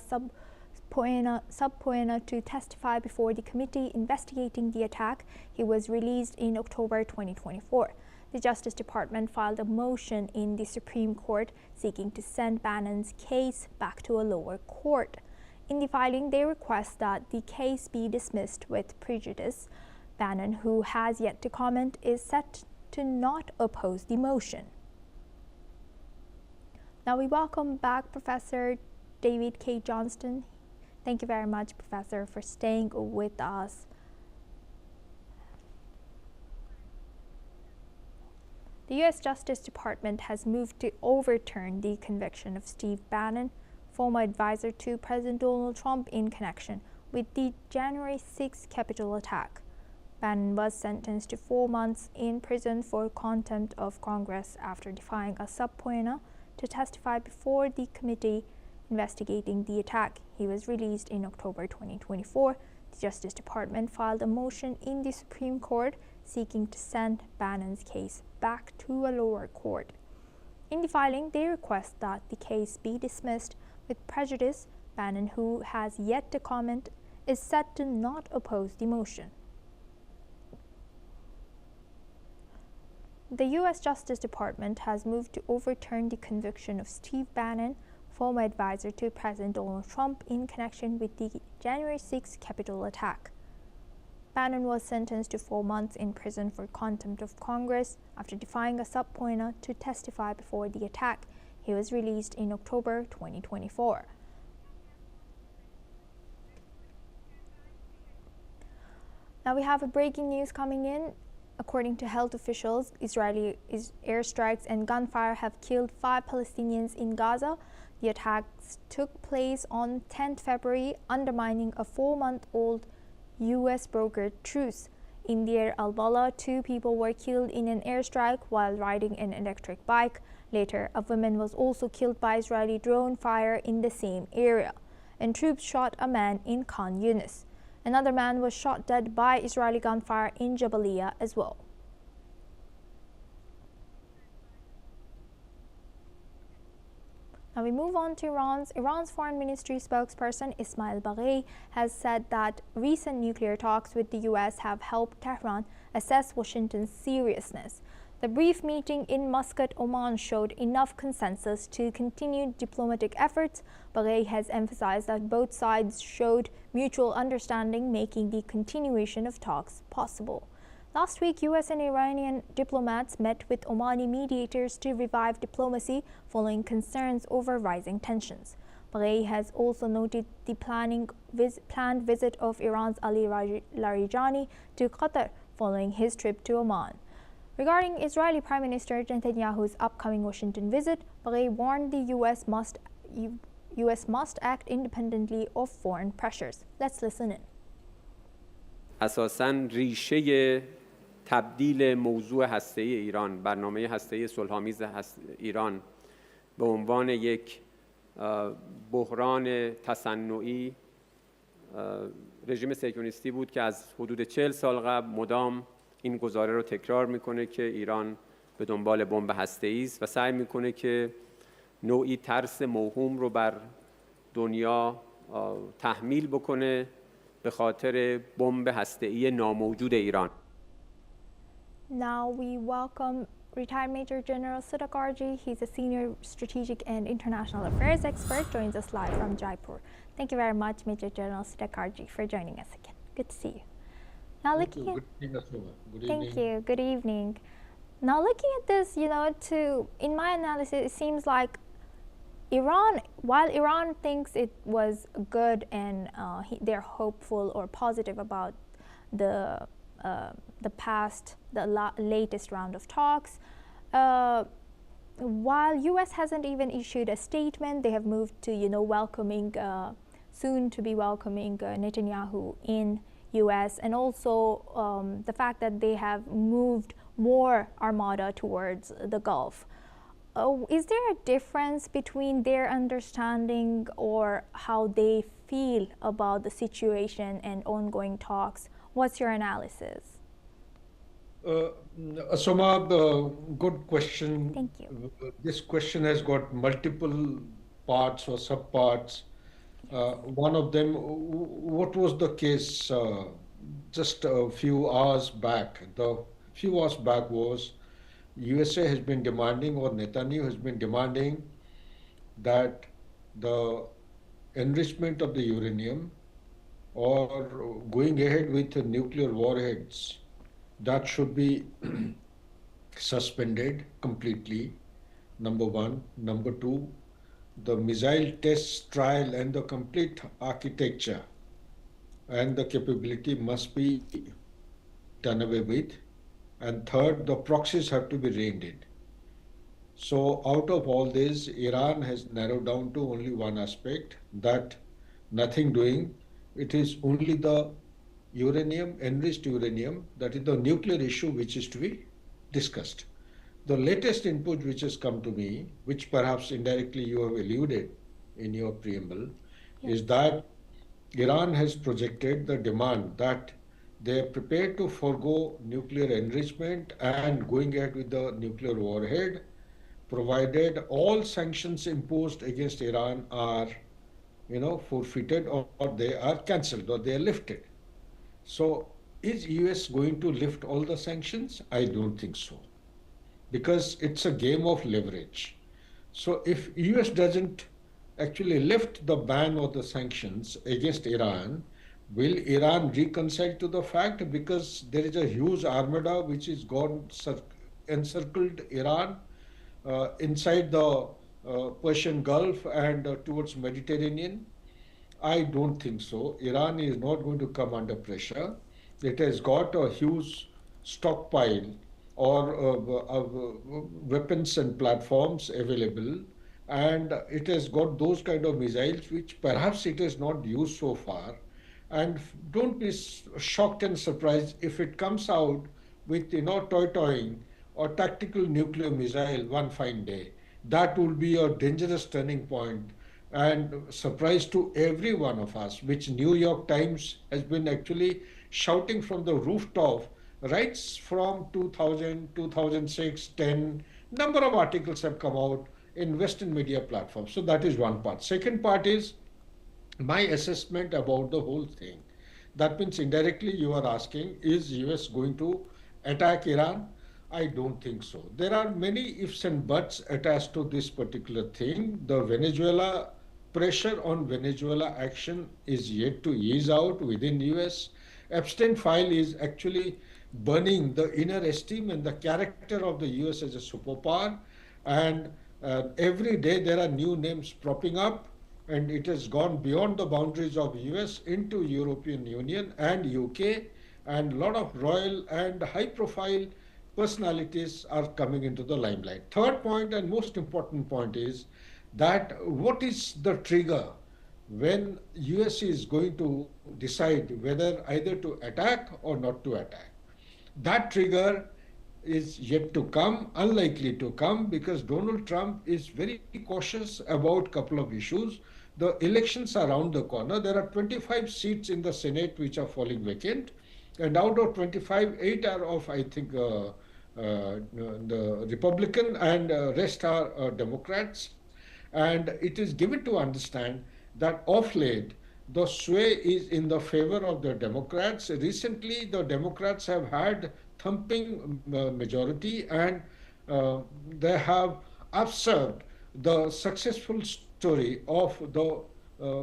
subpoena to testify before the committee investigating the attack. He was released in October 2024. The Justice Department filed a motion in the Supreme Court seeking to send Bannon's case back to a lower court. In the filing, they request that the case be dismissed with prejudice. Bannon, who has yet to comment, is set to not oppose the motion. Now we welcome back Professor David K. Johnston. Thank you very much, Professor, for staying with us. The U.S. Justice Department has moved to overturn the conviction of Steve Bannon, former advisor to President Donald Trump in connection with the January 6 Capitol attack. Bannon was sentenced to 4 months in prison for contempt of Congress after defying a subpoena to testify before the committee investigating the attack. He was released in October 2024. The Justice Department filed a motion in the Supreme Court seeking to send Bannon's case back to a lower court. In the filing, they request that the case be dismissed with prejudice. Bannon, who has yet to comment, is set to not oppose the motion. The U.S. Justice Department has moved to overturn the conviction of Steve Bannon, former advisor to President Donald Trump in connection with the January 6 Capitol attack. Bannon was sentenced to 4 months in prison for contempt of Congress after defying a subpoena to testify before the attack. He was released in October 2024. Now we have a breaking news coming in. According to health officials, Israeli airstrikes and gunfire have killed 5 Palestinians in Gaza. The attacks took place on 10th February, undermining a 4-month-old U.S. brokered truce. In Deir al-Balah, 2 people were killed in an airstrike while riding an electric bike. Later, a woman was also killed by Israeli drone fire in the same area, and troops shot a man in Khan Yunis. Another man was shot dead by Israeli gunfire in Jabalia as well. Now we move on to Iran's Foreign Ministry spokesperson Ismail Baghei has said that recent nuclear talks with the U.S. have helped Tehran assess Washington's seriousness. The brief meeting in Muscat, Oman showed enough consensus to continue diplomatic efforts. Baghei has emphasized that both sides showed mutual understanding, making the continuation of talks possible. Last week, U.S. and Iranian diplomats met with Omani mediators to revive diplomacy following concerns over rising tensions. Baghei has also noted the planned visit of Iran's Ali Larijani to Qatar following his trip to Oman. Regarding Israeli Prime Minister Netanyahu's upcoming Washington visit, Baghei warned the U.S. must act independently of foreign pressures. Let's listen in. اساساً ریشه تبدیل موضوع هسته‌ای ایران، برنامه هسته‌ای صلح‌آمیز ایران به عنوان یک بحران تصنعی رژیم صهیونیستی بود که از حدود 40 سال قبل مدام این گزاره رو تکرار میکنه که ایران به دنبال بمب هسته‌ای است و سعی میکنه که نوعی ترس موهوم رو بر دنیا تحمیل بکنه به خاطر بمب هسته‌ای ناموجود ایران. Now we welcome retired Major General Sudhakarji. He's a senior strategic and international affairs expert, joins us live from Jaipur. Thank you very much, Major General Sudhakarji, for joining us again. Good to see you. Now looking at, thank you. Good evening. Now looking at this, in my analysis, it seems like Iran, while Iran thinks it was good and they're hopeful or positive about the latest round of talks, while U.S. hasn't even issued a statement, they have moved to welcoming soon to be welcoming Netanyahu in U.S. and also the fact that they have moved more armada towards the Gulf. Is there a difference between their understanding or how they feel about the situation and ongoing talks? What's your analysis? Asoma, good question. Thank you. This question has got multiple parts or subparts. One of them, what was the case just a few hours back? The few hours back was USA has been demanding, or Netanyahu has been demanding, that the enrichment of the uranium or going ahead with the nuclear warheads, that should be suspended completely, number one. Number two, the missile test trial and the complete architecture and the capability must be done away with. And third, the proxies have to be reined in. So out of all this, Iran has narrowed down to only one aspect, that nothing doing. It is only the uranium, enriched uranium, that is the nuclear issue which is to be discussed. The latest input which has come to me, which perhaps indirectly you have alluded in your preamble, is that Iran has projected the demand that they are prepared to forego nuclear enrichment and going ahead with the nuclear warhead, provided all sanctions imposed against Iran are, forfeited or they are cancelled or they are lifted. So is US going to lift all the sanctions? I don't think so, because it's a game of leverage. So if US doesn't actually lift the ban or the sanctions against Iran, will Iran reconcile to the fact? Because there is a huge armada which is gone encircled Iran inside the Persian Gulf and towards Mediterranean. I don't think so. Iran is not going to come under pressure. It has got a huge stockpile or weapons and platforms available, and it has got those kind of missiles which perhaps it has not used so far. And don't be shocked and surprised if it comes out with toy-toying or tactical nuclear missile one fine day. That will be a dangerous turning point and surprise to every one of us, which New York Times has been actually shouting from the rooftop right from 2000, 2006, 10. Number of articles have come out in Western media platforms. So that is one part. Second part is my assessment about the whole thing. That means indirectly you are asking, is US going to attack Iran? I don't think so. There are many ifs and buts attached to this particular thing. The Venezuela pressure on Venezuela action is yet to ease out within US. Epstein file is actually burning the inner esteem and the character of the US as a superpower. And every day there are new names propping up, and it has gone beyond the boundaries of US into European Union and UK, and a lot of royal and high profile personalities are coming into the limelight. Third point and most important point is that what is the trigger when US is going to decide whether either to attack or not to attack? That trigger is yet to come, unlikely to come, because Donald Trump is very cautious about a couple of issues. The elections are around the corner. There are 25 seats in the Senate which are falling vacant, and out of 25, 8 are of, I think, the Republican, and rest are Democrats. And it is given to understand that of late, the sway is in the favor of the Democrats. Recently, the Democrats have had thumping majority, and they have observed the successful story of the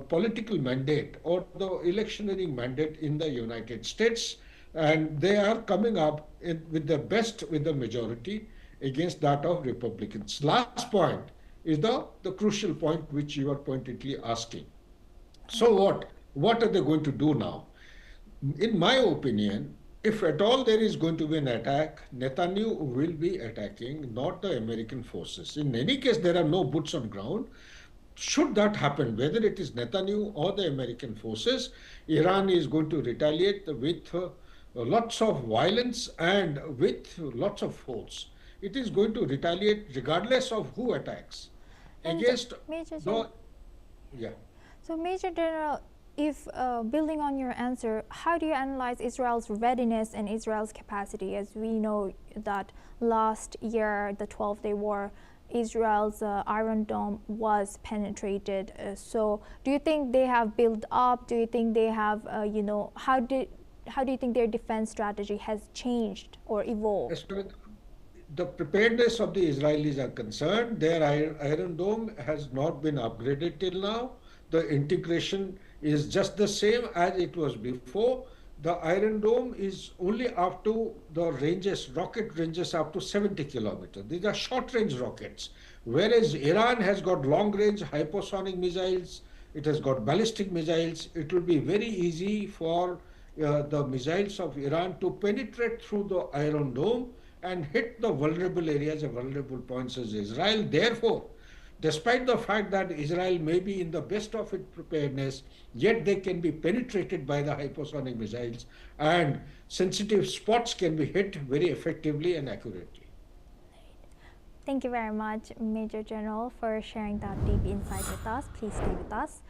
political mandate or the electioneering mandate in the United States, and they are coming up with the best with the majority against that of Republicans. Last point is the crucial point which you are pointedly asking. So what are they going to do now? In my opinion, if at all there is going to be an attack, Netanyahu will be attacking, not the American forces. In any case, there are no boots on ground. Should that happen, whether it is Netanyahu or the American forces, Iran is going to retaliate with lots of violence and with lots of force. It is going to retaliate regardless of who attacks against Major the, yeah. So, Major General, if building on your answer, how do you analyze Israel's readiness and Israel's capacity? As we know that last year, the 12-day war, Israel's Iron Dome was penetrated. So, do you think they have built up? Do you think they have, how do you think their defense strategy has changed or evolved? As far as the preparedness of the Israelis are concerned, their Iron Dome has not been upgraded till now. The integration is just the same as it was before. The Iron Dome is only up to the ranges, rocket ranges up to 70 kilometers. These are short-range rockets, whereas Iran has got long-range hypersonic missiles, it has got ballistic missiles. It will be very easy for the missiles of Iran to penetrate through the Iron Dome and hit the vulnerable areas and vulnerable points as Israel. Therefore, despite the fact that Israel may be in the best of its preparedness, yet they can be penetrated by the hypersonic missiles, and sensitive spots can be hit very effectively and accurately. Thank you very much, Major General, for sharing that deep insight with us. Please stay with us.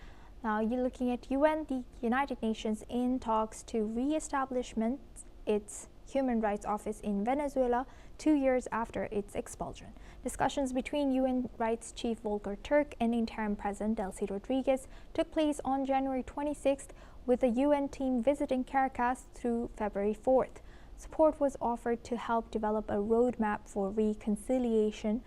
Now, you're looking at UN, the United Nations, in talks to re-establishment its Human Rights Office in Venezuela 2 years after its expulsion. Discussions between UN Rights Chief Volker Turk and interim President Delcy Rodriguez took place on January 26th, with a UN team visiting Caracas through February 4th. Support was offered to help develop a roadmap for reconciliation,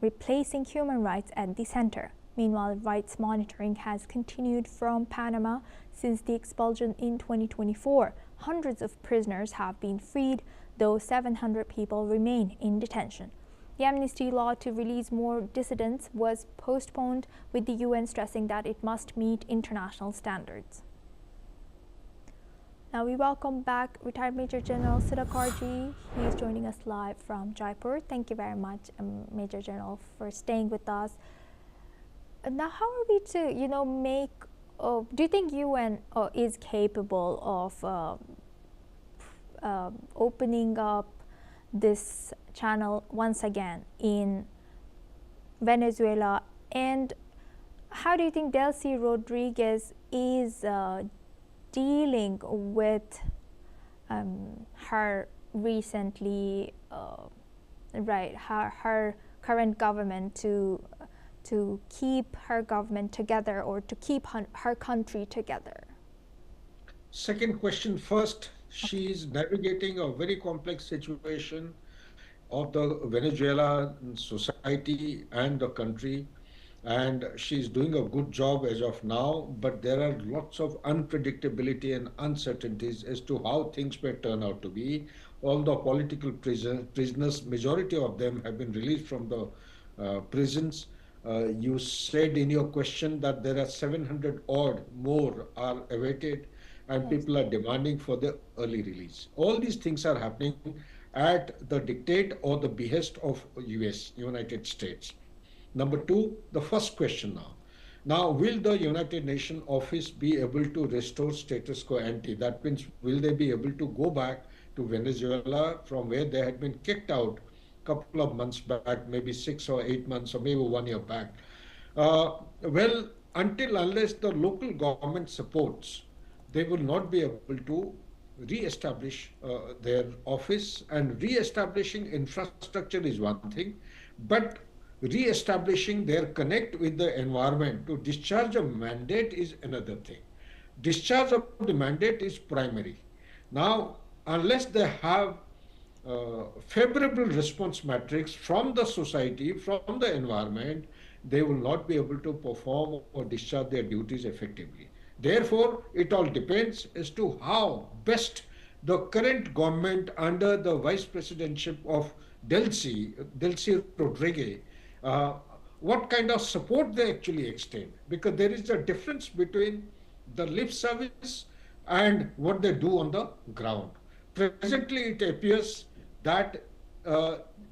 replacing human rights at the center. Meanwhile, rights monitoring has continued from Panama since the expulsion in 2024. Hundreds of prisoners have been freed, though 700 people remain in detention. The amnesty law to release more dissidents was postponed, with the UN stressing that it must meet international standards. Now we welcome back retired Major General Siddhakarji. He is joining us live from Jaipur. Thank you very much, Major General, for staying with us. Now, how are we to, make? Do you think UN is capable of opening up this channel once again in Venezuela? And how do you think Delcy Rodriguez is dealing with her recently, her current government to keep her government together, or to keep her country together? Second question first. She is navigating a very complex situation of the Venezuela society and the country, and she's doing a good job as of now, but there are lots of unpredictability and uncertainties as to how things may turn out to be. All the political prisoners, majority of them have been released from the prisons. You said in your question that there are 700 odd more are awaited, and people are demanding for the early release. All these things are happening at the dictate or the behest of U.S., United States. Number two, the first question now. Now, will the United Nations office be able to restore status quo ante? That means, will they be able to go back to Venezuela from where they had been kicked out a couple of months back, maybe 6 or 8 months, or maybe 1 year back? Well, unless the local government supports, they will not be able to re-establish their office. And re-establishing infrastructure is one thing, but re-establishing their connect with the environment to discharge a mandate is another thing. Discharge of the mandate is primary. Now, unless they have favorable response metrics from the society, from the environment, they will not be able to perform or discharge their duties effectively. Therefore, it all depends as to how best the current government under the vice presidentship of Delcy Rodriguez, what kind of support they actually extend. Because there is a difference between the lip service and what they do on the ground. Presently, it appears that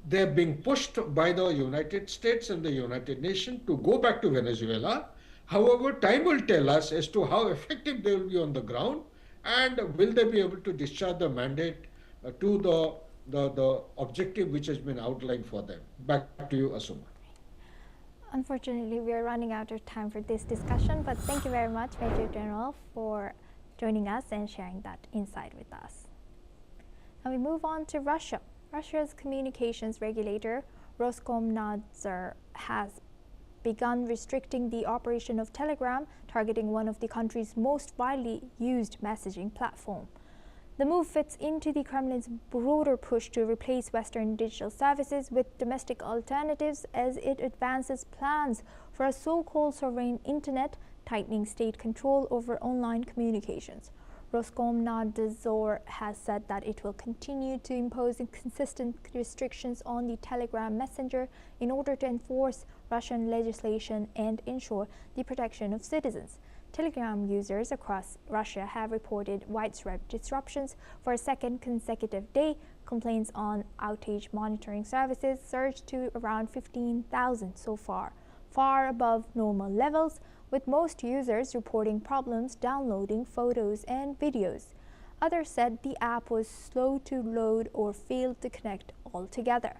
they're being pushed by the United States and the United Nations to go back to Venezuela. However, time will tell us as to how effective they will be on the ground and will they be able to discharge the mandate to the objective which has been outlined for them. Back to you, Asuma. Unfortunately, we are running out of time for this discussion, but thank you very much, Major General, for joining us and sharing that insight with us. Now we move on to Russia. Russia's communications regulator, Roskomnadzor, has begun restricting the operation of Telegram, targeting one of the country's most widely used messaging platform. The move fits into the Kremlin's broader push to replace Western digital services with domestic alternatives as it advances plans for a so-called sovereign internet, tightening state control over online communications. Roskomnadzor has said that it will continue to impose consistent restrictions on the Telegram messenger in order to enforce Russian legislation and ensure the protection of citizens. Telegram users across Russia have reported widespread disruptions for a second consecutive day. Complaints on outage monitoring services surged to around 15,000 so far, far above normal levels, with most users reporting problems downloading photos and videos. Others said the app was slow to load or failed to connect altogether.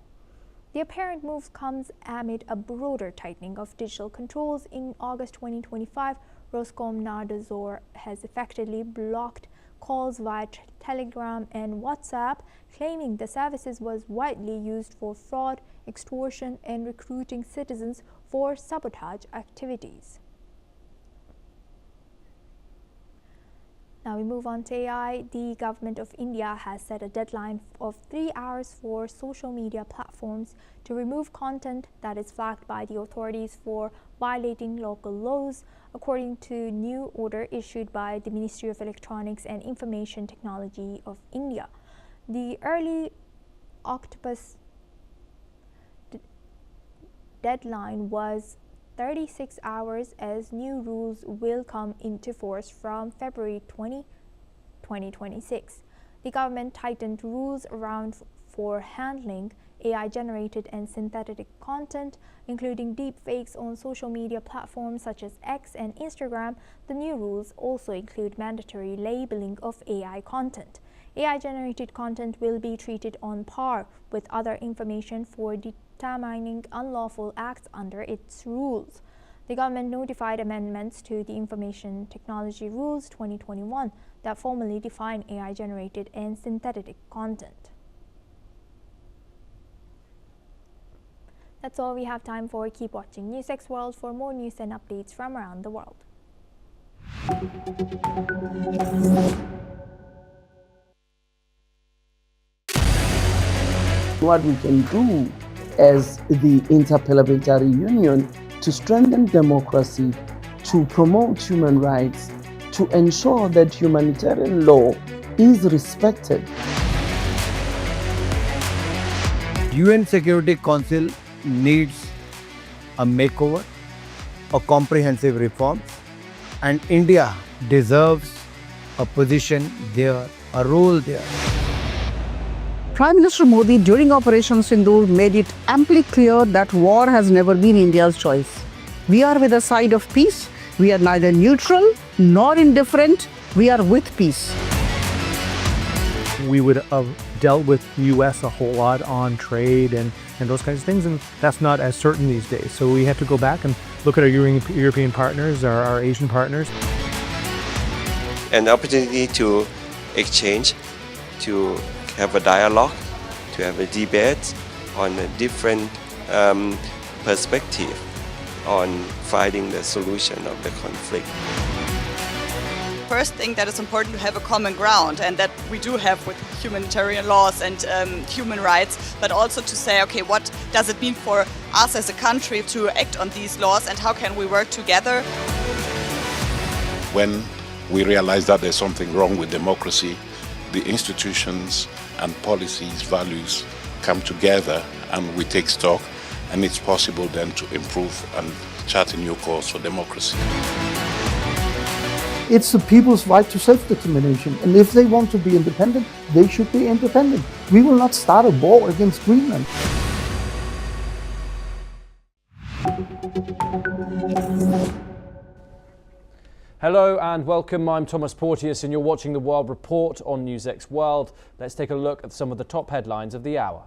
The apparent move comes amid a broader tightening of digital controls. In August 2025, Roskomnadzor has effectively blocked calls via Telegram and WhatsApp, claiming the services was widely used for fraud, extortion, and recruiting citizens for sabotage activities. Now we move on to AI. The government of India has set a deadline of 3 hours for social media platforms to remove content that is flagged by the authorities for violating local laws, according to new order issued by the Ministry of Electronics and Information Technology of India. The early octopus deadline was 36 hours as new rules will come into force from February 20, 2026. The government tightened rules around for handling AI-generated and synthetic content, including deepfakes on social media platforms such as X and Instagram. The new rules also include mandatory labeling of AI content. AI-generated content will be treated on par with other information for determining unlawful acts under its rules. The government notified amendments to the Information Technology Rules 2021 that formally define AI-generated and synthetic content. That's all we have time for. Keep watching NewsX World for more news and updates from around the world. What we can do as the Interparliamentary Union to strengthen democracy, to promote human rights, to ensure that humanitarian law is respected. UN Security Council needs a makeover, a comprehensive reform, and India deserves a position there, a role there. Prime Minister Modi during Operation Sindoor made it amply clear that war has never been India's choice. We are with the side of peace. We are neither neutral nor indifferent. We are with peace. We would have dealt with U.S. a whole lot on trade and those kinds of things, and that's not as certain these days. So we have to go back and look at our European partners, our Asian partners. An opportunity to exchange, to have a dialogue, to have a debate on a different perspective on finding the solution of the conflict. first thing that is important to have a common ground, and that we do have with humanitarian laws and human rights, but also to say, okay, what does it mean for us as a country to act on these laws, and how can we work together? When we realize that there's something wrong with democracy, the institutions and policies, values come together and we take stock, and it's possible then to improve and chart a new course for democracy. It's the people's right to self-determination, and if they want to be independent, they should be independent. We will not start a war against Greenland. Hello and welcome. I'm Thomas Porteous and you're watching The World Report on NewsX World. Let's take a look at some of the top headlines of the hour.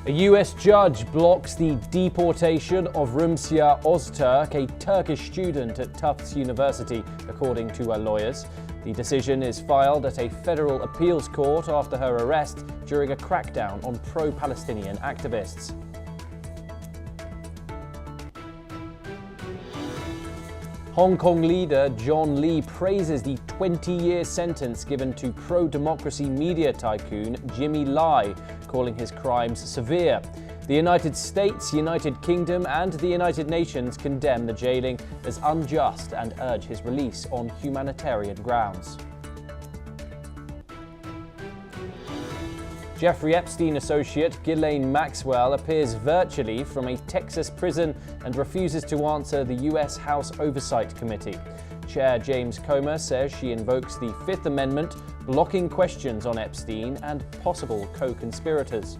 A US judge blocks the deportation of Rumsia Öztürk, a Turkish student at Tufts University, according to her lawyers. The decision is filed at a federal appeals court after her arrest during a crackdown on pro-Palestinian activists. Hong Kong leader John Lee praises the 20-year sentence given to pro-democracy media tycoon Jimmy Lai, calling his crimes severe. The United States, United Kingdom and the United Nations condemn the jailing as unjust and urge his release on humanitarian grounds. Jeffrey Epstein associate Ghislaine Maxwell appears virtually from a Texas prison and refuses to answer the U.S. House Oversight Committee. Chair James Comer says she invokes the Fifth Amendment, blocking questions on Epstein and possible co-conspirators.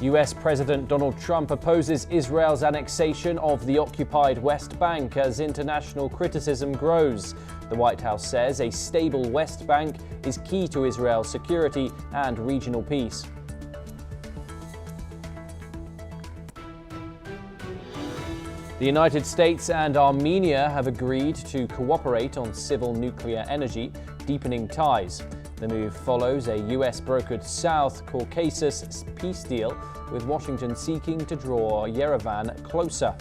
U.S. President Donald Trump opposes Israel's annexation of the occupied West Bank as international criticism grows. The White House says a stable West Bank is key to Israel's security and regional peace. The United States and Armenia have agreed to cooperate on civil nuclear energy, deepening ties. The move follows a US-brokered South Caucasus peace deal, with Washington seeking to draw Yerevan closer.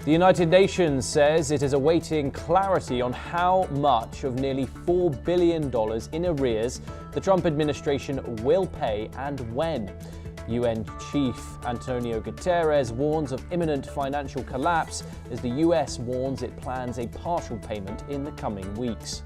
The United Nations says it is awaiting clarity on how much of nearly $4 billion in arrears the Trump administration will pay and when. UN Chief Antonio Guterres warns of imminent financial collapse as the US warns it plans a partial payment in the coming weeks.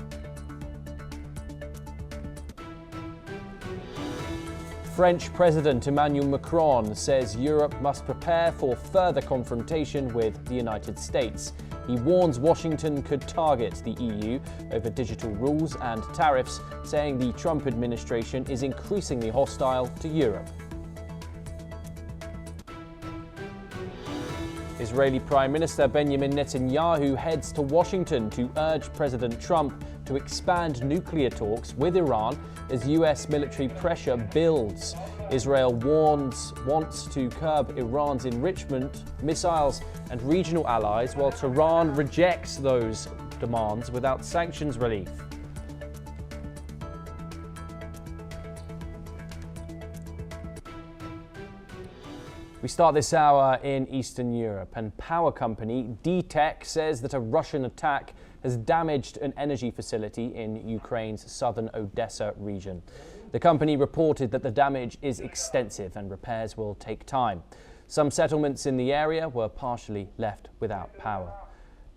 French President Emmanuel Macron says Europe must prepare for further confrontation with the United States. He warns Washington could target the EU over digital rules and tariffs, saying the Trump administration is increasingly hostile to Europe. Israeli Prime Minister Benjamin Netanyahu heads to Washington to urge President Trump to expand nuclear talks with Iran as US military pressure builds. Israel wants to curb Iran's enrichment, missiles and regional allies, while Tehran rejects those demands without sanctions relief. We start this hour in Eastern Europe, and power company DTEK says that a Russian attack has damaged an energy facility in Ukraine's southern Odessa region. The company reported that the damage is extensive and repairs will take time. Some settlements in the area were partially left without power.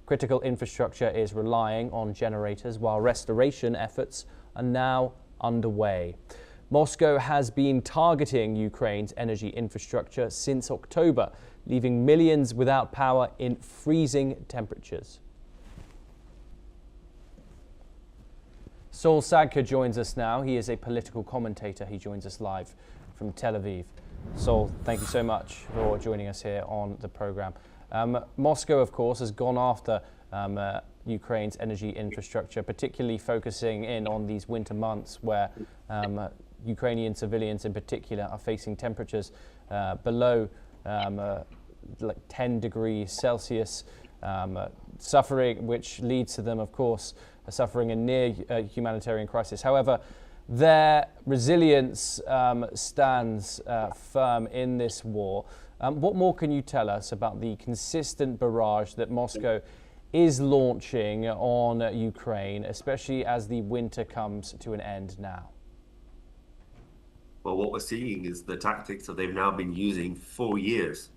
Critical infrastructure is relying on generators while restoration efforts are now underway. Moscow has been targeting Ukraine's energy infrastructure since October, leaving millions without power in freezing temperatures. Saul Sadka joins us now. He is a political commentator. He joins us live from Tel Aviv. Saul, thank you so much for joining us here on the program. Moscow, of course, has gone after Ukraine's energy infrastructure, particularly focusing in on these winter months where Ukrainian civilians in particular are facing temperatures below like 10 degrees Celsius, suffering, which leads to them, of course, suffering a near humanitarian crisis. However, their resilience stands firm in this war. What more can you tell us about the consistent barrage that Moscow is launching on Ukraine, especially as the winter comes to an end now? Well, what we're seeing is the tactics that they've now been using for years.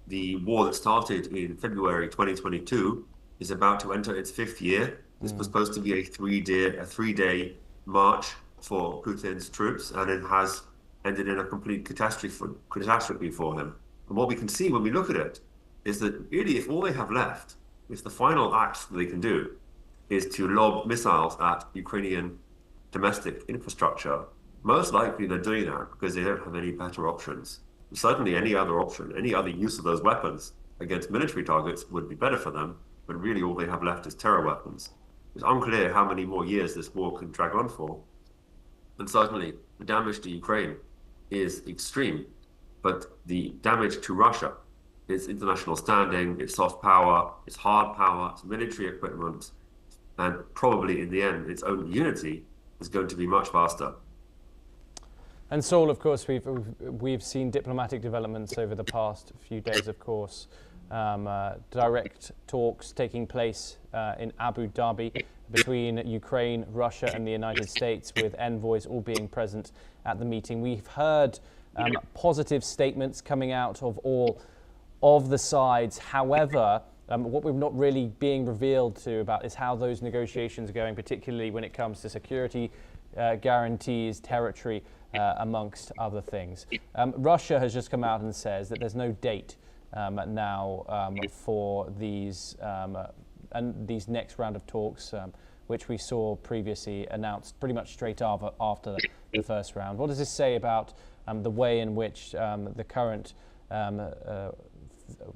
The war that started in February 2022 is about to enter its 5th year. This was supposed to be a three-day march for Putin's troops, and it has ended in a complete catastrophe for him. And what we can see when we look at it is that really, if all they have left, if the final act that they can do is to lob missiles at Ukrainian domestic infrastructure, most likely they're doing that because they don't have any better options. Certainly any other option, any other use of those weapons against military targets would be better for them, but really all they have left is terror weapons. It's unclear how many more years this war can drag on for. And certainly the damage to Ukraine is extreme, but the damage to Russia, its international standing, its soft power, its hard power, its military equipment, and probably in the end, its own unity is going to be much faster. And Saul, of course, we've seen diplomatic developments over the past few days, of course. Direct talks taking place in Abu Dhabi between Ukraine, Russia and the United States, with envoys all being present at the meeting. We've heard positive statements coming out of all of the sides. However, what we're not really being revealed to about is how those negotiations are going, particularly when it comes to security guarantees, territory, amongst other things. Russia has just come out and says that there's no date now for these next round of talks, which we saw previously announced pretty much straight after the first round. What does this say about the way in which the current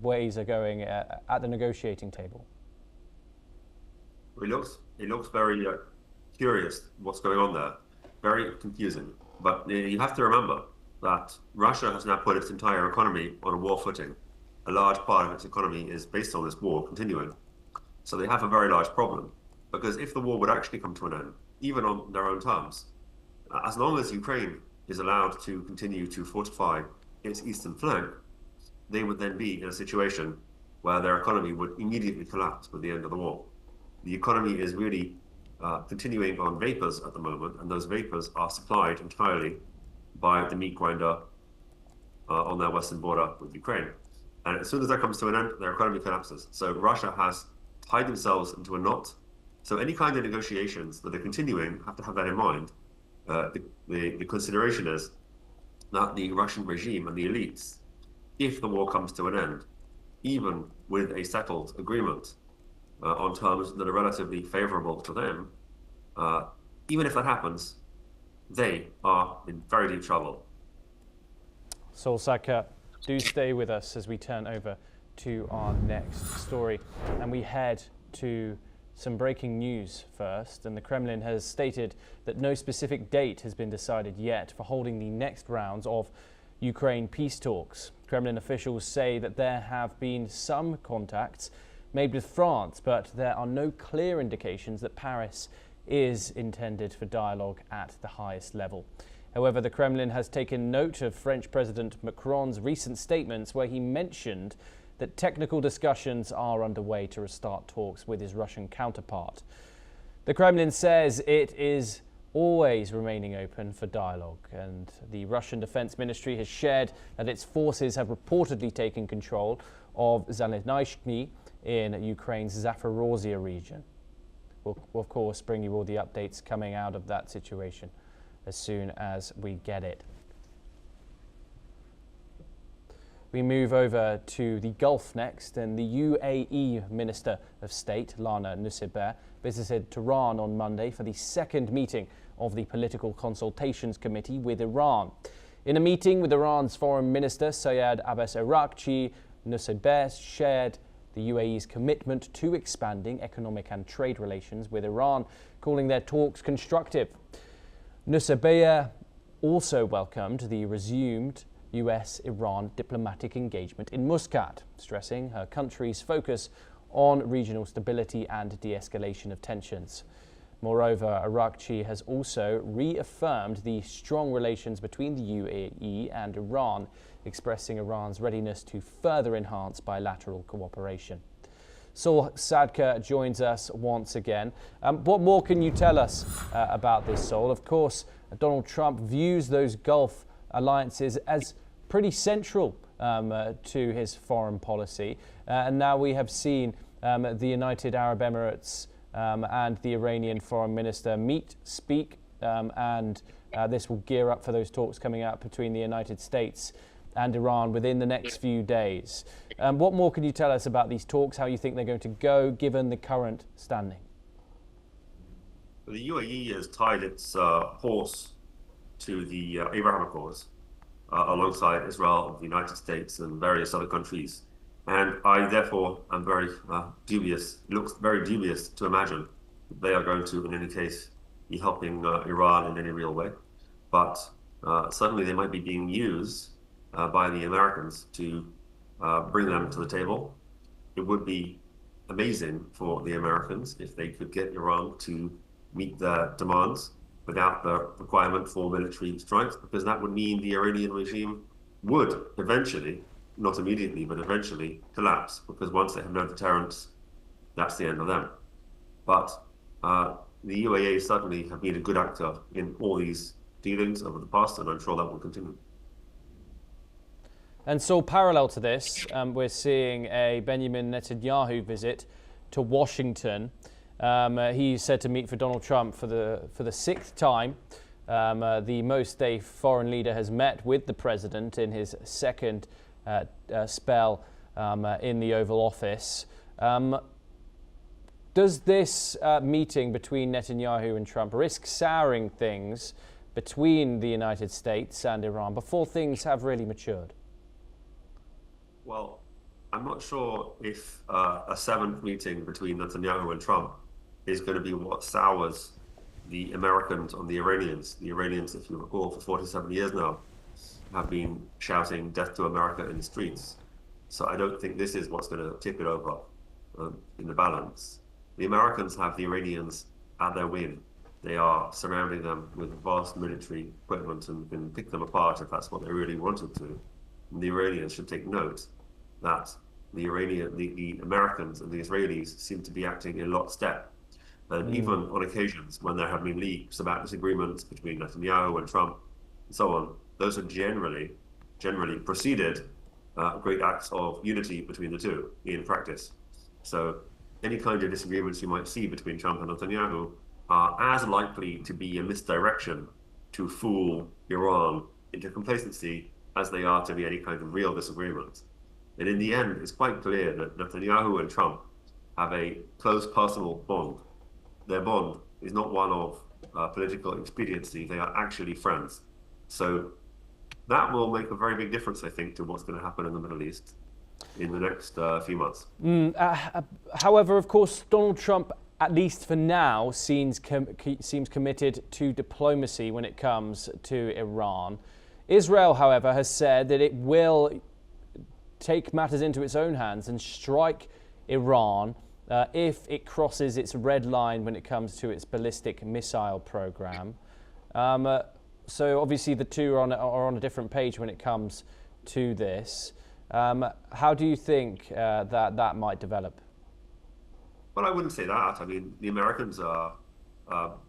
ways are going at the negotiating table? It looks very curious what's going on there, very confusing. But you have to remember that Russia has now put its entire economy on a war footing. A large part of its economy is based on this war continuing. So they have a very large problem, because if the war would actually come to an end, even on their own terms, as long as Ukraine is allowed to continue to fortify its eastern flank, they would then be in a situation where their economy would immediately collapse with the end of the war. The economy is really continuing on vapors at the moment, and those vapors are supplied entirely by the meat grinder on their western border with Ukraine. And as soon as that comes to an end, their economy collapses. So Russia has tied themselves into a knot. So any kind of negotiations that are continuing have to have that in mind. The consideration is that the Russian regime and the elites, if the war comes to an end, even with a settled agreement on terms that are relatively favorable to them, even if that happens, they are in very deep trouble. Saul Saka, do stay with us as we turn over to our next story. And we head to some breaking news first. And the Kremlin has stated that no specific date has been decided yet for holding the next rounds of Ukraine peace talks. Kremlin officials say that there have been some contacts made with France, but there are no clear indications that Paris is intended for dialogue at the highest level. However, the Kremlin has taken note of French President Macron's recent statements where he mentioned that technical discussions are underway to restart talks with his Russian counterpart. The Kremlin says it is always remaining open for dialogue, and the Russian Defense Ministry has shared that its forces have reportedly taken control of Zalezhny in Ukraine's Zaporozhye region. We'll, of course, bring you all the updates coming out of that situation as soon as we get it. We move over to the Gulf next, and the UAE Minister of State, Lana Nuseibeh, visited Tehran on Monday for the second meeting of the Political Consultations Committee with Iran. In a meeting with Iran's Foreign Minister, Sayed Abbas Araghchi, Nuseibeh shared the UAE's commitment to expanding economic and trade relations with Iran, calling their talks constructive. Nuseibeh also welcomed the resumed U.S. Iran diplomatic engagement in Muscat, stressing her country's focus on regional stability and de-escalation of tensions. Moreover, Arakchi has also reaffirmed the strong relations between the UAE and Iran, expressing Iran's readiness to further enhance bilateral cooperation. Saul Sadka joins us once again. What more can you tell us about this, Saul? Of course, Donald Trump views those Gulf alliances as pretty central to his foreign policy. And now we have seen the United Arab Emirates and the Iranian foreign minister speak, and this will gear up for those talks coming out between the United States and Iran within the next few days. What more can you tell us about these talks, how you think they're going to go, given the current standing? The UAE has tied its horse to the Abraham Accords alongside Israel, the United States, and various other countries. And I, therefore, am very dubious. It looks very dubious to imagine that they are going to, in any case, be helping Iran in any real way. But certainly they might be being used by the Americans to bring them to the table. It would be amazing for the Americans if they could get Iran to meet their demands without the requirement for military strikes, because that would mean the Iranian regime would eventually, not immediately, but eventually collapse, because once they have no deterrence, that's the end of them. But the UAE certainly have been a good actor in all these dealings over the past, and I'm sure that will continue. And so parallel to this, we're seeing a Benjamin Netanyahu visit to Washington. He's said to meet for Donald Trump for the sixth time, the most a foreign leader has met with the president in his second spell in the Oval Office. Does this meeting between Netanyahu and Trump risk souring things between the United States and Iran before things have really matured? Well, I'm not sure if a seventh meeting between Netanyahu and Trump is going to be what sours the Americans on the Iranians. The Iranians, if you recall, for 47 years now, have been shouting death to America in the streets. So I don't think this is what's going to tip it over in the balance. The Americans have the Iranians at their whim. They are surrounding them with vast military equipment and can pick them apart if that's what they really wanted to. And the Iranians should take note that the Americans and the Israelis seem to be acting in lockstep. And even on occasions when there have been leaks about disagreements between Netanyahu and Trump and so on, those have generally preceded great acts of unity between the two in practice. So any kind of disagreements you might see between Trump and Netanyahu are as likely to be a misdirection to fool Iran into complacency as they are to be any kind of real disagreement. And in the end, it's quite clear that Netanyahu and Trump have a close personal bond. Their bond is not one of political expediency. They are actually friends. So that will make a very big difference, I think, to what's going to happen in the Middle East in the next few months. However, of course, Donald Trump, at least for now, seems committed to diplomacy when it comes to Iran. Israel, however, has said that it will take matters into its own hands and strike Iran if it crosses its red line when it comes to its ballistic missile program. So obviously the two are on a different page when it comes to this. How do you think that might develop? Well, I wouldn't say that. I mean, the Americans are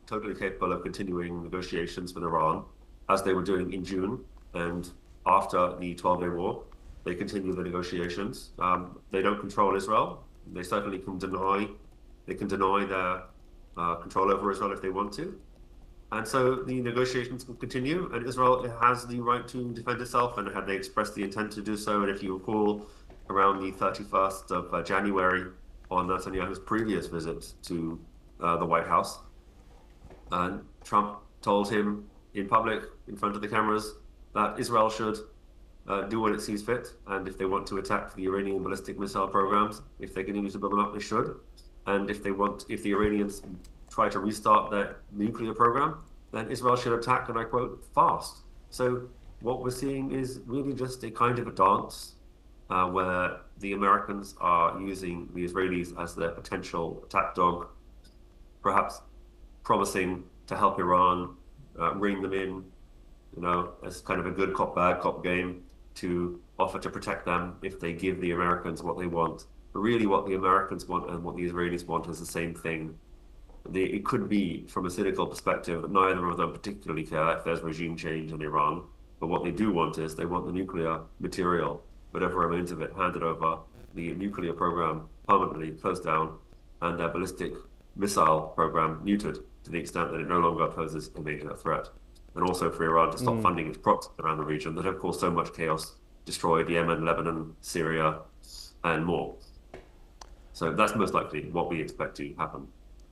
totally capable of continuing negotiations with Iran, as they were doing in June and after the 12-day war. They continue the negotiations. They don't control Israel. They certainly can deny their control over Israel if they want to. And so the negotiations will continue, and Israel has the right to defend itself, and had they expressed the intent to do so. And if you recall, around the 31st of January, on Netanyahu's previous visit to the White House, and Trump told him in public, in front of the cameras, that Israel should do what it sees fit, and if they want to attack the Iranian ballistic missile programs, if they continue to build them up, they should. And if the Iranians try to restart their nuclear program, then Israel should attack, and I quote, fast. So what we're seeing is really just a kind of a dance where the Americans are using the Israelis as their potential attack dog, perhaps promising to help Iran, ring them in, as kind of a good cop, bad cop game, to offer to protect them if they give the Americans what they want. But really what the Americans want and what the Israelis want is the same thing. It could be, from a cynical perspective, that neither of them particularly care if there's regime change in Iran. But what they do want is they want the nuclear material, whatever remains of it, handed over, the nuclear program permanently closed down, and their ballistic missile program neutered to the extent that it no longer poses a major threat. And also for Iran to stop funding its proxies around the region that have caused so much chaos, destroyed Yemen, Lebanon, Syria, and more. So that's most likely what we expect to happen.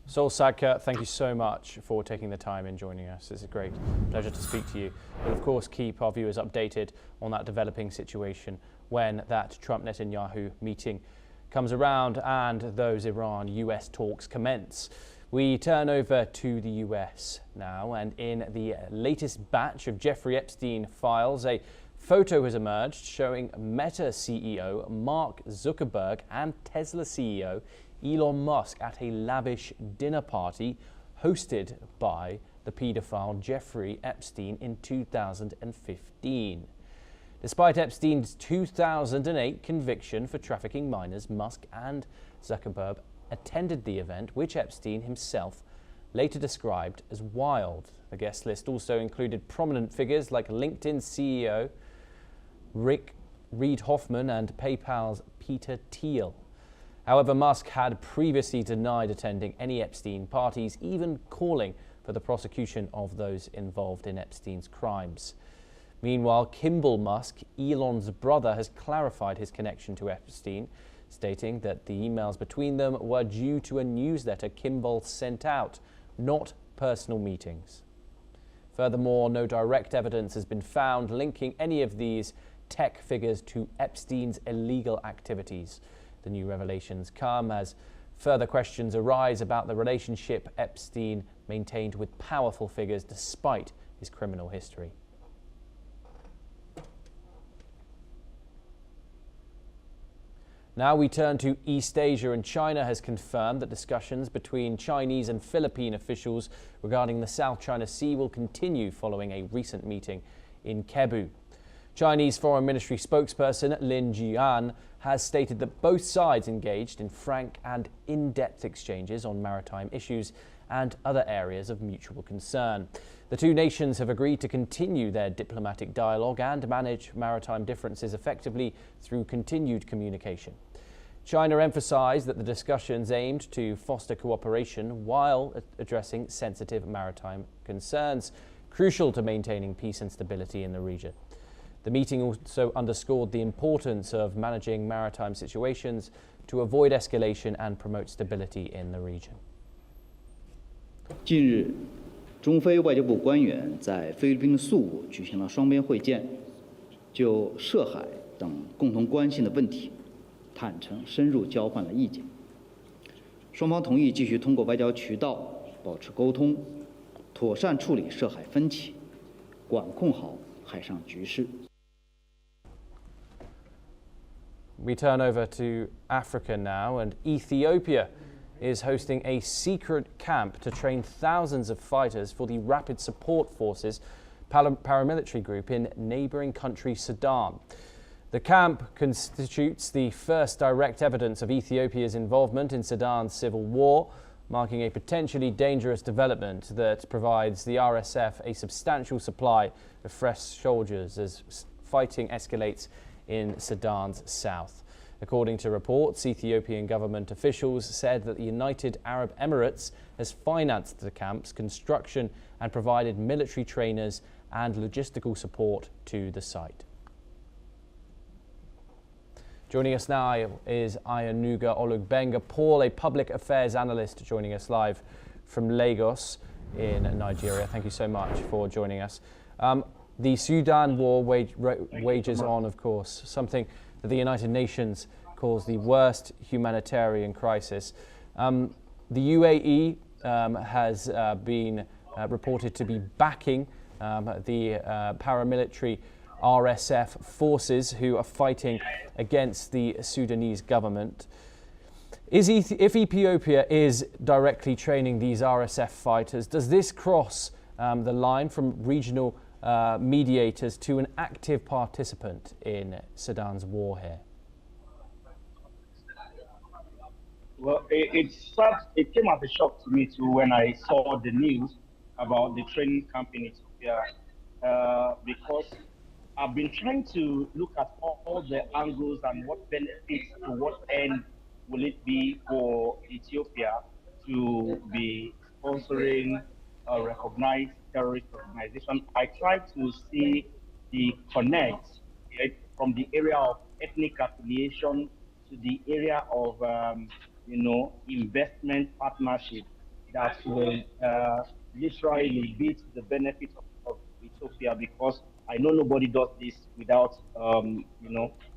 Sol Sadka, thank you so much for taking the time and joining us. It's a great pleasure to speak to you. We'll of course keep our viewers updated on that developing situation when that Trump-Netanyahu meeting comes around and those Iran-US talks commence. We turn over to the US now, and in the latest batch of Jeffrey Epstein files, a photo has emerged showing Meta CEO Mark Zuckerberg and Tesla CEO Elon Musk at a lavish dinner party hosted by the paedophile Jeffrey Epstein in 2015. Despite Epstein's 2008 conviction for trafficking minors, Musk and Zuckerberg attended the event, which Epstein himself later described as wild. The guest list also included prominent figures like LinkedIn CEO Reid Hoffman and PayPal's Peter Thiel. However, Musk had previously denied attending any Epstein parties, even calling for the prosecution of those involved in Epstein's crimes. Meanwhile, Kimball Musk, Elon's brother, has clarified his connection to Epstein, stating that the emails between them were due to a newsletter Kimball sent out, not personal meetings. Furthermore, no direct evidence has been found linking any of these tech figures to Epstein's illegal activities. The new revelations come as further questions arise about the relationship Epstein maintained with powerful figures despite his criminal history. Now we turn to East Asia, and China has confirmed that discussions between Chinese and Philippine officials regarding the South China Sea will continue following a recent meeting in Cebu. Chinese Foreign Ministry spokesperson Lin Jian has stated that both sides engaged in frank and in-depth exchanges on maritime issues and other areas of mutual concern. The two nations have agreed to continue their diplomatic dialogue and manage maritime differences effectively through continued communication. China emphasized that the discussions aimed to foster cooperation while addressing sensitive maritime concerns, crucial to maintaining peace and stability in the region. The meeting also underscored the importance of managing maritime situations to avoid escalation and promote stability in the region. 近日，中非外交部官员在菲律宾宿务举行了双边会见，就涉海等共同关心的问题，坦诚深入交换了意见。双方同意继续通过外交渠道保持沟通，妥善处理涉海分歧，管控好海上局势。 We turn over to Africa now, and Ethiopia is hosting a secret camp to train thousands of fighters for the Rapid Support Forces paramilitary group in neighboring country Sudan. The camp constitutes the first direct evidence of Ethiopia's involvement in Sudan's civil war, marking a potentially dangerous development that provides the RSF a substantial supply of fresh soldiers as fighting escalates in Sudan's south. According to reports, Ethiopian government officials said that the United Arab Emirates has financed the camp's construction and provided military trainers and logistical support to the site. Joining us now is Ayanuga Olugbenga Paul, a public affairs analyst, joining us live from Lagos in Nigeria. Thank you so much for joining us. The Sudan war wages on, of course, something that the United Nations calls the worst humanitarian crisis. The UAE has been reported to be backing the paramilitary RSF forces who are fighting against the Sudanese government. If Ethiopia is directly training these RSF fighters, does this cross the line from regional mediators to an active participant in Sudan's war here? Well, it came as a shock to me too when I saw the news about the training camp in Ethiopia, because I've been trying to look at all the angles and what benefits to what end will it be for Ethiopia to be sponsoring a recognized terrorist organization. I tried to see the connect from the area of ethnic affiliation to the area of investment partnership that will literally be to the benefit of Ethiopia, because I know nobody does this without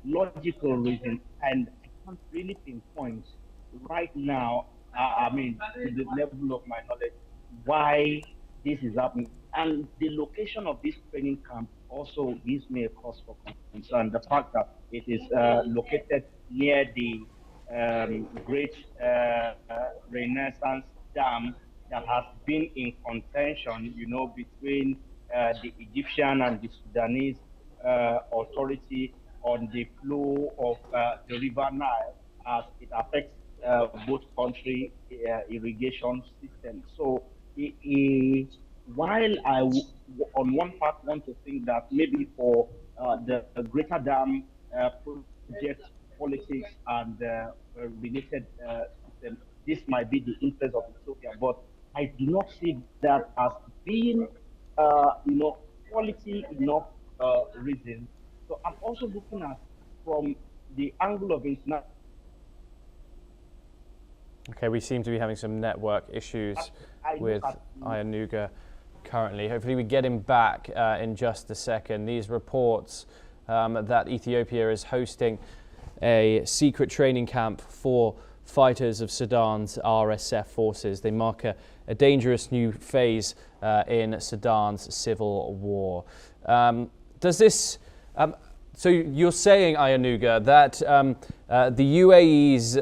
logical reason, and I can't really pinpoint right now. To the level of my knowledge, why this is happening, and the location of this training camp also gives me a cause for concern. The fact that it is located near the great Renaissance Dam that has been in contention, between the Egyptian and the Sudanese authority on the flow of the River Nile, as it affects both country irrigation systems. So, while I, on one part, want to think that maybe for the greater dam project politics and related system, this might be the interest of Ethiopia, but I do not see that as being, quality enough reason. So I'm also looking at from the angle of international. Okay, we seem to be having some network issues with Ayanuga currently. Hopefully we get him back in just a second. These reports that Ethiopia is hosting a secret training camp for fighters of Sudan's RSF forces. They mark a dangerous new phase in Sudan's civil war. Does this... So you're saying, Ayanuga, that the UAE's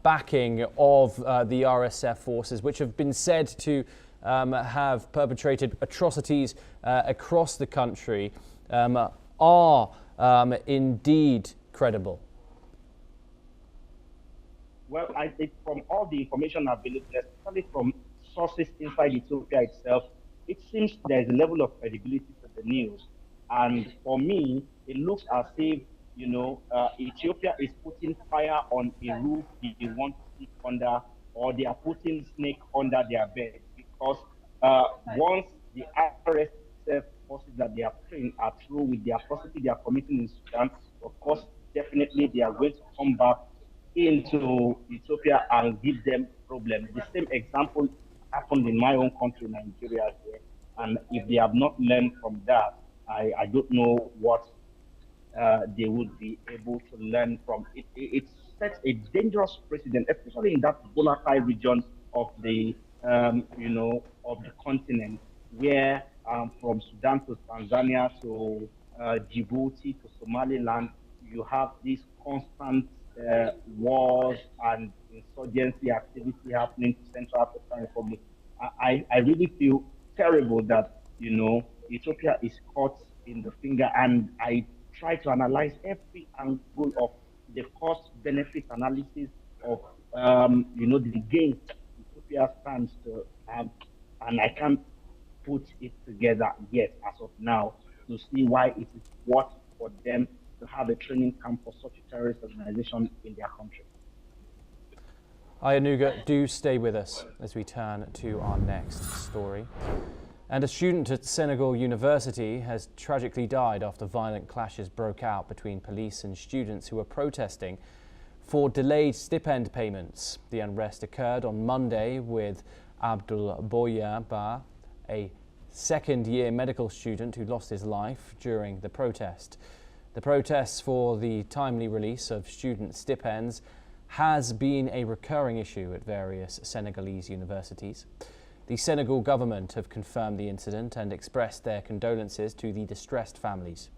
backing of the RSF forces, which have been said to have perpetrated atrocities across the country, are indeed credible? Well, I think from all the information available, especially from sources inside Ethiopia itself, it seems there is a level of credibility to the news. And for me, it looks as if, Ethiopia is putting fire on a roof they want to sit under, or they are putting snake under their bed. Because once the RSF forces that they have trained are through with the atrocity they are committing in Sudan, of course, definitely they are going to come back into Ethiopia and give them problems. The same example happened in my own country, Nigeria, here. And if they have not learned from that, I don't know what they would be able to learn from. It sets a dangerous precedent, especially in that volatile region of the, of the continent, where from Sudan to Tanzania to Djibouti to Somaliland, you have these constant wars and insurgency activity happening to Central African Republic. I really feel terrible that, Ethiopia is caught in the finger, and I try to analyze every angle of the cost-benefit analysis of, the gains Ethiopia stands to have, and I can't put it together yet as of now to see why it is worth for them to have a training camp for such a terrorist organization in their country. Ayanuga, do stay with us as we turn to our next story. And a student at Senegal University has tragically died after violent clashes broke out between police and students who were protesting for delayed stipend payments. The unrest occurred on Monday with Abdul Boya Ba, a second-year medical student who lost his life during the protest. The protests for the timely release of student stipends has been a recurring issue at various Senegalese universities. The Senegal government have confirmed the incident and expressed their condolences to the distressed families.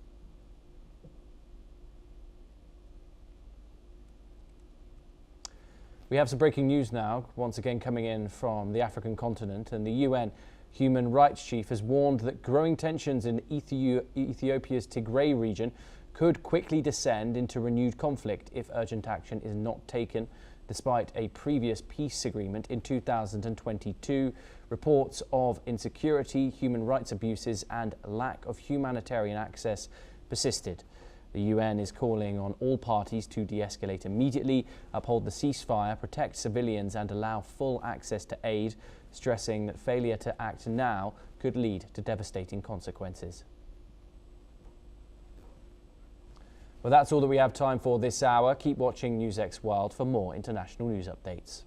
We We have some breaking news now, once again coming in from the African continent, and the UN Human Rights Chief has warned that growing tensions in Ethiopia's Tigray region could quickly descend into renewed conflict if urgent action is not taken. Despite a previous peace agreement in 2022, reports of insecurity, human rights abuses and lack of humanitarian access persisted. The UN is calling on all parties to de-escalate immediately, uphold the ceasefire, protect civilians and allow full access to aid, stressing that failure to act now could lead to devastating consequences. Well, that's all that we have time for this hour. Keep watching NewsX World for more international news updates.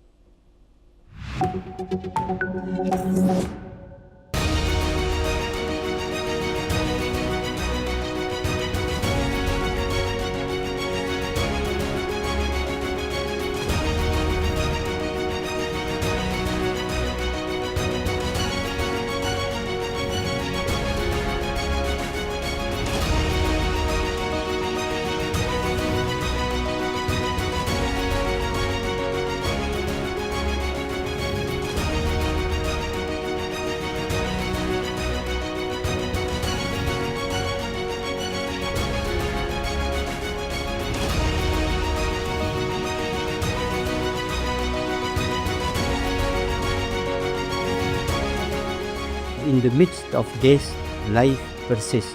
In the midst of death, life persists.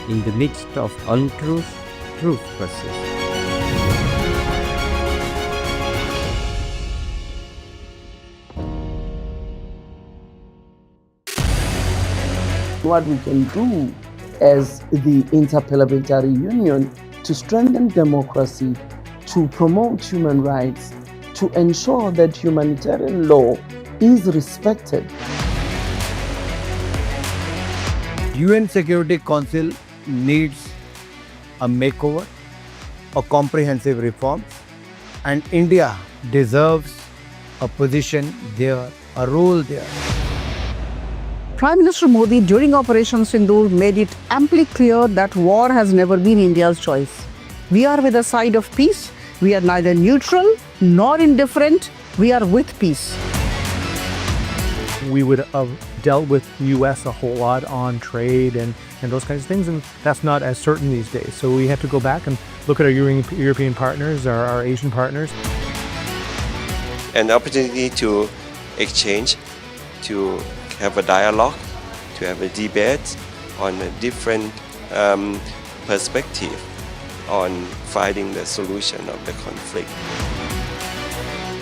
In the midst of untruth, truth persists. What we can do as the Interparliamentary Union to strengthen democracy, to promote human rights, to ensure that humanitarian law is respected. UN Security Council needs a makeover, a comprehensive reform, and India deserves a position there, a role there. Prime Minister Modi during Operation Sindoor made it amply clear that war has never been India's choice. We are with the side of peace. We are neither neutral nor indifferent. We are with peace. We would have dealt with U.S. a whole lot on trade and those kinds of things, and that's not as certain these days. So we have to go back and look at our European partners, our Asian partners. An opportunity to exchange, to have a dialogue, to have a debate on a different perspective on finding the solution of the conflict.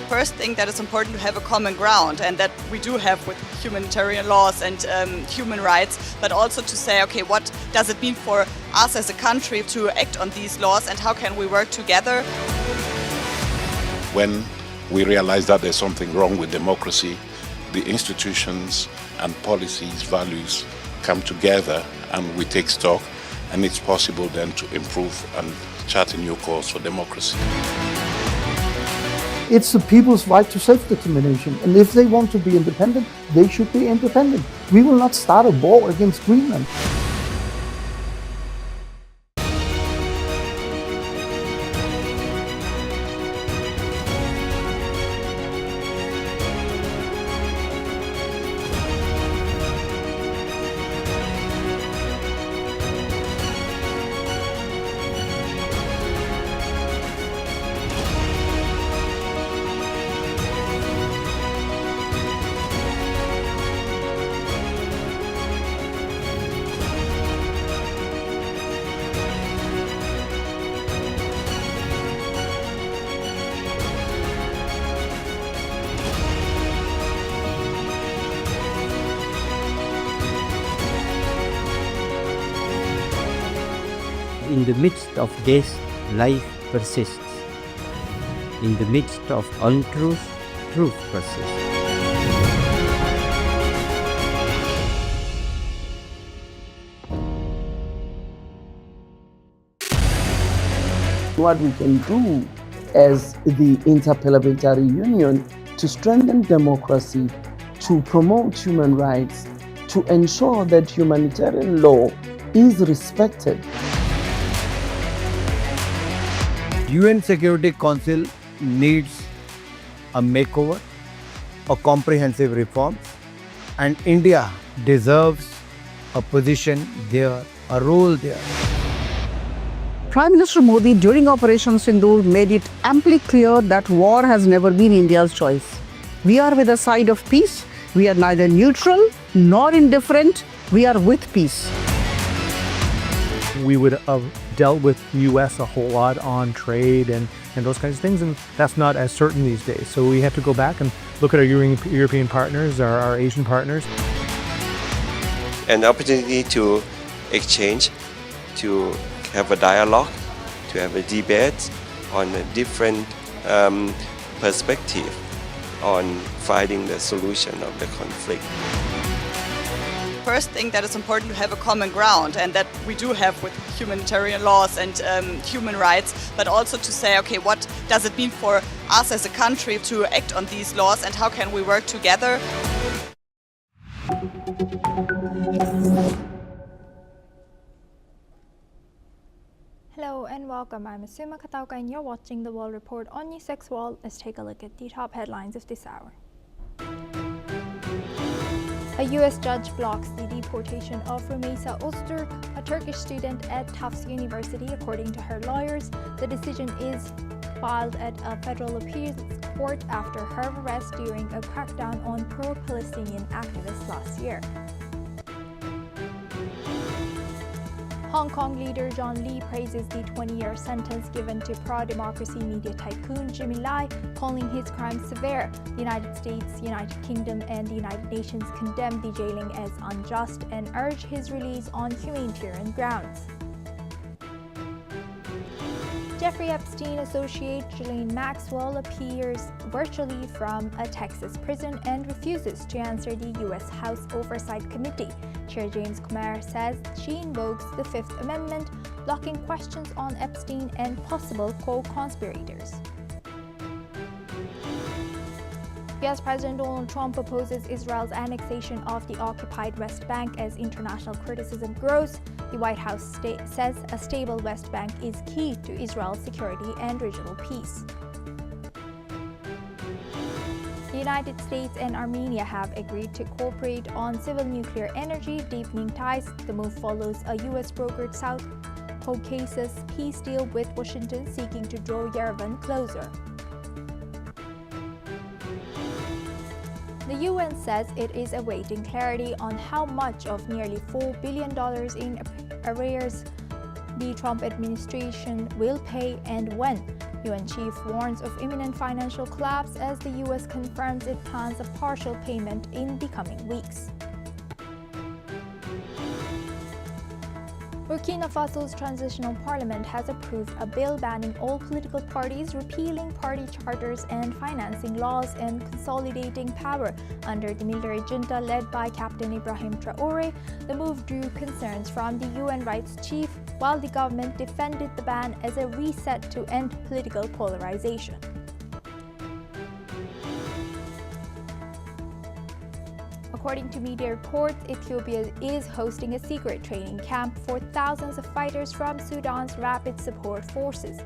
First thing that is important to have a common ground, and that we do have with humanitarian laws and human rights, but also to say, okay, what does it mean for us as a country to act on these laws and how can we work together? When we realize that there's something wrong with democracy, the institutions and policies, values come together and we take stock, and it's possible then to improve and chart a new course for democracy. It's the people's right to self-determination, and if they want to be independent, they should be independent. We will not start a war against Greenland. In the midst of death, life persists. In the midst of untruth, truth persists. What we can do as the Interparliamentary Union to strengthen democracy, to promote human rights, to ensure that humanitarian law is respected. UN Security Council needs a makeover, a comprehensive reform, and India deserves a position there, a role there. Prime Minister Modi during Operation Sindoor made it amply clear that war has never been India's choice. We are with the side of peace. We are neither neutral nor indifferent. We are with peace. We would have dealt with U.S. a whole lot on trade and those kinds of things, and that's not as certain these days. So we have to go back and look at our European partners, our Asian partners. An opportunity to exchange, to have a dialogue, to have a debate on a different perspective on finding the solution of the conflict. First thing that is important to have a common ground, and that we do have with humanitarian laws and human rights, but also to say, okay, what does it mean for us as a country to act on these laws, and how can we work together? Hello and welcome. I'm Asuma Katauka and you're watching the World Report on NewsX World. Let's take a look at the top headlines of this hour. A U.S. judge blocks the deportation of Rumeysa Öztürk, a Turkish student at Tufts University. According to her lawyers, the decision is filed at a federal appeals court after her arrest during a crackdown on pro-Palestinian activists last year. Hong Kong leader John Lee praises the 20-year sentence given to pro-democracy media tycoon Jimmy Lai, calling his crimes severe. The United States, United Kingdom and the United Nations condemn the jailing as unjust and urge his release on humanitarian grounds. Jeffrey Epstein associate Ghislaine Maxwell appears virtually from a Texas prison and refuses to answer the U.S. House Oversight Committee. Chair James Comer says she invokes the Fifth Amendment, blocking questions on Epstein and possible co-conspirators. U.S. President Donald Trump opposes Israel's annexation of the occupied West Bank as international criticism grows. The White House says a stable West Bank is key to Israel's security and regional peace. The United States and Armenia have agreed to cooperate on civil nuclear energy, deepening ties. The move follows a U.S.-brokered South Caucasus peace deal with Washington seeking to draw Yerevan closer. The UN says it is awaiting clarity on how much of nearly $4 billion in arrears the Trump administration will pay and when. UN chief warns of imminent financial collapse as the US confirms it plans a partial payment in the coming weeks. Burkina Faso's transitional parliament has approved a bill banning all political parties, repealing party charters and financing laws, and consolidating power under the military junta led by Captain Ibrahim Traoré. The move drew concerns from the UN rights chief, while the government defended the ban as a reset to end political polarization. According to media reports, Ethiopia is hosting a secret training camp for thousands of fighters from Sudan's Rapid Support Forces,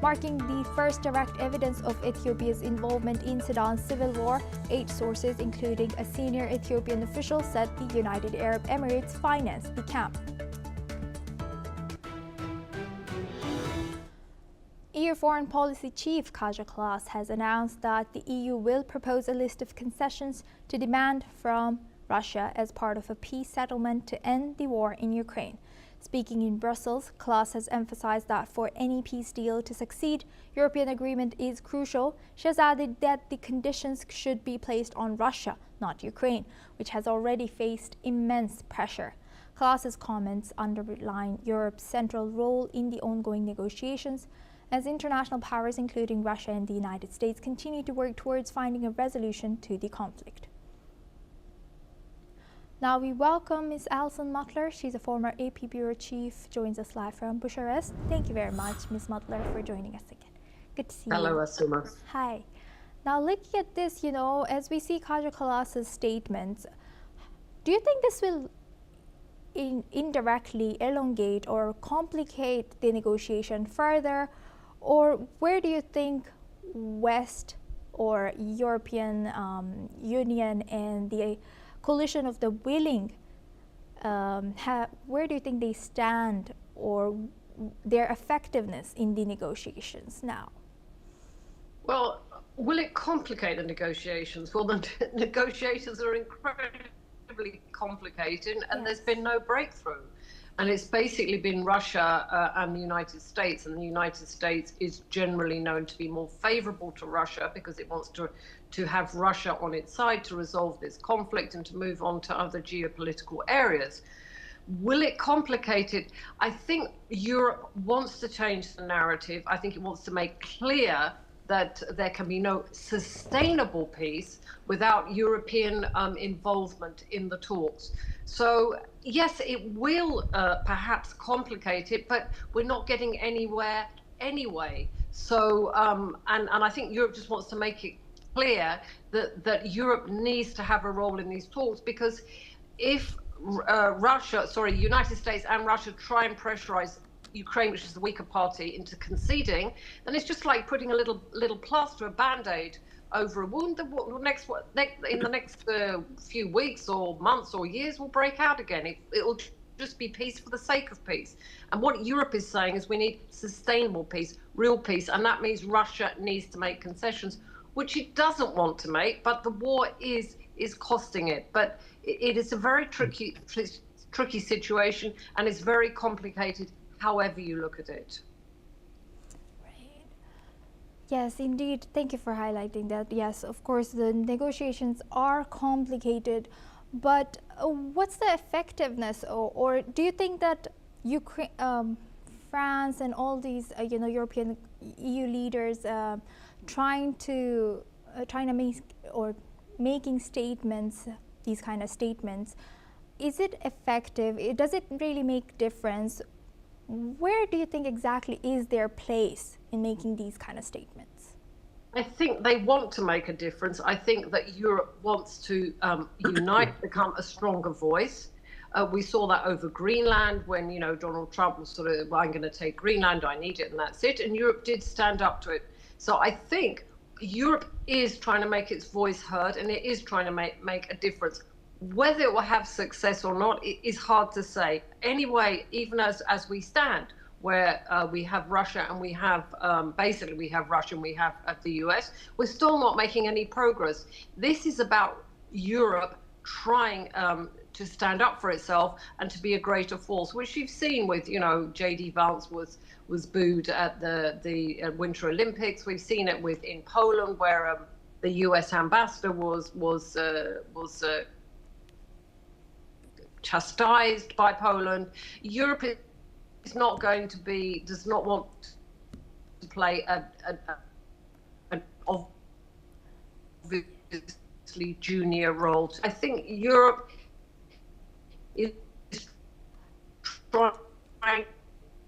marking the first direct evidence of Ethiopia's involvement in Sudan's civil war. 8 sources, including a senior Ethiopian official, said the United Arab Emirates financed the camp. EU Foreign Policy Chief Kaja Kallas has announced that the EU will propose a list of concessions to demand from Russia as part of a peace settlement to end the war in Ukraine. Speaking in Brussels, Kallas has emphasized that for any peace deal to succeed, European agreement is crucial. She has added that the conditions should be placed on Russia, not Ukraine, which has already faced immense pressure. Kallas's comments underline Europe's central role in the ongoing negotiations, as international powers, including Russia and the United States, continue to work towards finding a resolution to the conflict. Now we welcome Ms. Alison Mutler. She's a former AP Bureau Chief, joins us live from Bucharest. Thank you very much, Ms. Mutler, for joining us again. Good to see you. Hello, Asuma. Hi. Now looking at this, as we see Kaja Kallas's statements, do you think this will indirectly elongate or complicate the negotiation further? Or where do you think West or European Union and the coalition of the willing, where do you think they stand, or their effectiveness in the negotiations now? Well, will it complicate the negotiations? Well, the negotiations are incredibly complicated, and there's been no breakthrough. And it's basically been Russia and the United States, and the United States is generally known to be more favorable to Russia because it wants to have Russia on its side to resolve this conflict and to move on to other geopolitical areas. Will it complicate it? I think Europe wants to change the narrative. I think it wants to make clear that there can be no sustainable peace without European involvement in the talks. So yes, it will perhaps complicate it, but we're not getting anywhere anyway. So, and I think Europe just wants to make it clear that Europe needs to have a role in these talks, because if United States and Russia try and pressurize Ukraine, which is the weaker party, into conceding, then it's just like putting a little plaster, a band-aid over a wound that in the next few weeks or months or years will break out again. It'll just be peace for the sake of peace. And what Europe is saying is we need sustainable peace, real peace, and that means Russia needs to make concessions, which it doesn't want to make, but the war is costing it. But it is a very tricky situation, and it's very complicated however you look at it. Right. Yes, indeed. Thank you for highlighting that. Yes, of course, the negotiations are complicated, but what's the effectiveness, or do you think that Ukraine, France and all these European EU leaders trying to make or making statements, these kind of statements, is it effective? Does it really make difference? Where do you think exactly is their place in making these kind of statements? I think they want to make a difference. I think that Europe wants to unite, become a stronger voice. We saw that over Greenland when, Donald Trump was sort of, well, I'm going to take Greenland, I need it, and that's it. And Europe did stand up to it. So I think Europe is trying to make its voice heard, and it is trying to make a difference. Whether it will have success or not, it is hard to say. Anyway, even as we stand, where we have Russia and we have basically we have Russia and we have the US, we're still not making any progress. This is about Europe trying to stand up for itself and to be a greater force, which you've seen with, J.D. Vance was booed at the Winter Olympics. We've seen it in Poland, where the US ambassador was chastised by Poland. Europe is not going to does not want to play an obviously junior role. I think Europe is trying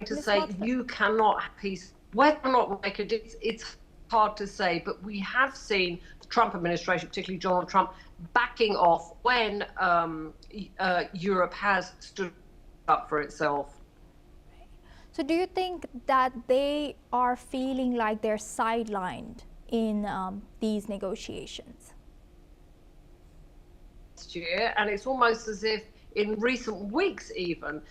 to say you cannot have peace. Whether or not we make a difference, it's hard to say, but we have seen the Trump administration, particularly Donald Trump, backing off when Europe has stood up for itself. So do you think that they are feeling like they're sidelined in these negotiations? Last year, and it's almost as if in recent weeks even,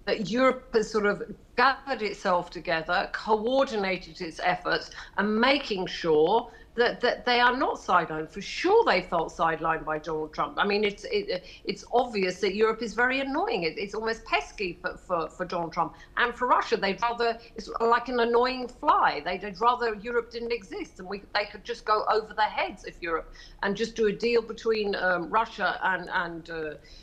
that Europe has sort of gathered itself together, coordinated its efforts, and making sure that they are not sidelined. For sure they felt sidelined by Donald Trump. I mean, it's obvious that Europe is very annoying. It's almost pesky for Donald Trump. And for Russia, it's like an annoying fly. They'd rather Europe didn't exist, and they could just go over their heads if Europe, and just do a deal between Russia and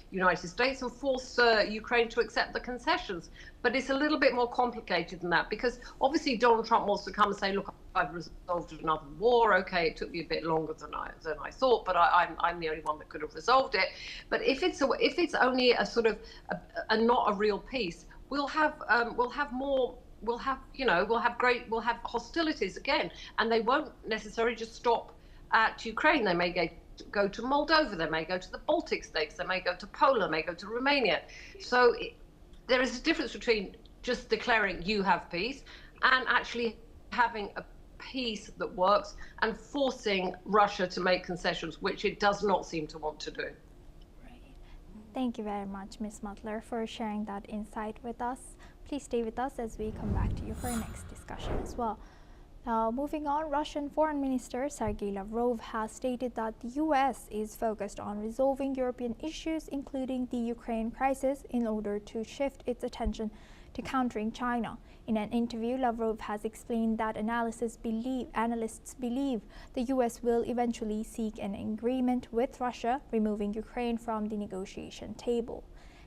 United States and force Ukraine to accept the concessions. But it's a little bit more complicated than that, because obviously Donald Trump wants to come and say, look, I've resolved another war. Okay, it took me a bit longer than I thought, but I'm the only one that could have resolved it. But if it's only a sort of not a real peace, we'll have hostilities again, and they won't necessarily just stop at Ukraine. They may go to Moldova, they may go to the Baltic states, they may go to Poland, may go to Romania. So there is a difference between just declaring you have peace and actually having peace that works and forcing Russia to make concessions, which it does not seem to want to do. Thank you very much, Ms. Mutler, for sharing that insight with us. Please stay with us as we come back to you for our next discussion as well. Now, moving on, Russian Foreign Minister Sergei Lavrov has stated that the U.S. is focused on resolving European issues, including the Ukraine crisis, in order to shift its attention to countering China. In an interview, Lavrov has explained that analysts believe the U.S. will eventually seek an agreement with Russia, removing Ukraine from the negotiation table.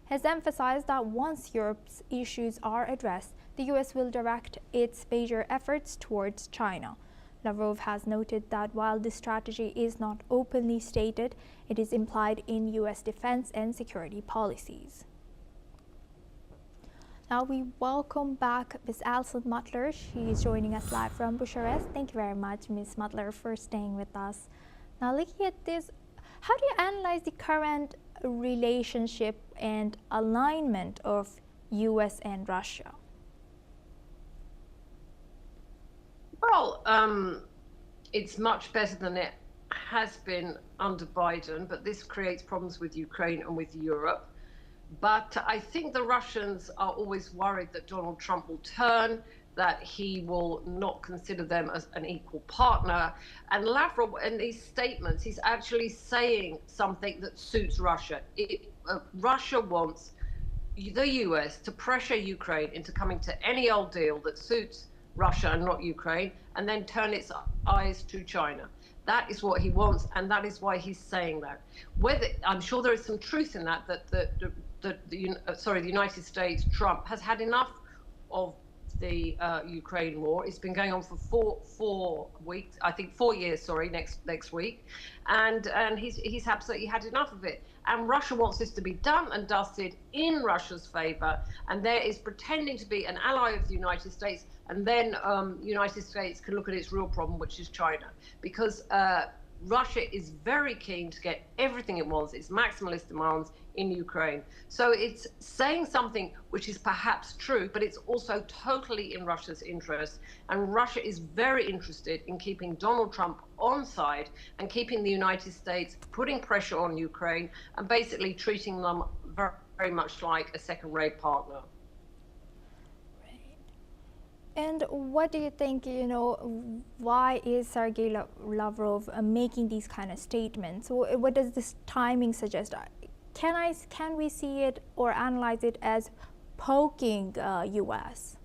He has emphasized that once Europe's issues are addressed, the U.S. will direct its major efforts towards China. Lavrov has noted that while this strategy is not openly stated, it is implied in U.S. defense and security policies. Now we welcome back Ms. Alison Mutler. She is joining us live from Bucharest. Thank you very much, Ms. Mutler, for staying with us. Now, looking at this, how do you analyze the current relationship and alignment of U.S. and Russia? Well, it's much better than it has been under Biden, but this creates problems with Ukraine and with Europe. But I think the Russians are always worried that Donald Trump will turn, that he will not consider them as an equal partner. And Lavrov, in these statements, he's actually saying something that suits Russia. Russia wants the US to pressure Ukraine into coming to any old deal that suits Russia and not Ukraine, and then turn its eyes to China. That is what he wants, and that is why he's saying that. Whether I'm sure there is some truth in that the United States, Trump, has had enough of the Ukraine war. It's been going on for 4 weeks, I think 4 years. Sorry, next week, and he's absolutely had enough of it. And Russia wants this to be done and dusted in Russia's favor, and there is pretending to be an ally of the United States, and then United States can look at its real problem, which is China, because Russia is very keen to get everything it wants, its maximalist demands in Ukraine. So it's saying something which is perhaps true, but it's also totally in Russia's interest. And Russia is very interested in keeping Donald Trump on side and keeping the United States putting pressure on Ukraine and basically treating them very, very much like a second-rate partner. And what do you think, why is Sergei Lavrov making these kind of statements? What does this timing suggest? Can we see it or analyze it as poking U.S.?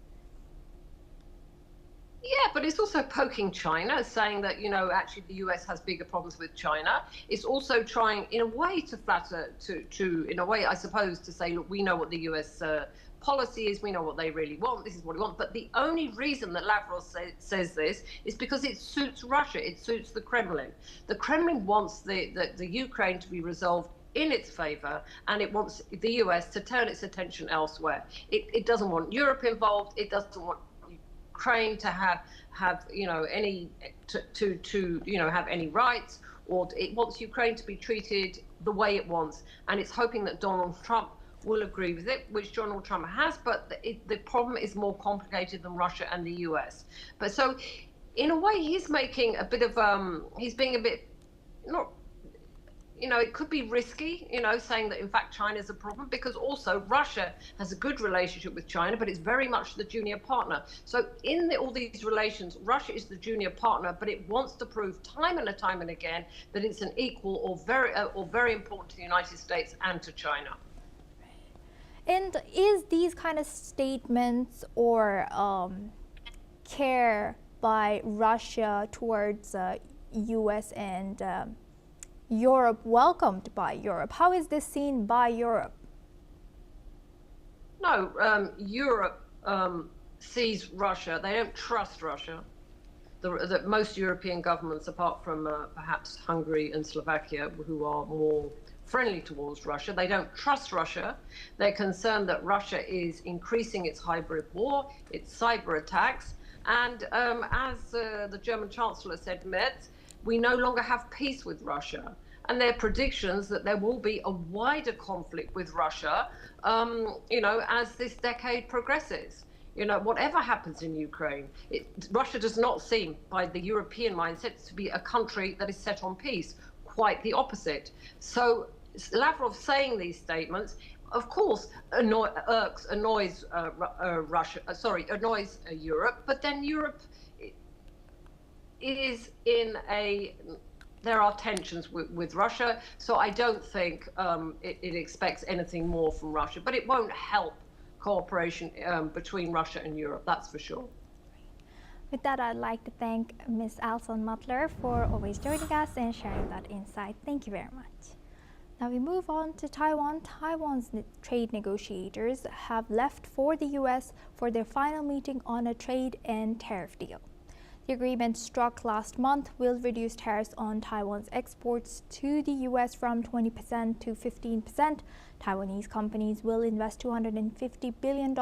Yeah, but it's also poking China, saying that, actually the US has bigger problems with China. It's also trying, in a way, to flatter, in a way, I suppose, to say, look, we know what the US policy is, we know what they really want, this is what we want. But the only reason that Lavrov says this is because it suits Russia, it suits the Kremlin. The Kremlin wants the Ukraine to be resolved in its favor, and it wants the US to turn its attention elsewhere. It doesn't want Europe involved, it doesn't want Ukraine to have any have any rights, or it wants Ukraine to be treated the way it wants, and it's hoping that Donald Trump will agree with it, which Donald Trump has, but the problem is more complicated than Russia and the US. But so, in a way, he's making a bit of, he's being a bit, not, it could be risky, saying that in fact China's a problem, because also Russia has a good relationship with China, but it's very much the junior partner. So in all these relations, Russia is the junior partner, but it wants to prove time and time and again that it's an equal or very important to the United States and to China. And is these kind of statements or care by Russia towards U.S. and Europe welcomed by Europe? How is this seen by Europe? No, Europe sees Russia. They don't trust Russia. Most European governments, apart from perhaps Hungary and Slovakia, who are more friendly towards Russia, they don't trust Russia. They're concerned that Russia is increasing its hybrid war, its cyber attacks, and as the German Chancellor said, Merz, we no longer have peace with Russia. And there are predictions that there will be a wider conflict with Russia, as this decade progresses. You know, whatever happens in Ukraine, Russia does not seem, by the European mindset, to be a country that is set on peace. Quite the opposite. So Lavrov saying these statements, of course, annoys Europe, but then Europe is in a. There are tensions with Russia, so I don't think it expects anything more from Russia, but it won't help cooperation between Russia and Europe, that's for sure. With that, I'd like to thank Ms. Alison Mutler for always joining us and sharing that insight. Thank you very much. Now we move on to Taiwan. Taiwan's trade negotiators have left for the U.S. for their final meeting on a trade and tariff deal. The agreement struck last month will reduce tariffs on Taiwan's exports to the U.S. from 20% to 15%. Taiwanese companies will invest $250 billion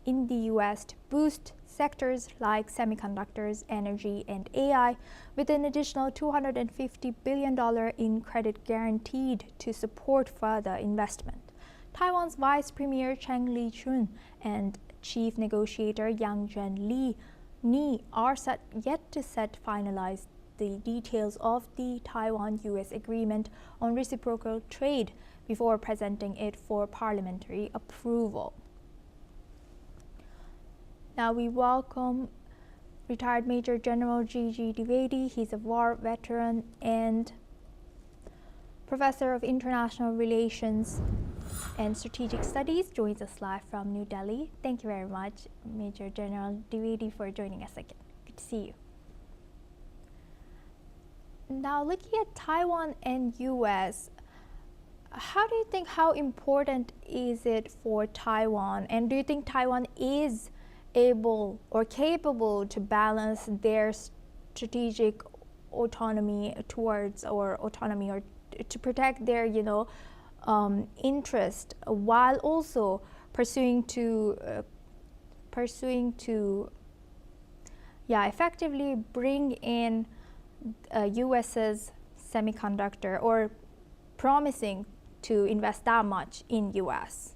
in the U.S. to boost sectors like semiconductors, energy, and AI, with an additional $250 billion in credit guaranteed to support further investment. Taiwan's Vice Premier Cheng Li-chun and Chief Negotiator Yang Zhenli are yet to finalize the details of the Taiwan-U.S. agreement on reciprocal trade before presenting it for parliamentary approval. Now we welcome retired Major General Gigi Dwivedi. He's a war veteran and Professor of International Relations and Strategic Studies, joins us live from New Delhi. Thank you very much, Major General Dwivedi, for joining us again. Good to see you. Now, looking at Taiwan and U.S., how important is it for Taiwan? And do you think Taiwan is able or capable to balance their strategic autonomy or to protect their, interest while also pursuing to effectively bring in U.S.'s semiconductor, or promising to invest that much in U.S.?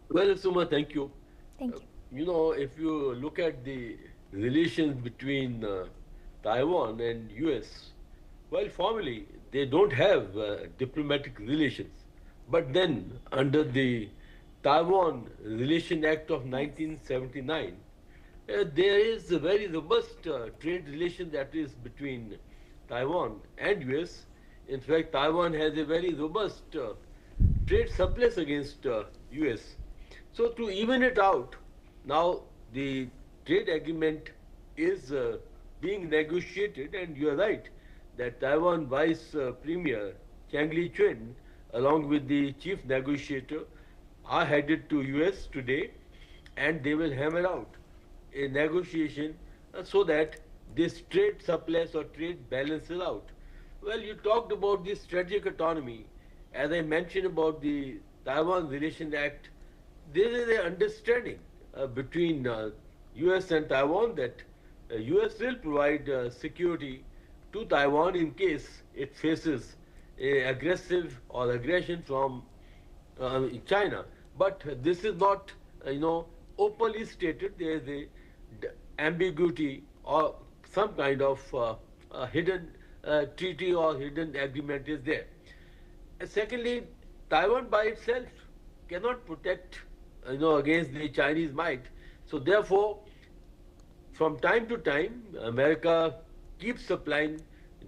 Well, Suma, thank you. Thank you. If you look at the relations between Taiwan and U.S., well, formally, they don't have diplomatic relations. But then, under the Taiwan Relation Act of 1979, there is a very robust trade relation that is between Taiwan and U.S. In fact, Taiwan has a very robust trade surplus against U.S. So to even it out, now the trade agreement is being negotiated, and you are right that Taiwan Vice Premier Cheng Li-chun, along with the chief negotiator, are headed to U.S. today, and they will hammer out a negotiation so that this trade surplus or trade balances out. Well, you talked about the strategic autonomy. As I mentioned about the Taiwan Relation Act, there is an understanding between U.S. and Taiwan that U.S. will provide security to Taiwan in case it faces aggressive or aggression from China. But this is not, openly stated. There is a ambiguity or some kind of hidden treaty or hidden agreement is there. Secondly, Taiwan by itself cannot protect, against the Chinese might. So therefore, from time to time, America keeps supplying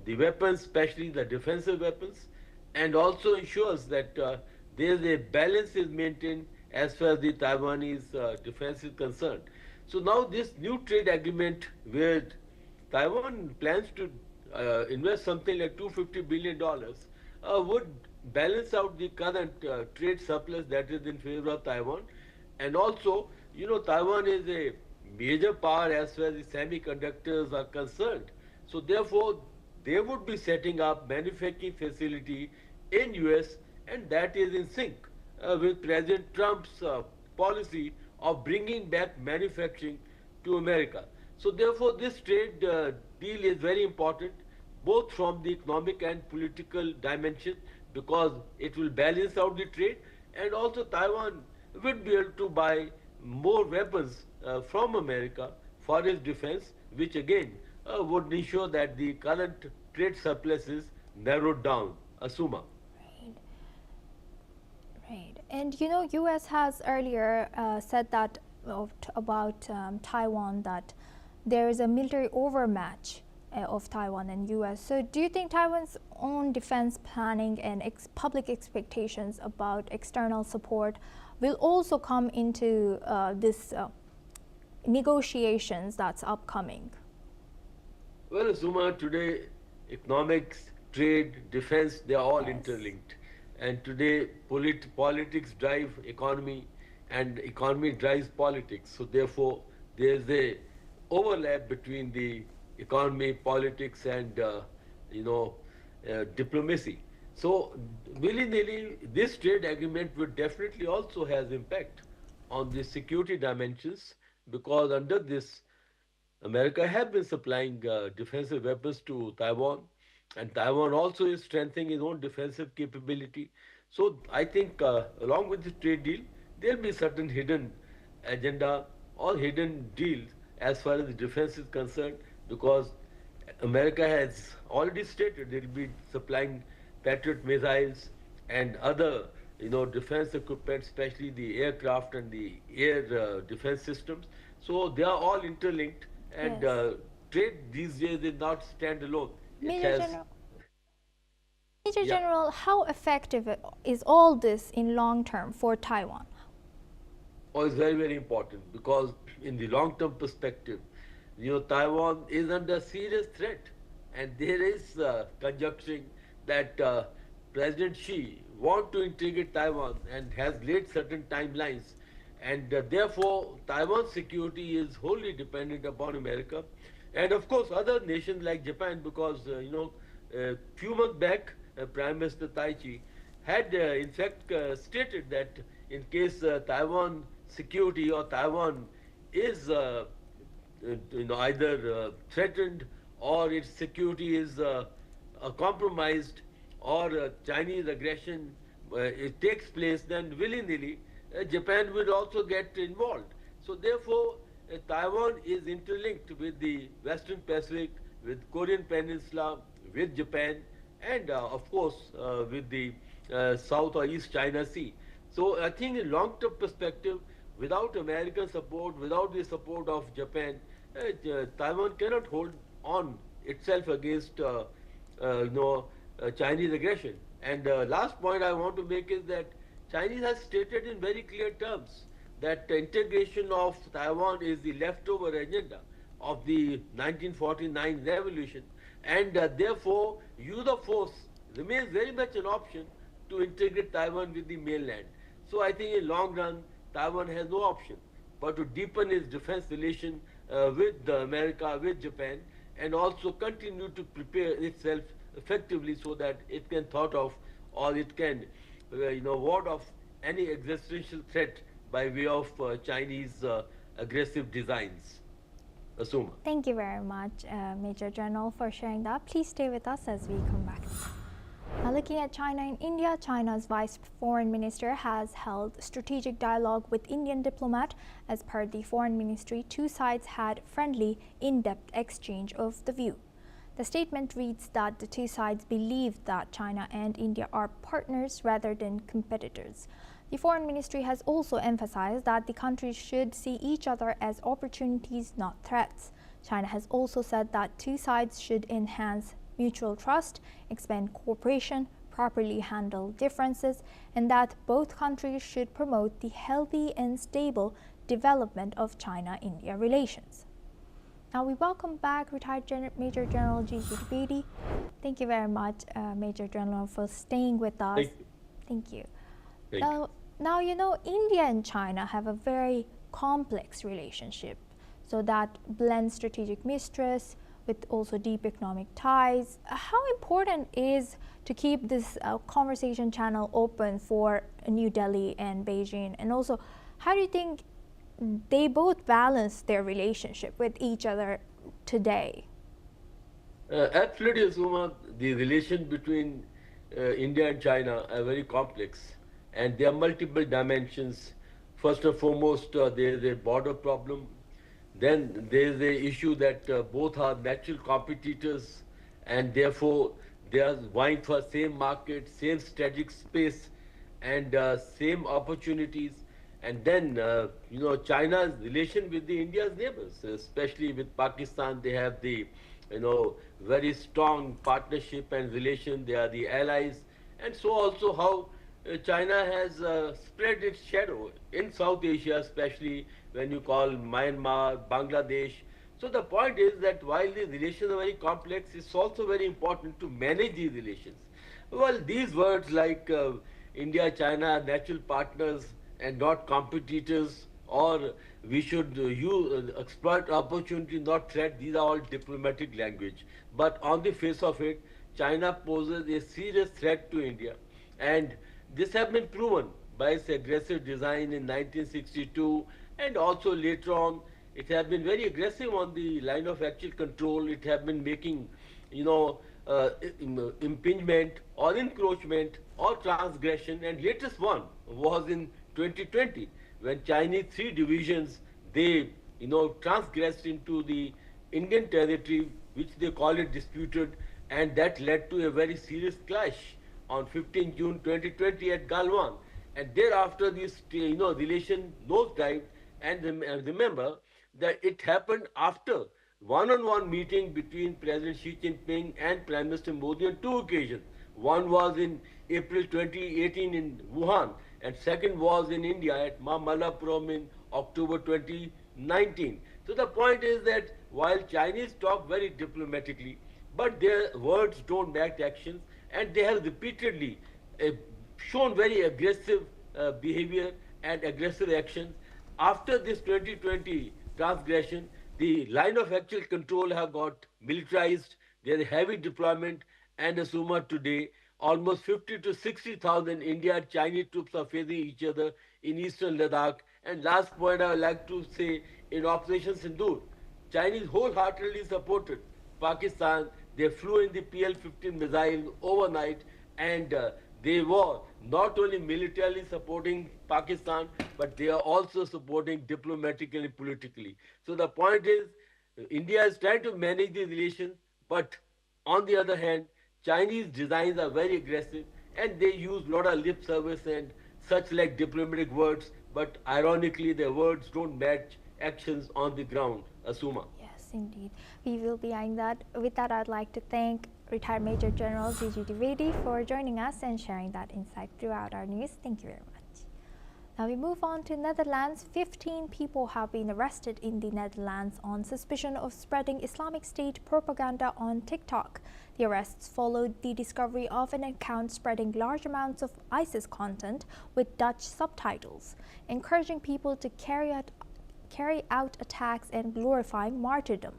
the weapons, especially the defensive weapons, and also ensures that there is a balance is maintained as far as the Taiwanese defense is concerned. So now this new trade agreement, where Taiwan plans to invest something like $250 billion, would balance out the current trade surplus that is in favor of Taiwan. And also, Taiwan is a major power as far as the semiconductors are concerned. So therefore, they would be setting up manufacturing facility in US, and that is in sync with President Trump's policy of bringing back manufacturing to America. So therefore, this trade deal is very important, both from the economic and political dimension, because it will balance out the trade, and also Taiwan will be able to buy more weapons from America for its defense, which again would ensure that the current trade surplus is narrowed down. Asuma. Right. And you know, U.S. has earlier said that about Taiwan, that there is a military overmatch of Taiwan and U.S. So do you think Taiwan's own defense planning and public expectations about external support will also come into this negotiations that's upcoming? Well, Asuma, today economics, trade, defense, they are all interlinked. And today politics drive economy and economy drives politics. So therefore, there's a overlap between the economy, politics and, diplomacy. So willy-nilly, this trade agreement would definitely also has impact on the security dimensions, because under this, America have been supplying defensive weapons to Taiwan, and Taiwan also is strengthening its own defensive capability. So I think along with the trade deal, there'll be certain hidden agenda or hidden deals as far as the defense is concerned, because America has already stated they'll be supplying Patriot missiles and other, defense equipment, especially the aircraft and the air defense systems. So they are all interlinked, and trade these days is not standalone. Major General, how effective is all this in long term for Taiwan? Oh, it's very, very important, because in the long-term perspective, Taiwan is under serious threat, and there is conjecturing that President Xi wants to integrate Taiwan and has laid certain timelines, and therefore Taiwan's security is wholly dependent upon America, and of course other nations like Japan, because few months back Prime Minister Taichi had in fact stated that in case Taiwan security or Taiwan is either threatened or its security is compromised, or Chinese aggression it takes place, then willy-nilly Japan will also get involved. So therefore Taiwan is interlinked with the Western Pacific, with Korean Peninsula, with Japan, and of course with the South or East China Sea. So I think in long-term perspective, without American support, without the support of Japan, Taiwan cannot hold on itself against Chinese aggression. And last point I want to make is that Chinese has stated in very clear terms that integration of Taiwan is the leftover agenda of the 1949 revolution, and therefore use of force remains very much an option to integrate Taiwan with the mainland. So I think in long run, Taiwan has no option but to deepen its defense relation with America, with Japan, and also continue to prepare itself effectively so that it can thought of, or it can ward off any existential threat by way of Chinese aggressive designs. Asuma. Thank you very much, Major General, for sharing that. Please stay with us as we come back. Now, looking at China and India, China's Vice Foreign Minister has held strategic dialogue with Indian diplomat. As per the Foreign Ministry, two sides had friendly, in-depth exchange of the view. The statement reads that the two sides believe that China and India are partners rather than competitors. The Foreign Ministry has also emphasized that the countries should see each other as opportunities, not threats. China has also said that two sides should enhance mutual trust, expand cooperation, properly handle differences, and that both countries should promote the healthy and stable development of China-India relations. Now we welcome back retired Major General Gigi Trivedi. Thank you very much, Major General, for staying with us. Thank you. Now, India and China have a very complex relationship, so that blends strategic mistrust with also deep economic ties. How important is to keep this conversation channel open for New Delhi and Beijing? And also, how do you think they both balance their relationship with each other today? Absolutely, Asuma. The relation between India and China are very complex, and there are multiple dimensions First and foremost, there is a border problem. Then there is the issue that both are natural competitors, and therefore they are vying for same market, same strategic space, and same opportunities. And then, China's relation with the India's neighbors, especially with Pakistan, they have the, very strong partnership and relation. They are the allies, and so also how China has spread its shadow in South Asia, especially when you call Myanmar, Bangladesh. So the point is that while these relations are very complex, it's also very important to manage these relations. Well, these words like India, China, natural partners and not competitors, or we should exploit opportunity, not threat, these are all diplomatic language. But on the face of it, China poses a serious threat to India. And this has been proven by its aggressive design in 1962, and also later on it has been very aggressive on the line of actual control. It has been making, impingement or encroachment or transgression, and latest one was in 2020 when Chinese 3 divisions, they transgressed into the Indian territory, which they call it disputed, and that led to a very serious clash on 15 June 2020 at Galwan. And thereafter this relation nosedived. And remember that it happened after one-on-one meeting between President Xi Jinping and Prime Minister Modi on 2 occasions. One was in April 2018 in Wuhan, and second was in India at Mamallapuram in October 2019. So the point is that while Chinese talk very diplomatically, but their words don't match actions, and they have repeatedly shown very aggressive behavior and aggressive actions. After this 2020 transgression, the line of actual control have got militarized. There is heavy deployment, and as today, almost 50 to 60,000 India and Chinese troops are facing each other in eastern Ladakh. And last point I would like to say, in Operation Sindoor, Chinese wholeheartedly supported Pakistan. They flew in the PL-15 missile overnight, and they were not only militarily supporting Pakistan, but they are also supporting diplomatically and politically. So the point is, India is trying to manage the relations, but on the other hand, Chinese designs are very aggressive, and they use a lot of lip service and such like diplomatic words, but ironically their words don't match actions on the ground. Asuma. Yes, indeed. We will be eyeing that. With that, I'd like to thank retired Major General Vijay Dwivedi for joining us and sharing that insight throughout our news. Thank you very much. Now we move on to Netherlands. 15 people have been arrested in the Netherlands on suspicion of spreading Islamic State propaganda on TikTok. The arrests followed the discovery of an account spreading large amounts of ISIS content with Dutch subtitles, encouraging people to carry out attacks and glorifying martyrdom.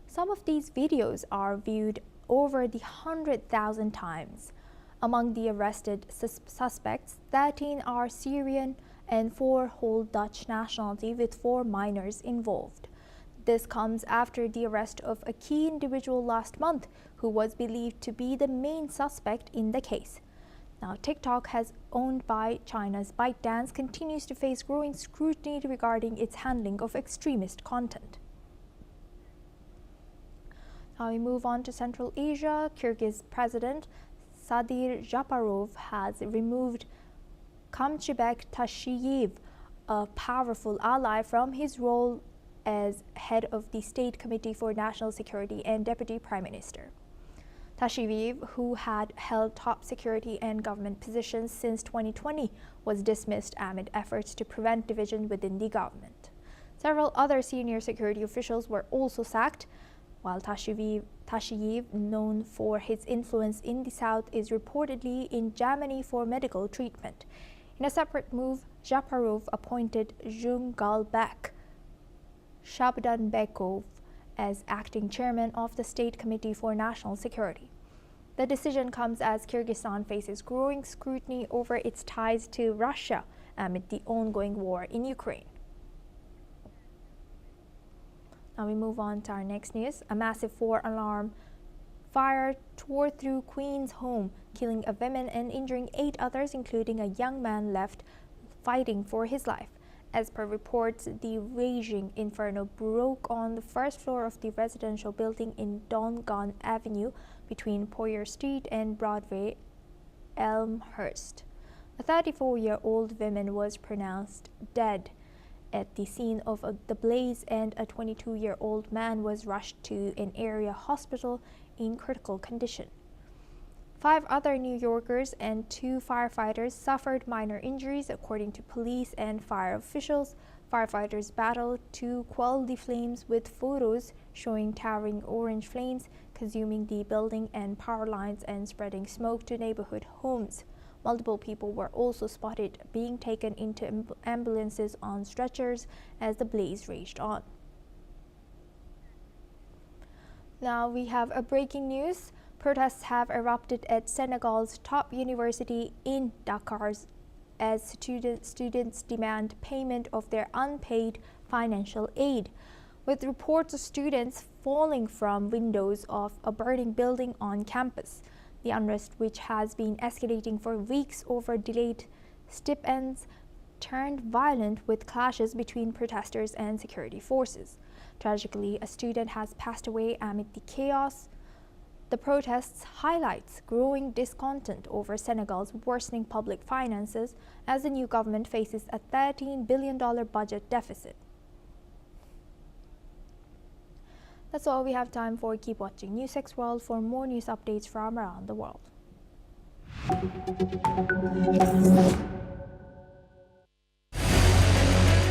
Some of these videos are viewed over the 100,000 times. Among the arrested suspects, 13 are Syrian and 4 hold Dutch nationality, with 4 minors involved. This comes after the arrest of a key individual last month who was believed to be the main suspect in the case. Now, TikTok, owned by China's ByteDance, continues to face growing scrutiny regarding its handling of extremist content. Now we move on to Central Asia. Kyrgyz President Sadir Japarov has removed Kamchibek Tashiyev, a powerful ally, from his role as head of the State Committee for National Security and Deputy Prime Minister. Tashiyev, who had held top security and government positions since 2020, was dismissed amid efforts to prevent division within the government. Several other senior security officials were also sacked, while Tashiyev, known for his influence in the south, is reportedly in Germany for medical treatment. In a separate move, Japarov appointed Zhumgalbek Shabdanbekov as acting chairman of the State Committee for National Security. The decision comes as Kyrgyzstan faces growing scrutiny over its ties to Russia amid the ongoing war in Ukraine. Now we move on to our next news. A massive 4-alarm fire tore through Queen's home, killing a woman and injuring 8 others, including a young man left fighting for his life. As per reports, the raging inferno broke on the first floor of the residential building in Dongan Avenue between Poyer Street and Broadway, Elmhurst. A 34-year-old woman was pronounced dead at the scene of the blaze, and a 22-year-old man was rushed to an area hospital in critical condition. 5 other New Yorkers and 2 firefighters suffered minor injuries, according to police and fire officials. Firefighters battled to quell the flames with photos showing towering orange flames consuming the building and power lines and spreading smoke to neighborhood homes. Multiple people were also spotted being taken into ambulances on stretchers as the blaze raged on. Now we have a breaking news. Protests have erupted at Senegal's top university in Dakar as students demand payment of their unpaid financial aid, with reports of students falling from windows of a burning building on campus. The unrest, which has been escalating for weeks over delayed stipends, turned violent with clashes between protesters and security forces. Tragically, a student has passed away amid the chaos. The protests highlights growing discontent over Senegal's worsening public finances as the new government faces a $13 billion budget deficit. That's all we have time for. Keep watching NewsX World for more news updates from around the world.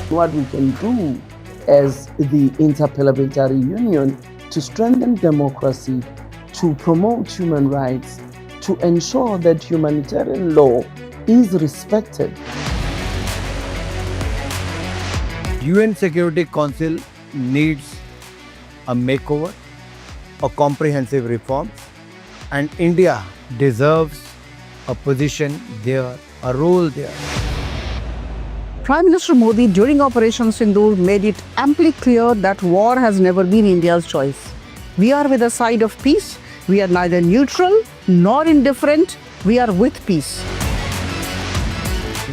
What we can do as the Interparliamentary Union to strengthen democracy, to promote human rights, to ensure that humanitarian law is respected. UN Security Council needs a makeover, a comprehensive reform, and India deserves a position there, a role there. Prime Minister Modi during Operation Sindoor made it amply clear that war has never been India's choice. We are with the side of peace. We are neither neutral nor indifferent. We are with peace.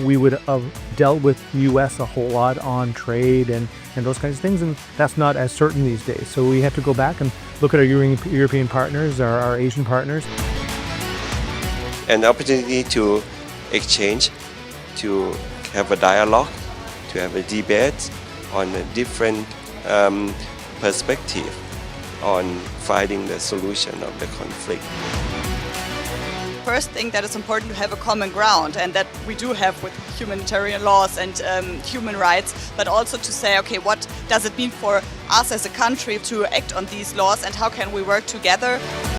We would have dealt with U.S. a whole lot on trade and those kinds of things, and that's not as certain these days. So we have to go back and look at our European partners, our Asian partners. An opportunity to exchange, to have a dialogue, to have a debate on a different perspective on finding the solution of the conflict. First thing that is important to have a common ground, and that we do have with humanitarian laws and human rights, but also to say, okay, what does it mean for us as a country to act on these laws and how can we work together?